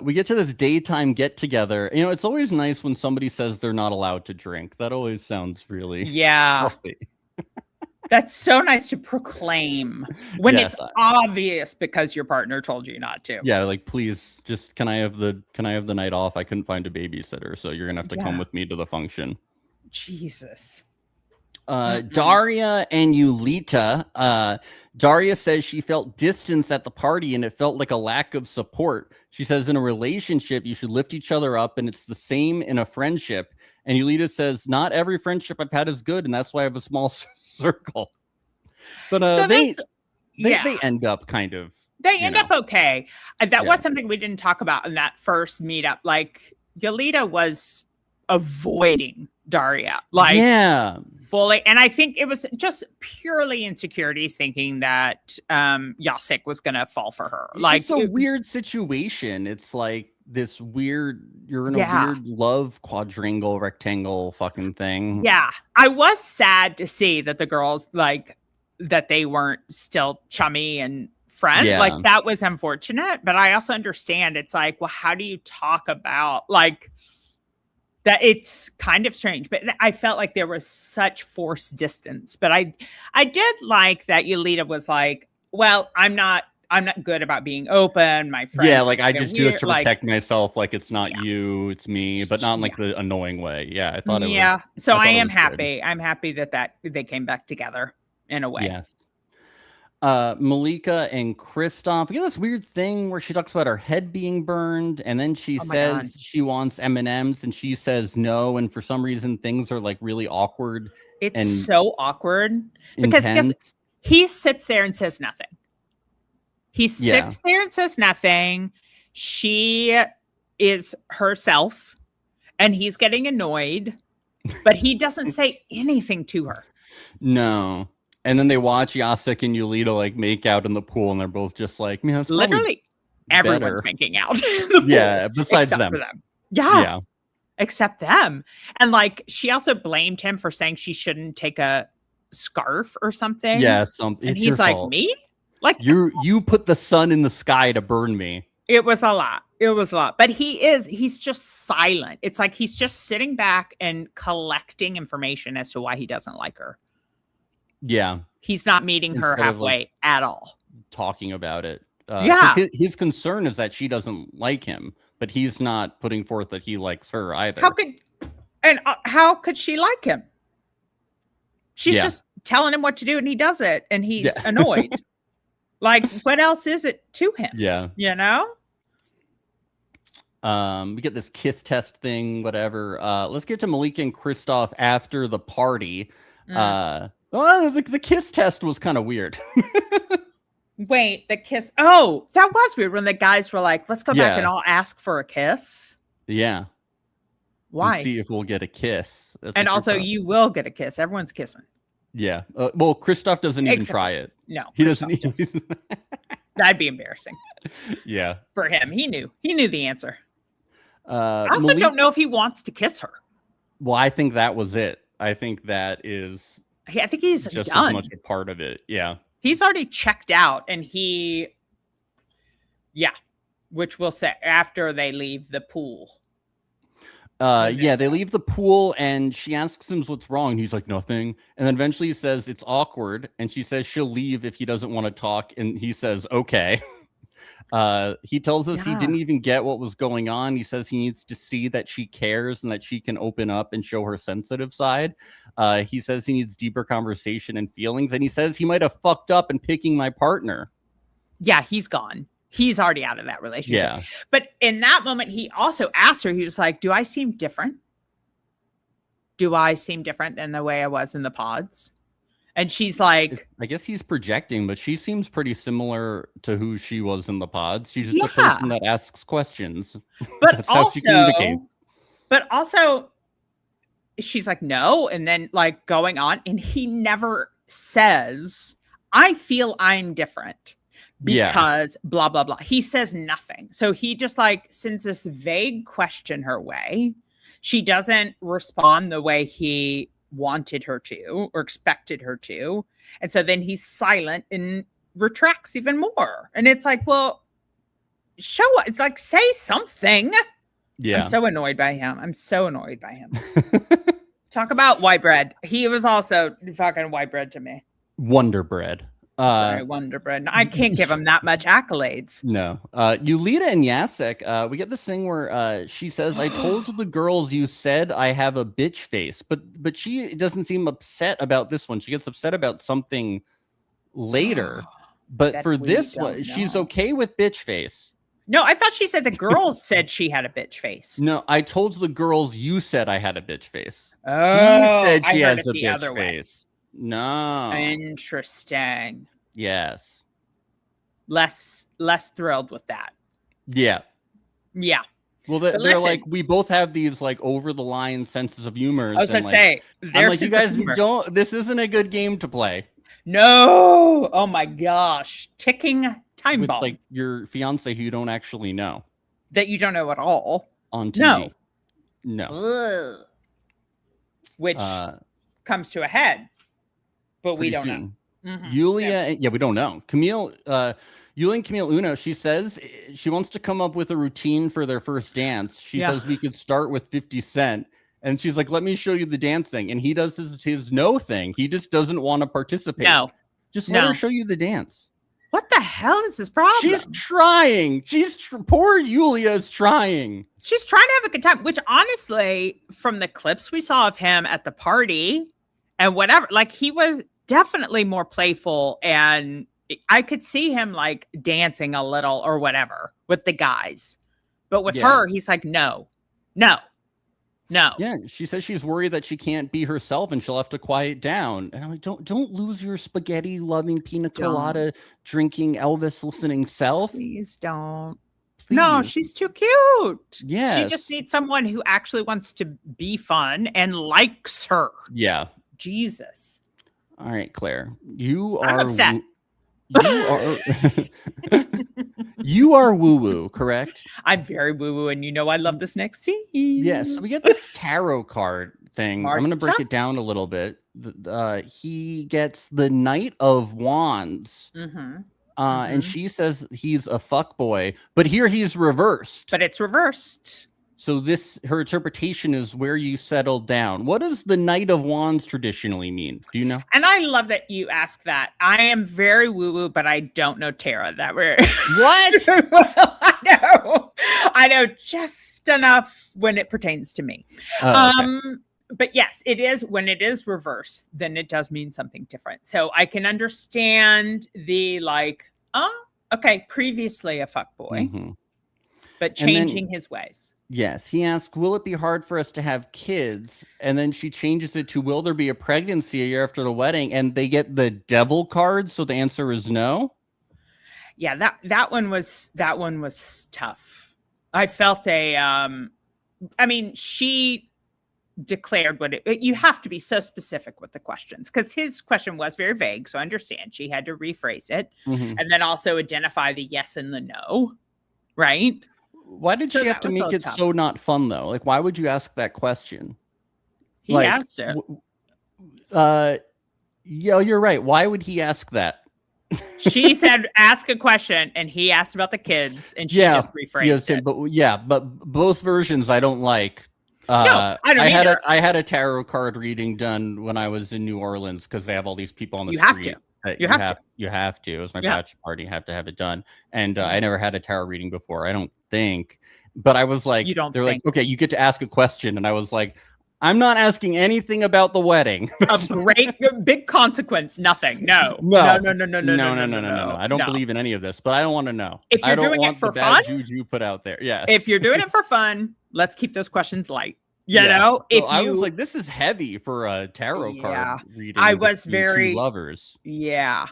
We get to this daytime get together. It's always nice when somebody says they're not allowed to drink. That always sounds really healthy. That's so nice to proclaim when it's obvious because your partner told you not to. Yeah, please, just can I have the night off? I couldn't find a babysitter, so you're gonna have to come with me to the function. Jesus. Daria and Yulita. Daria says she felt distance at the party and it felt like a lack of support. She says in a relationship, you should lift each other up, and it's the same in a friendship. And Yulita says, not every friendship I've had is good, and that's why I have a small circle. But they end up kind of. They end up okay. That was something we didn't talk about in that first meetup. Yulita was avoiding Daria, fully. And I think it was just purely insecurities, thinking that Jacek was going to fall for her. It's a weird situation. It's like this weird, you're in a weird love quadrangle rectangle fucking thing. Yeah. I was sad to see that the girls, that they weren't still chummy and friends. Yeah. That was unfortunate. But I also understand it's well, how do you talk about That it's kind of strange, but I felt like there was such forced distance. But I did like that Yulita was like, well, I'm not good about being open. My friends, Yeah, like I they're just do this weird. to Like, protect myself. Like it's not yeah. you, it's me, but not in like the annoying way. Yeah, I thought it was. Yeah. So I thought it am was good. happy. I'm happy that they came back together in a way. Yes. Malika and Kristoff, we get this weird thing where she talks about her head being burned, and then she Oh my God. says she wants M&Ms, and she says no, and for some reason things are like really awkward. It's and so awkward because he sits there and says nothing. He sits there and says nothing. She is herself, and he's getting annoyed, but he doesn't say anything to her. No. And then they watch Yasek and Yulita like make out in the pool, and they're both just like, man, it's literally everyone's better. making out. In the pool, yeah, besides except them. for them. Yeah, except them. And like she also blamed him for saying she shouldn't take a scarf or something. Yeah, something. And he's like, fault. Me? Like you put the sun in the sky to burn me. It was a lot. It was a lot. But he's just silent. It's like he's just sitting back and collecting information as to why he doesn't like her. Yeah. He's not meeting her halfway at all. Talking about it. Yeah. His concern is that she doesn't like him, but he's not putting forth that he likes her either. How could she like him? She's just telling him what to do and he does it and he's annoyed. Like, what else is it to him? Yeah. You know? We get this kiss test thing, whatever. Let's get to Malika and Kristoff after the party. The kiss test was kind of weird. Wait, the kiss. Oh, that was weird when the guys were like, let's go back and all ask for a kiss. Yeah. Why? And see if we'll get a kiss. And also, you will get a kiss. Everyone's kissing. Yeah. Well, Kristoff doesn't even try it. No. He doesn't. That'd be embarrassing. Yeah. For him. He knew the answer. I also don't know if he wants to kiss her. Well, I think that was it. I think that is. I think he's just done. As much a part of it. Yeah. He's already checked out, and which we'll say after they leave the pool. Yeah, they leave the pool, and she asks him what's wrong. And he's like, nothing. And then eventually he says it's awkward, and she says she'll leave if he doesn't want to talk. And he says, okay. He tells us he didn't even get what was going on. He says he needs to see that she cares and that she can open up and show her sensitive side. He says he needs deeper conversation and feelings, and he says he might have fucked up in picking my partner. Yeah, he's gone. He's already out of that relationship. Yeah. But in that moment, he also asked her, he was like, do I seem different? Do I seem different than the way I was in the pods? And she's like, I guess he's projecting, but she seems pretty similar to who she was in the pods. She's just a person that asks questions. But also, she's like, no. And then like going on, and he never says, I feel I'm different because blah, blah, blah. He says nothing. So he just like sends this vague question her way. She doesn't respond the way he wanted her to or expected her to. And so then he's silent and retracts even more. And it's like, well, it's like, say something. Yeah. I'm so annoyed by him. Talk about white bread. He was also fucking white bread to me. Wonder bread. Sorry, Wonder Bread. I can't give him that much accolades. No. Yulita and Yasek, we get this thing where she says, I told the girls you said I have a bitch face. But she doesn't seem upset about this one. She gets upset about something later. But for this one, she's okay with bitch face. No, I thought she said the girls said she had a bitch face. No, I told the girls you said I had a bitch face. Oh, he said she has a bitch face. No. Interesting. Yes. Less thrilled with that. Yeah. Yeah. Well, they're like, we both have these like over the line senses of humor. I was going to say, I'm like, you guys don't. This isn't a good game to play. No. Oh my gosh. Ticking time bomb. Like your fiance who you don't actually know. That you don't know at all. On TV. No. Ugh. Which comes to a head. But we don't know. Mm-hmm. Yulia, we don't know. Camille, Yulia and Camille Uno, she says she wants to come up with a routine for their first dance. She says we could start with 50 Cent. And she's like, let me show you the dancing. And he does his no thing. He just doesn't want to participate. No. Just let her show you the dance. What the hell is this problem? She's trying. Poor Yulia is trying. She's trying to have a good time, which honestly, from the clips we saw of him at the party and whatever, like he was definitely more playful, and I could see him like dancing a little or whatever with the guys. But with her, he's like, no. Yeah, she says she's worried that she can't be herself and she'll have to quiet down. And I'm like, don't lose your spaghetti loving, pina colada drinking, Elvis listening self. Please don't. Please. No, she's too cute. Yeah, she just needs someone who actually wants to be fun and likes her. Yeah. Jesus. All right, Claire, you I'm are upset. You are woo-woo, correct? I'm very woo-woo, and you know I love this next scene. Yes, so we get this tarot card thing. Marta? I'm going to break it down a little bit. He gets the Knight of Wands, and she says he's a fuckboy, but here he's reversed. But it's reversed. So her interpretation is where you settle down. What does the Knight of Wands traditionally mean? Do you know? And I love that you ask that. I am very woo-woo, but I don't know tarot that way. What? Well, I know just enough when it pertains to me. Okay. But yes, it is when it is reversed, then it does mean something different. So I can understand the okay, previously a fuckboy, but changing his ways. Yes, he asked, will it be hard for us to have kids? And then she changes it to, will there be a pregnancy a year after the wedding? And they get the devil card, so the answer is no. Yeah, that one was tough. I felt she declared you have to be so specific with the questions, because his question was very vague, so I understand she had to rephrase it and then also identify the yes and the no, right? Why did she have to make it so not fun, though? Like, why would you ask that question? He asked it. Yeah, you're right. Why would he ask that? She said, ask a question, and he asked about the kids, and she just rephrased it. But both versions I don't like. No, I don't either. I had a tarot card reading done when I was in New Orleans, because they have all these people on the street. You have to. It was my bachelor party. You have to have it done. And I never had a tarot reading before, I don't think. But I was like, they're like, okay, you get to ask a question. And I was like, I'm not asking anything about the wedding. A great big consequence. Nothing. No. I don't believe in any of this, but I don't want to know. If you're doing it for fun, juju put out there. Yes. If you're doing it for fun, let's keep those questions light. You know, I was like, this is heavy for a tarot card reading. I was very lovers. Yeah.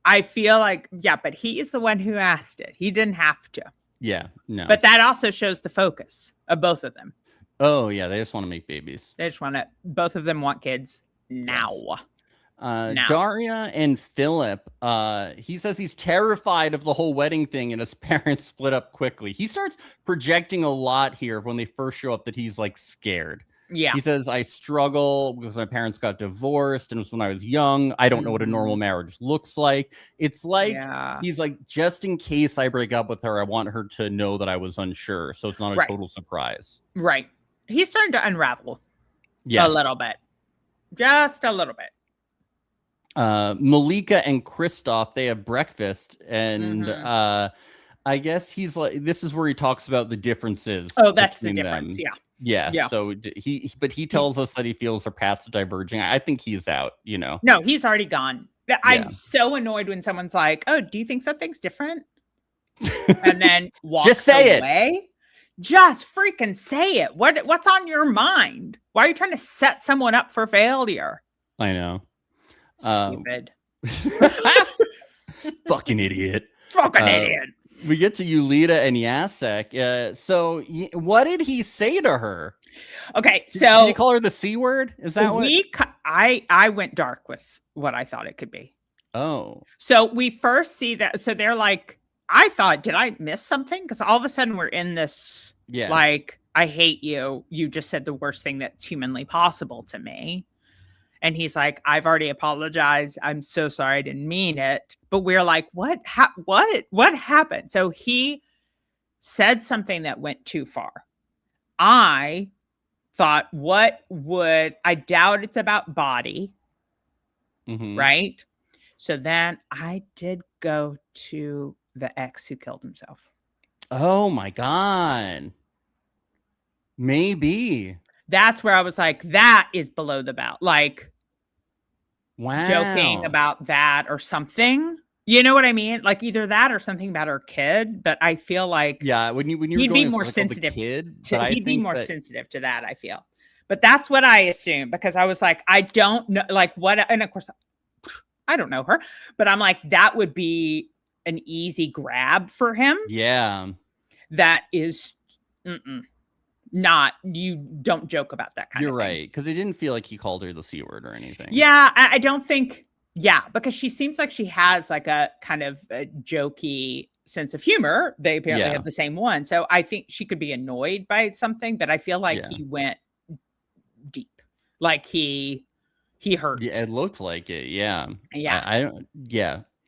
I feel like, but he is the one who asked it. He didn't have to. Yeah, no. But that also shows the focus of both of them. Oh, yeah. They just want to make babies. Both of them want kids now. Daria and Philip, he says he's terrified of the whole wedding thing and his parents split up quickly. He starts projecting a lot here when they first show up that he's like scared. Yeah. He says, I struggle because my parents got divorced and it was when I was young. I don't know what a normal marriage looks like. It's like, he's like, just in case I break up with her, I want her to know that I was unsure. So it's not a total surprise. Right. He's starting to unravel a little bit. Just a little bit. Malika and Christoph, they have breakfast, and I guess he's like, this is where he talks about the differences. Oh, that's the difference. Them. Yeah. So he tells us that he feels they're past the diverging. I think he's out, you know. No, he's already gone. I'm so annoyed when someone's like, oh, do you think something's different? And then walks Just say away. It. Just freaking say it. What's on your mind? Why are you trying to set someone up for failure? I know. Stupid. Fucking idiot. Fucking idiot. We get to Yulita and Jacek. So what did he say to her? Okay, so did he call her the C word? Is that what? I went dark with what I thought it could be. Oh. So we first see that. So they're like, I thought, did I miss something? Because all of a sudden we're in this, like, I hate you. You just said the worst thing that's humanly possible to me. And he's like, I've already apologized. I'm so sorry. I didn't mean it. But we're like, what happened? So he said something that went too far. I thought, I doubt it's about body, right? So then I did go to the ex who killed himself. Oh my God. Maybe. That's where I was like, that is below the belt. Like, wow. Joking about that or something. You know what I mean? Like either that or something about her kid. But I feel like when you he'd be more sensitive. He'd be more sensitive to that, I feel. But that's what I assumed, because I was like, I don't know, like what, and of course, I don't know her, but I'm like, that would be an easy grab for him. Yeah. That is not, you don't joke about that kind of thing. You're right, because it didn't feel like he called her the C word or anything. Yeah, I don't think, because she seems like she has like a kind of a jokey sense of humor. They apparently have the same one. So I think she could be annoyed by something, but I feel like he went deep. Like he hurt. Yeah, it looked like it. Yeah.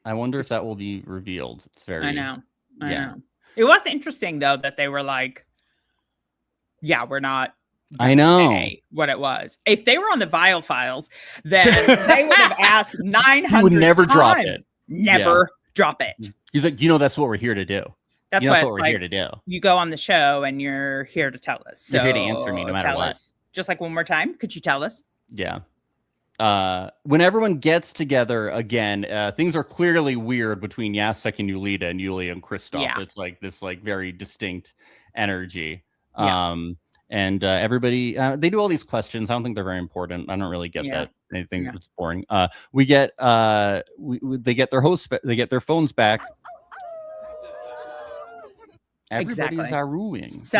I wonder if that will be revealed. It's very. I know. It was interesting though that they were like, we're not. I know what it was. If they were on the Vile Files, then they would have asked 900 He would never times. drop it. Never drop it. He's like, that's what we're here to do. That's what we're here to do. You go on the show and you're here to tell us. So you're here to answer me no matter what. Just like one more time. Could you tell us? Yeah. When everyone gets together again, things are clearly weird between Jacek and Yulita and Yulia and Kristoff. Yeah. It's like this like very distinct energy. Yeah. And everybody, they do all these questions. I don't think they're very important. I don't really get that anything that's boring. We get they get their they get their phones back. Everybody's Aruing. Is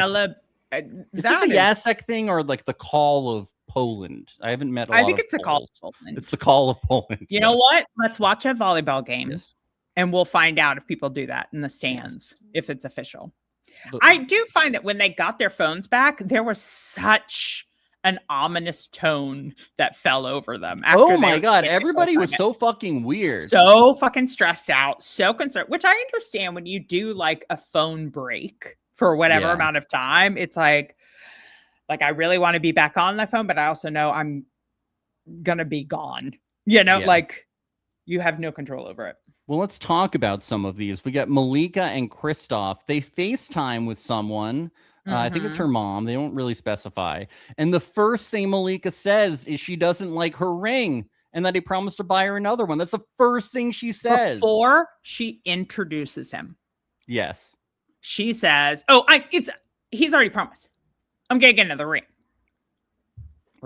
this a Jacek thing or like the call of Poland? I haven't met. I think it's the call of Poland. It's the call of Poland. You know what? Let's watch a volleyball game, and we'll find out if people do that in the stands if it's official. I do find that when they got their phones back, there was such an ominous tone that fell over them. Oh my God. Everybody was so fucking weird. So fucking stressed out. So concerned, which I understand when you do like a phone break for whatever amount of time. It's like I really want to be back on the phone, but I also know I'm going to be gone. Like you have no control over it. Well, let's talk about some of these. We got Malika and Kristoff. They FaceTime with someone. I think it's her mom. They don't really specify. And the first thing Malika says is she doesn't like her ring and that he promised to buy her another one. That's the first thing she says. Before she introduces him. Yes. She says, he's already promised. I'm going to get another ring.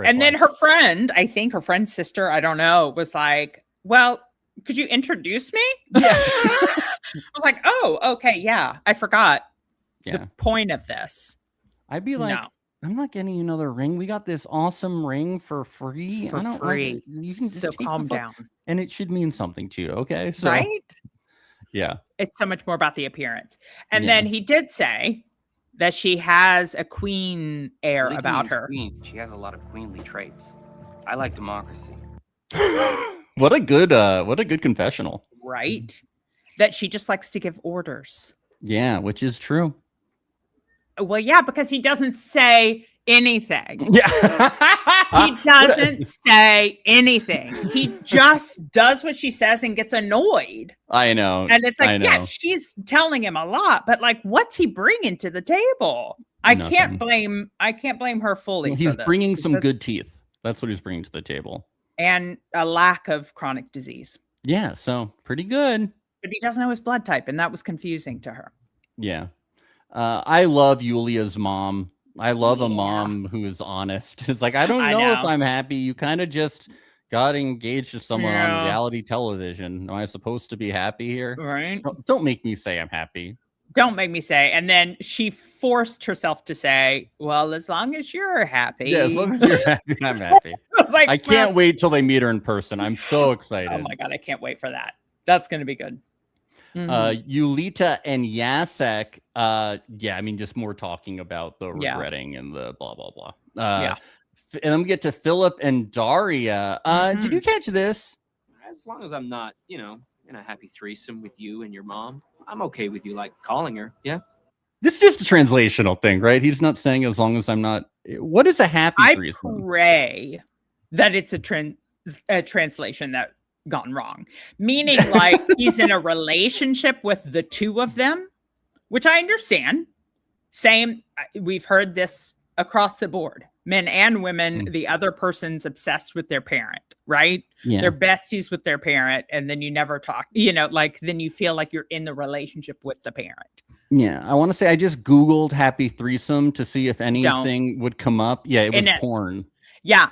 And then her friend, I think her friend's sister, I don't know, was like, well, could you introduce me? Yeah. I was like, oh, okay. Yeah. I forgot the point of this. I'd be like, no. I'm not getting another ring. We got this awesome ring for free. Free. You can so calm down. And it should mean something to you. Okay. So, right. Yeah. It's so much more about the appearance. And then he did say that she has a queen air about her. Queen. She has a lot of queenly traits. I like democracy. What a good confessional. Right. That she just likes to give orders. Yeah, which is true. Well, yeah, because he doesn't say anything. Yeah. He doesn't say anything. He just does what she says and gets annoyed. I know. And it's like, she's telling him a lot, but like, what's he bringing to the table? I can't blame her fully. Well, he's bringing some good teeth. That's what he's bringing to the table. And a lack of chronic disease. Yeah, so pretty good. But he doesn't know his blood type, and that was confusing to her. Yeah. I love Yulia's mom. I love a mom who is honest. It's like, I don't know if I'm happy. You kind of just got engaged to someone on reality television. Am I supposed to be happy here? Right. Don't make me say I'm happy. Don't make me say. And then she forced herself to say, well, as long as you're happy. Yeah, as long as you're happy, I'm happy. I can't wait till they meet her in person. I'm so excited. Oh my God, I can't wait for that. That's going to be good. Yulita and Jacek, just more talking about the regretting and the blah, blah, blah. And then we get to Philip and Daria. Did you catch this? As long as I'm not, in a happy threesome with you and your mom, I'm okay with you, like, calling her, yeah? This is just a translational thing, right? He's not saying as long as I'm not. What is a happy threesome? I pray that it's a translation that gone wrong, meaning like he's in a relationship with the two of them, which I understand. Same, we've heard this across the board, men and women. The other person's obsessed with their parent, right? Yeah. They're besties with their parent, and then you never talk, like then you feel like you're in the relationship with the parent. Yeah, I want to say I just Googled happy threesome to see if anything would come up. Yeah, it was porn. Yeah.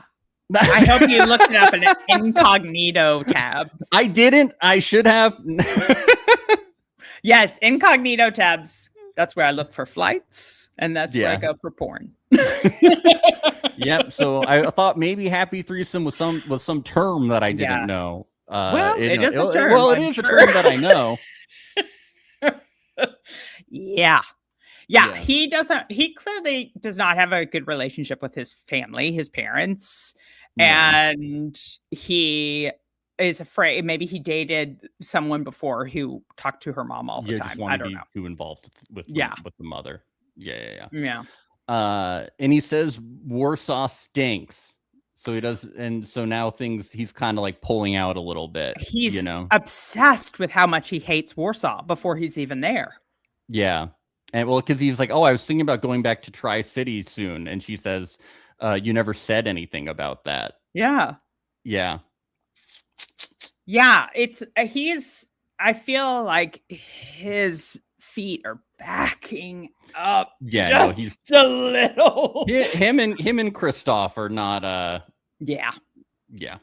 I hope you looked it up in an incognito tab. I didn't. I should have. Yes, incognito tabs. That's where I look for flights, and that's where I go for porn. Yep. So I thought maybe happy threesome was some term that I didn't know. Well, it is a term. Well, it is a term that I know. Yeah. He clearly does not have a good relationship with his family, his parents, and he is afraid. Maybe he dated someone before who talked to her mom all the time. I don't know. Too involved with the mother. Yeah. And he says Warsaw stinks. So he does, and so now he's kind of like pulling out a little bit. He's obsessed with how much he hates Warsaw before he's even there. Yeah. And well, because he's like, oh, I was thinking about going back to Tri-City soon. And she says, you never said anything about that. Yeah. Yeah. Yeah. I feel like his feet are backing up. Yeah. He's a little. Him and Christoph are not. Yeah. Yeah.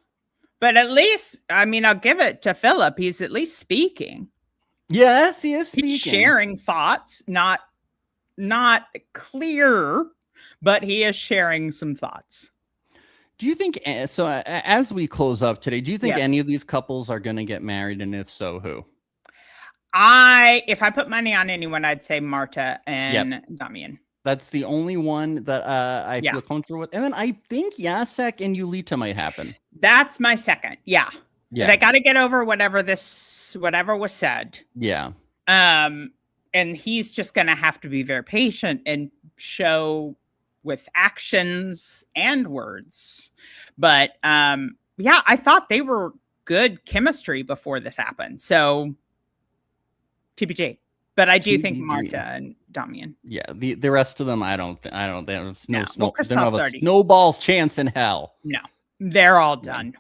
But at least, I mean, I'll give it to Philip. He's at least speaking. Yes, he is speaking. He's sharing thoughts, not clear, but he is sharing some thoughts. Do you think, so as we close up today, do you think any of these couples are going to get married? And if so, who? If I put money on anyone, I'd say Marta and Damian. That's the only one that I feel comfortable with. And then I think Jacek and Yulita might happen. That's my second. Yeah. They got to get over whatever was said. Yeah. And he's just going to have to be very patient and show with actions and words. But I thought they were good chemistry before this happened. So TBJ. But I do think Marta and Damian. Yeah, the rest of them, I don't. They have a snowball's chance in hell. No, they're all done.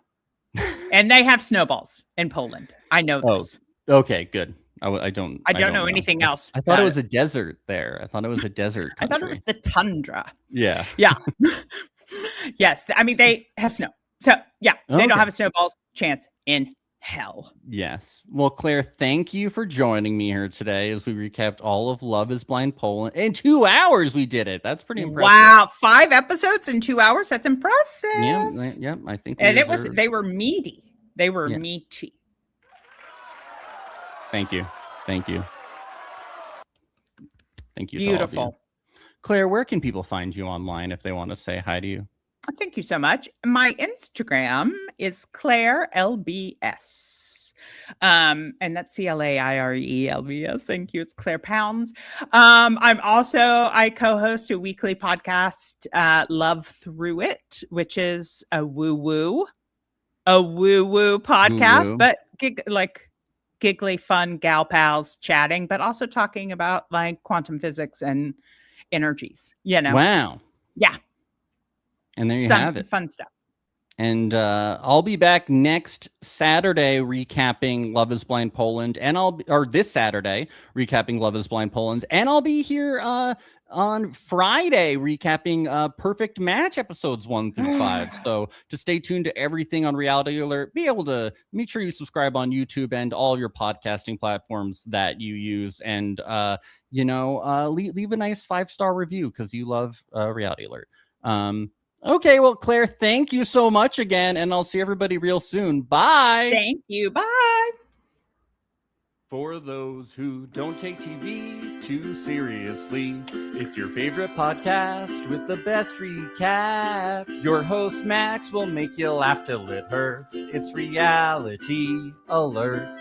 And they have snowballs in Poland. I know this. Okay, good. I don't know anything else. I thought it was a desert there. I thought it was a desert country. I thought it was the tundra. Yeah. Yeah. Yes. I mean, they have snow. So, yeah, they don't have a snowball's chance in hell. Yes. Well, Claire, thank you for joining me here today as we recapped all of Love is Blind Poland. In 2 hours, we did it. That's pretty impressive. Wow. 5 episodes in 2 hours. That's impressive. Yeah. I think. And they were meaty. They were meaty. Thank you. Beautiful. Claire, where can people find you online if they want to say hi to you? Thank you so much. My Instagram is Claire LBS. And that's CLAIRELBS. Thank you. It's Claire Pounds. I co-host a weekly podcast, Love Through It, which is a woo-woo podcast, but giggly, fun gal pals chatting, but also talking about like quantum physics and energies, Wow. Yeah. And there you have it. Fun stuff. And I'll be back next Saturday recapping Love is Blind Poland, this Saturday recapping Love is Blind Poland, and I'll be here on Friday recapping Perfect Match episodes 1 through 5. So just stay tuned to everything on Reality Alert. Be able to make sure you subscribe on YouTube and all your podcasting platforms that you use, and leave a nice 5-star review because you love Reality Alert. Okay, well, Claire, thank you so much again, and I'll see everybody real soon. Bye. Thank you. Bye. For those who don't take TV too seriously, it's your favorite podcast with the best recaps. Your host, Max, will make you laugh till it hurts. It's Reality Alert.